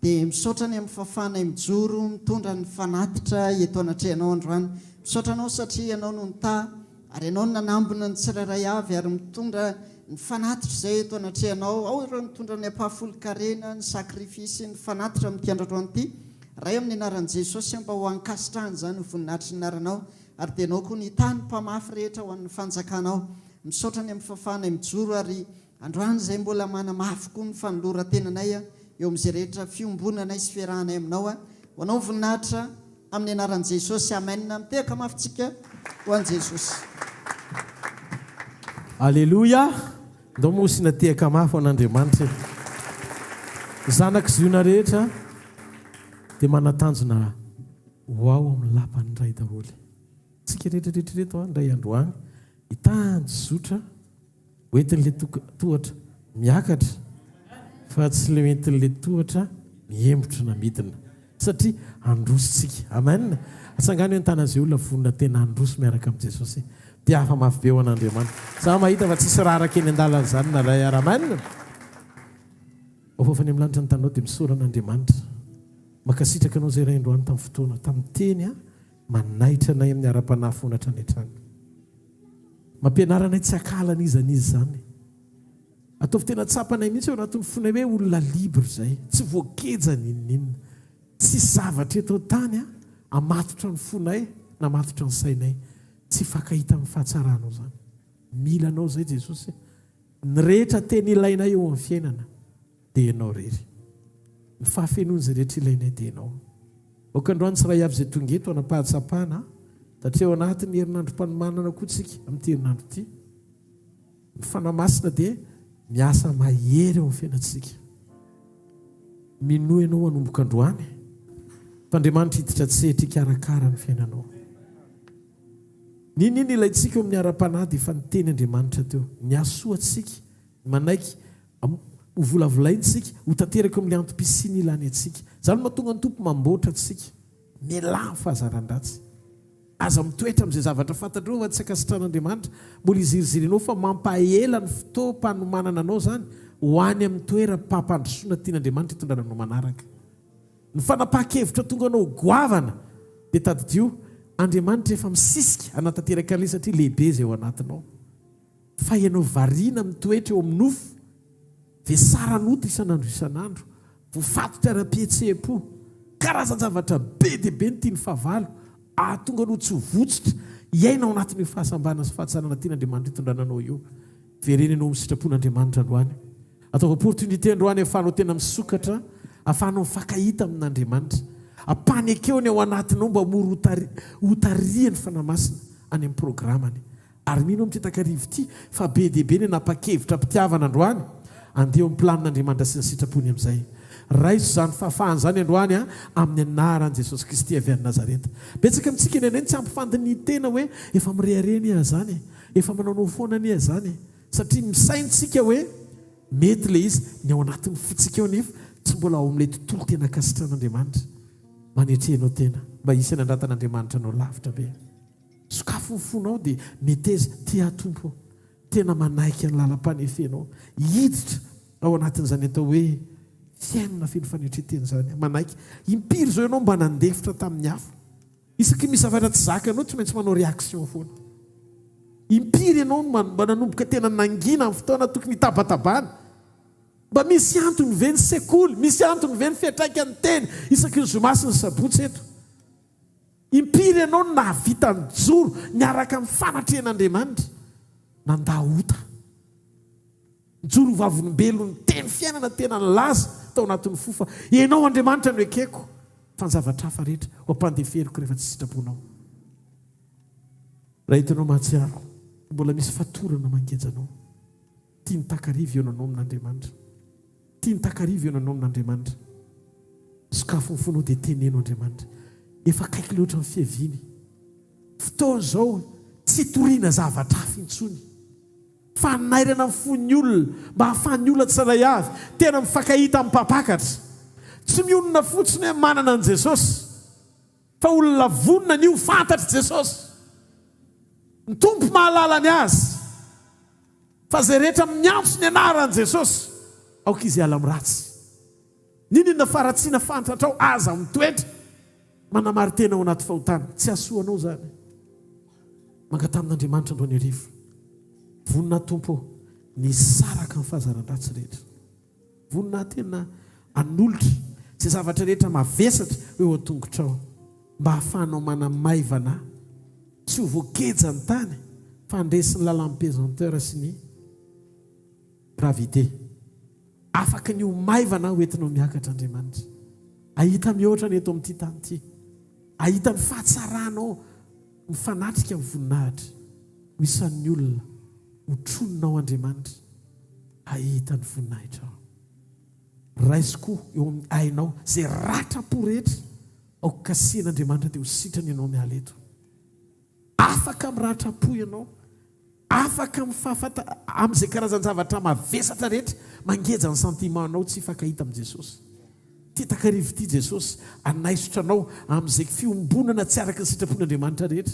Speaker 9: dia misaotra ny amin'ny fafana mijoro mitondra ny fanatitra eto anatrehanao androany misaotra anao satria ianao no nita ary ianao no nanambona ny tsirairay avy ary mitondra ny fanatitra izay eto anatrehanao ao ireo mitondra ny ampahafolo-karena ny sakrifisy ny fanatitra amin'ity androany ity ray amin'ny anaran'i jesosy mba ho ankasitrahany izany ho voninahitry ny anaranao ary dia anao koa ny tany mpamafy rehetra ho an'ny fanjakanao misaotra ny amin'ny fafana mijoro ary androany izay mbola manamafy koa ny fanoloran-tenanay a eo amin'izay rehetra fiombonanay sy fiarahanay aminao a ho anao voninahitra amin'ny anaran'i jesosy amena mitehaka mafitsika ho an'i jesosy
Speaker 8: alleloia ndao mosina tehaka mafy ho an'andriamanitra zanak' ziona rehetra dia manatanjona ho ao amin'ny lapany ndray daholo tsika rehetrarehetrareto a ndray androany hitanjy zotra hoentin'le tohatra miakatra fa tsy le entin'le tohatra miembotra na midina satria andrositsika amen atsangany hoe ntanazay olona vonina tena androso miaraka amin'i jesosy dia hafa mafy be ho an'andriamanitra za mahita fa tsisy raha raka eny an-dalana zany na ray ara-amen ofafany amin'ny lanitra ny tanao dia misoran'andriamanitra makasitraka anao zay ray androany tamin'ny fotoana tamin'ny teny a manaitra anay amin'ny ara-panafonatra ny hatrany mampianaranay tsy akalana izanizy zany ataovy tena tsapanay mihitsy eo anatin'ny fonay hoe olona libre zay tsy voakejana inoninona tsy zavatra eto tany a amatotra ny fonay na matotra ny sainay tsy fakahita amin'ny fahatsaranao zany mila anao zay jesosy ny rehetra teny ilainay eo amin'ny fiainana dia ianao rery ny fahafenony zay rehetra ilainay dia ianao okandroany tsy raha avy zay tongeto anapahatsapana satria ao anatin'ny herinandrom-panomanana koa tsika amin'ity herinandro ity ny fanamasina dia miasa mahery eo amin'ny fiainantsika minoa ianao hanomboka androany fandriamanitra hiditra tsehitra ikarakara ny fiainanao nininy ilayntsika eo amin'ny ara-panahy dia efa niteny andriamanitra teo ny asoatsika manaiky ho volavolaintsika ho tanteraka amin'ny antom-pisiny ilany atsika zany mahatonga ny tompo mamboatra atsika miala ny fahazaran-dratsy aza mitoetra amin'izay zavatra fantatreo fa tsy akasitran'andriamanitra mbola izirizirinao fa mampahela ny fotoam-panomanana anao zany ho any amin'ny toera-pampandrosoana tian'andriamanitra hitondrananao manaraka ny fanapaha-kevitra tonga anao goavana dia tadidio andriamanitra efa misisika anatanteraka le satria lehibe zay ao anatinao fa ianao variana mitoetra eo amin'ny nofo dia saranota isan'andro voafatotra ara-pihetsehem-po karazan-javatra be dia be ny tia ny fahavalo ahatonga anao tsy votsitra iaina ao anatin'io fahasambana sy fahatsanana tian'andriamanitra hitondrananao io verena ianao misitrapon'andriamanitra androany atao opportunité androany ahafahanao tena misokatra ahafahanao mifankahita amin'andriamanitra ampany akeo ny ao anatinao mba moro hotariany fanamasina any amin'ny programany ary mino mitetaka-rivo ity fa be dia be ny napakevitra mpitiavana androany andeha amin'ny planin'andriamanitra sy ny sitrapony amin'izay raiso zany fahafahany zany androany a amin'ny anaran'i jesosy kristy avy any nazareta betsaka amintsika eny aneny tsy ampifandiny tena hoe efa mirehareny iah zany efa manaonao foana ny iah zany satria misaintsika hoe mety le izy ny ao anatin'ny fotsika eo nefa tsy mbola ao amin'ilay tontolo tena kasitran'andriamanitra manetrehanao tena mba isany andratan'andriamanitra anao lavitra be sokafo ny fonao dia meteza tia tompo tena manaiky ny lalam-panefenao hiditra ao anatin'izany atao hoe fiainana feno fanetreteny zany manaiky impiry zao ianao mba nandefitra tamin'ny hafa isaky misy zavatra tsy zaka ianao tsy maintsy manao réaction foana impiry ianao mba nanomboka tena nangina amin'ny fotoana tokony hitabatabana mba misy antony ve ny sekoly misy antony ve ny fiatraika ny teny isaky ny zomasy ny sabotsy eto impiry ianao nahavita ny joro niaraka amin'ny fanatrehan'Andriamanitra nandahota joro vavolombelo ny teny fiainana tena ny laza tao anatin'ny fofa ianao Andriamanitra no ekeko fa ny zavatra hafa rehetra ho ampandeferiko rehefa tsy sitraponao raha hitanao mahatsiaro mbola misy fatorana mangejanao tia ny takarivo eo nanao amin'Andriamanitra tia ny takarivo eo nanao amin'Andriamanitra sokafo ny fonao dia teneno Andriamanitra efa kaiky loatra ny fiaviny fotoana zao tsy toriana zavatra hafa intsony fa nairana ny fony olona mba hahafahan'ny olona tsaray avy tena mifakahita amin'ny mpapakatra tsy mionona fotsiny hoe manana an' Jesosy fa olona vonona ny ho fantatry Jesosy ny tompo mahalala ny azy fa zay rehetra miantso ny anaran'i Jesosy aoka izy ala amin'ny ratsy ninona faratsiana fantatrao aza amin'ny toetra manamary tena ao anaty fahotana tsy asoanao zany mangatamin'Andriamanitra androany arivo vonina tompo ny saraka ny fahazaran-dratsy rehetra vonina tena anolotra tsy zavatra rehetra mavesatra hoe ho atongotrao mba hahafahanao manamaivana tsy ho voakeja ny tany fa andresiny lalan'ny pesanteur sy ny gravité afaka ny ho maivana hoentinao miakatra Andriamanitra ahita mihoatra ny eto amin'ity tany ity ahita ny fahatsaranao mifanatrika amin'ny voninahitra ho isan'ny olona hotrononao Andriamanitra ahita ny voninahitra raisiko eo amin'ny ainao zay ratrapo rehetra aoko kasian'Andriamanitra dia ho sitrany ianao miala eto afaka miratrapo ianao afaka amin'izay karazan-javatra mavesatra rehetra mangeja ny sentimentanao tsy fakahita amin'i Jesosy ty takarivo ty Jesosy anaisotranao amin'izay fiombonana tsy araka ny sitrapon'Andriamanitra rehetra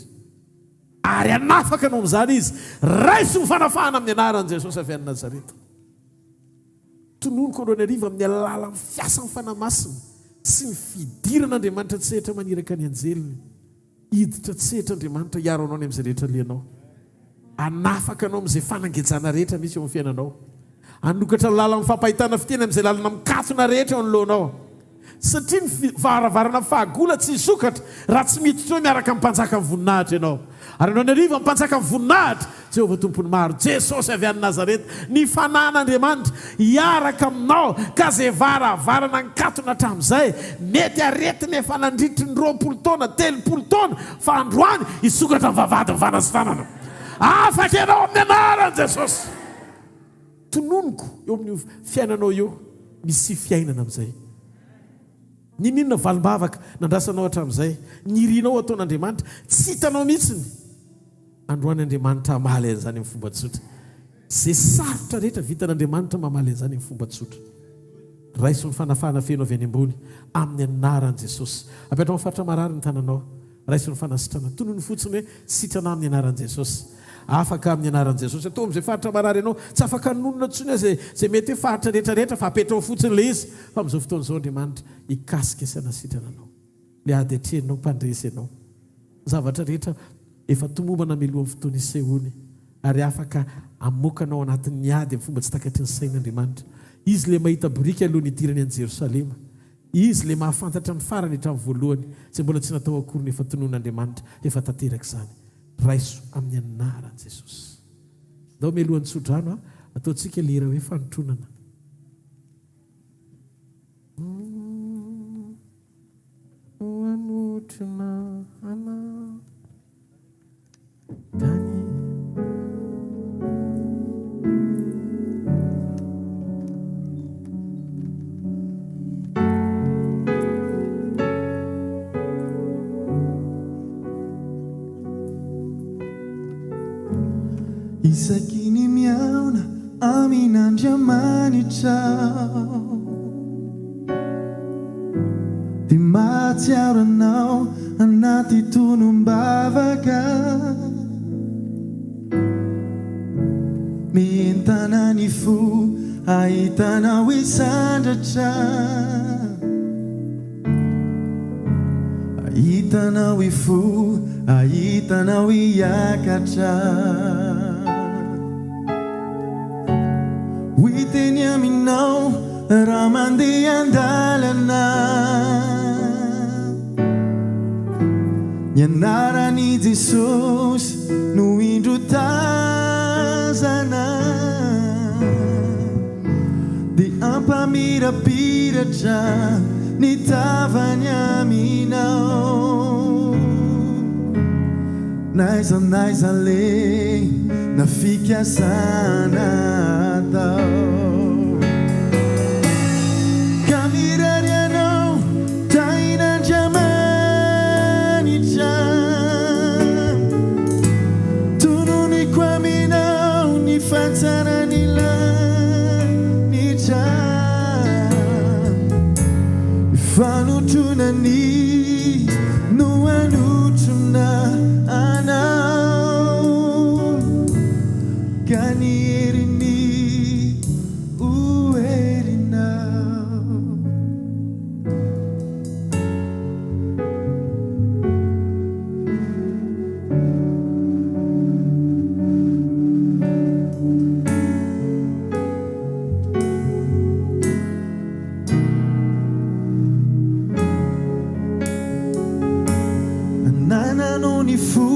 Speaker 8: ary anafaka anao amin'izany izy raiso ny fanafahana amin'ny anaran'i Jesosy avy any Nazareta tononoko androany arivo amin'ny alalan'ny fiasan'ny fanamasina sy ny fidiran'Andriamanitra tsehatra maniraka ny anjeliny hiditra tsehatra Andriamanitra hiaro anao ny amin'izay rehetra lianao anafaka anao amin'izay fanangejana rehetra misy eo amin'ny fiainanao anokatra ny lalan'ny fampahitana fiteny amin'izay lalana mikatona rehetra eo anoloanao satria ny varavarana fahagola tsy hisokatra raha tsy miditra eo miaraka amin'ny mpanjaka ny voninahitra ianao ary anao ny ariva mpanjaka ny voninahitra Jehovah tompony maro Jesosy avy any Nazareta ny fanan'Andriamanitra hiaraka aminao ka zay varavarana nikatona hatramin'izay mety aretiny efa nandritry ny 20 taona 30 taona fa androany hisokatra ny vavady ny vana-sy-tanana afaka ianao amin'ny anaran'i Jesosy tononoko eo amin'ny fiainanao eo misy fiainana amin'izay ninona valimbavaka nandrasanao hatramin'izay nirinao ataon'Andriamanitra tsy hitanao mihitsiny androany Andriamanitra mamaly an'izany amin'ny fomba tsotra zay sarotra rehetra vitan'Andriamanitra mamaly an'izany amin'ny fomba tsotra raiso ny fanafahana feno avy any ambony amin'ny anaran'i Jesosy apetrao amin'ny faritra marary ny tananao raiso ny fanasitrana tonono fotsiny hoe sitrana amin'ny anaran'i Jesosy afaka amin'ny anaran'i Jesosy atao amin'izay faritra marary ianao tsy afaka nonona tsony zay mety hoe faritra rehetrarehetra fa apetrao fotsiny le izy fa amin'izao fotoana izao Andriamanitra hikasika sy hanasitrana anao le ady atrehinao mpandresy ianao zavatra rehetra efa tomombana milohan'ny fotoana isehony ary afaka amokanao anatin'ny ady amin'ny fomba tsy takatry ny sain'Andriamanitra izy le mahita borika alohan'ny hidirany any Jerosalema izy le mahafantatra ny farany hatramin'ny voalohany zay mbola tsy natao akory ny efa tonon'Andriamanitra efa tanteraka izany raiso amin'ny anaran'i Jesosy ndao mialohan'ny tsodrano ataontsika lera hoe fanotronana
Speaker 3: isaky ny miaona amin'Andriamanitra dia mahatsiaro anao anaty tonom-bavaka mientana ny fo ahitanao isandratra ahitanao ifo ahitanao iakatra hoiteny aminao raha mandeha andalana ny anarany Jesosy no indro tazana dia ampamirapiratra ny tavany aminao naiza naiza le na fikasana tao ka mirary anao tainandriamanitra tononiko aminao ny fatsarany lanitra fanotronany no anotrona anao ka ny herini oerinao anananao ny fo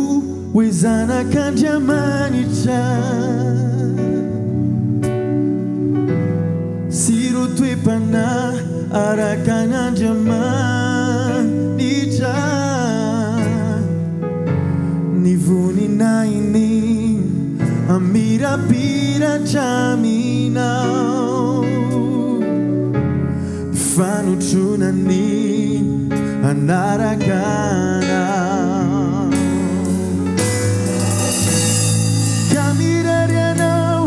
Speaker 3: hoe zanak'Andriamanitra sy ro toe-panahy araka n'Andriamanitra ny voninainy amirapiratra aminao fanotronany anaraka anao ka mirary anao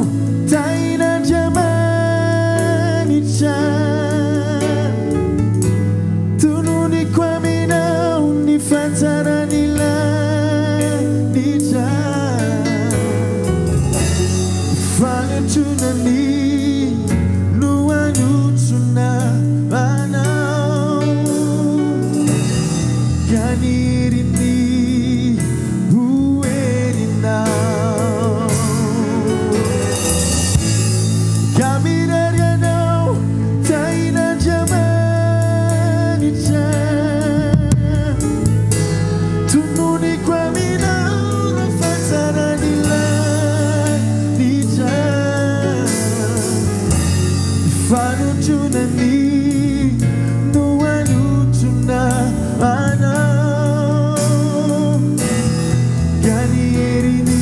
Speaker 3: tain'Andriamanitra tononiko aminao ny fatsarany lanitra fanotronany no anotrona anao ka ny herini oerinao ka mirary anao tain'Andriamanitra tononiko aminao ny fatsarany lanitra fanotronany no anotrona anao ka ny herini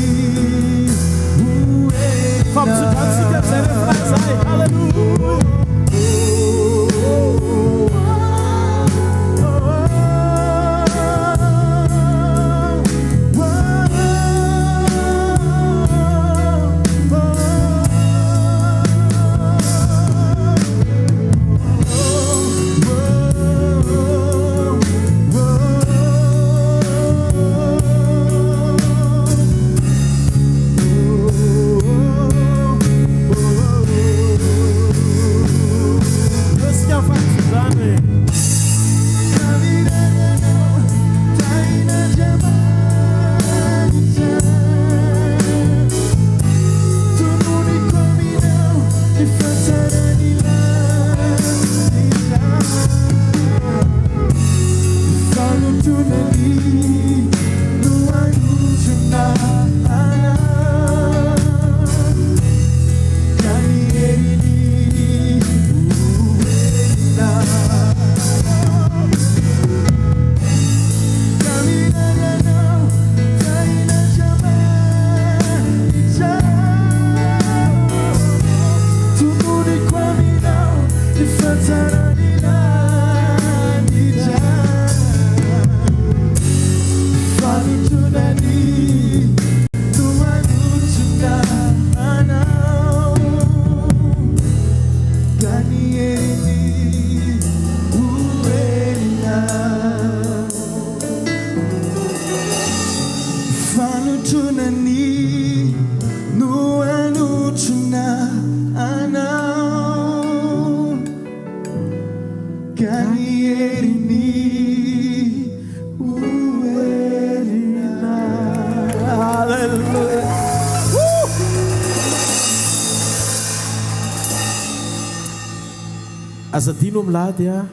Speaker 8: azadino amilady a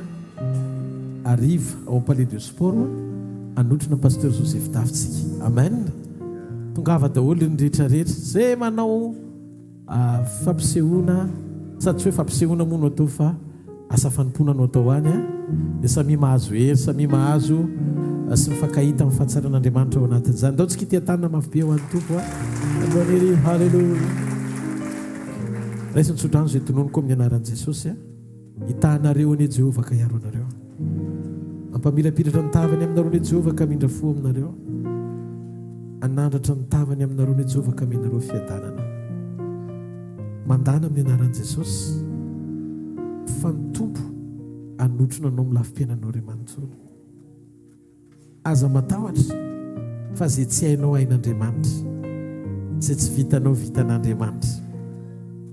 Speaker 8: ariva ao ampalais de sport anotrina pasteur Joseph Tafitsika amen tongava daholo ny rehetrarehetra zay manao fampisehoana sady tsy hoe fampisehoana moa no atao fa asa fanompona no atao any a dia samy mahazo hery samy mahazo sy mifankahita amin'ny fahatsaran'Andriamanitra ao anatin'izany ndao tsika ity tanana mafy be ho an'ny tompo a alohan'ery halleloia raisy nitsodrano zay tononoko amin'ny anaran'i Jesosy a hitanareo anie Jehovah ka hiaro anareo ampamilapiratra ny tavany aminareo anie Jehovah ka mindra fo aminareo anandratra ny tavany aminareo anie Jehovah ka minareo fiadanana mandana amin'ny anaran'i Jesosy fa ny tompo anotrona anao milafim-piainanao ray manontsoana aza matahotra fa zay tsy hainao hain'Andriamanitra zay tsy vitanao vitan'Andriamanitra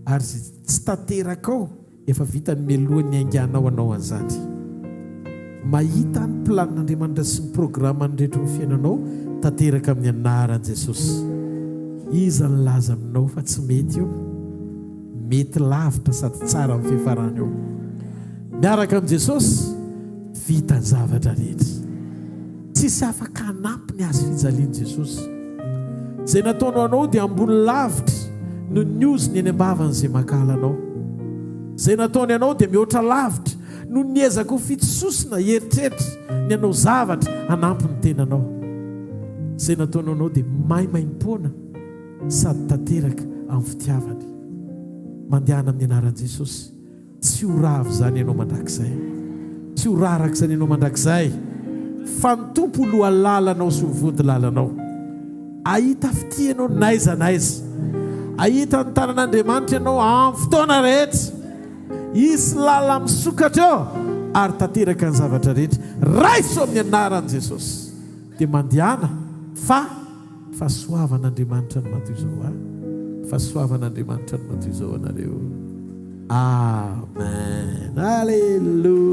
Speaker 8: ary zay tsy tanterakao efa vitany melohany ainganao anao an'izany mahita ny planin'Andriamanitra sy ny programmany rehetra ny fiainanao tanteraka amin'ny anaran'i Jesosy iza ny laza aminao fa tsy mety io mety lavitra sady tsara amin'ny fiafarany eo miaraka amin'i Jesosy vita ny zavatra rehetra tsisy afaka hanampy ny azy fijalian'i Jesosy zay nataonao anao dia ambony lavitra no nioziny eny ambavan'izay makalanao zay nataony anao dia mihoatra lavitra no niezako fitsosina heritreritra ny anao zavatra hanampy ny tenanao zay nataony anao dia maimaim-poana sady tanteraka amin'ny fitiavany mandehana amin'ny anaran'i Jesosy tsy ho ravo zany ianao mandrakizay tsy ho raraka zany ianao mandrakizay fa ny tompo loha lalanao sy mivody lalanao ahita fitianao naiza naiza ahita ny tanan'Andriamanitra ianao amin'ny fotoana rehetra isy lala misokatra eo ary tanteraka ny zavatra rehetra raiso amin'ny anaran'i Jesosy dia mandehana fa fahasoavan'Andriamanitra no matoy izao a fahasoavan'Andriamanitra no matoy izao anareo amen alleluia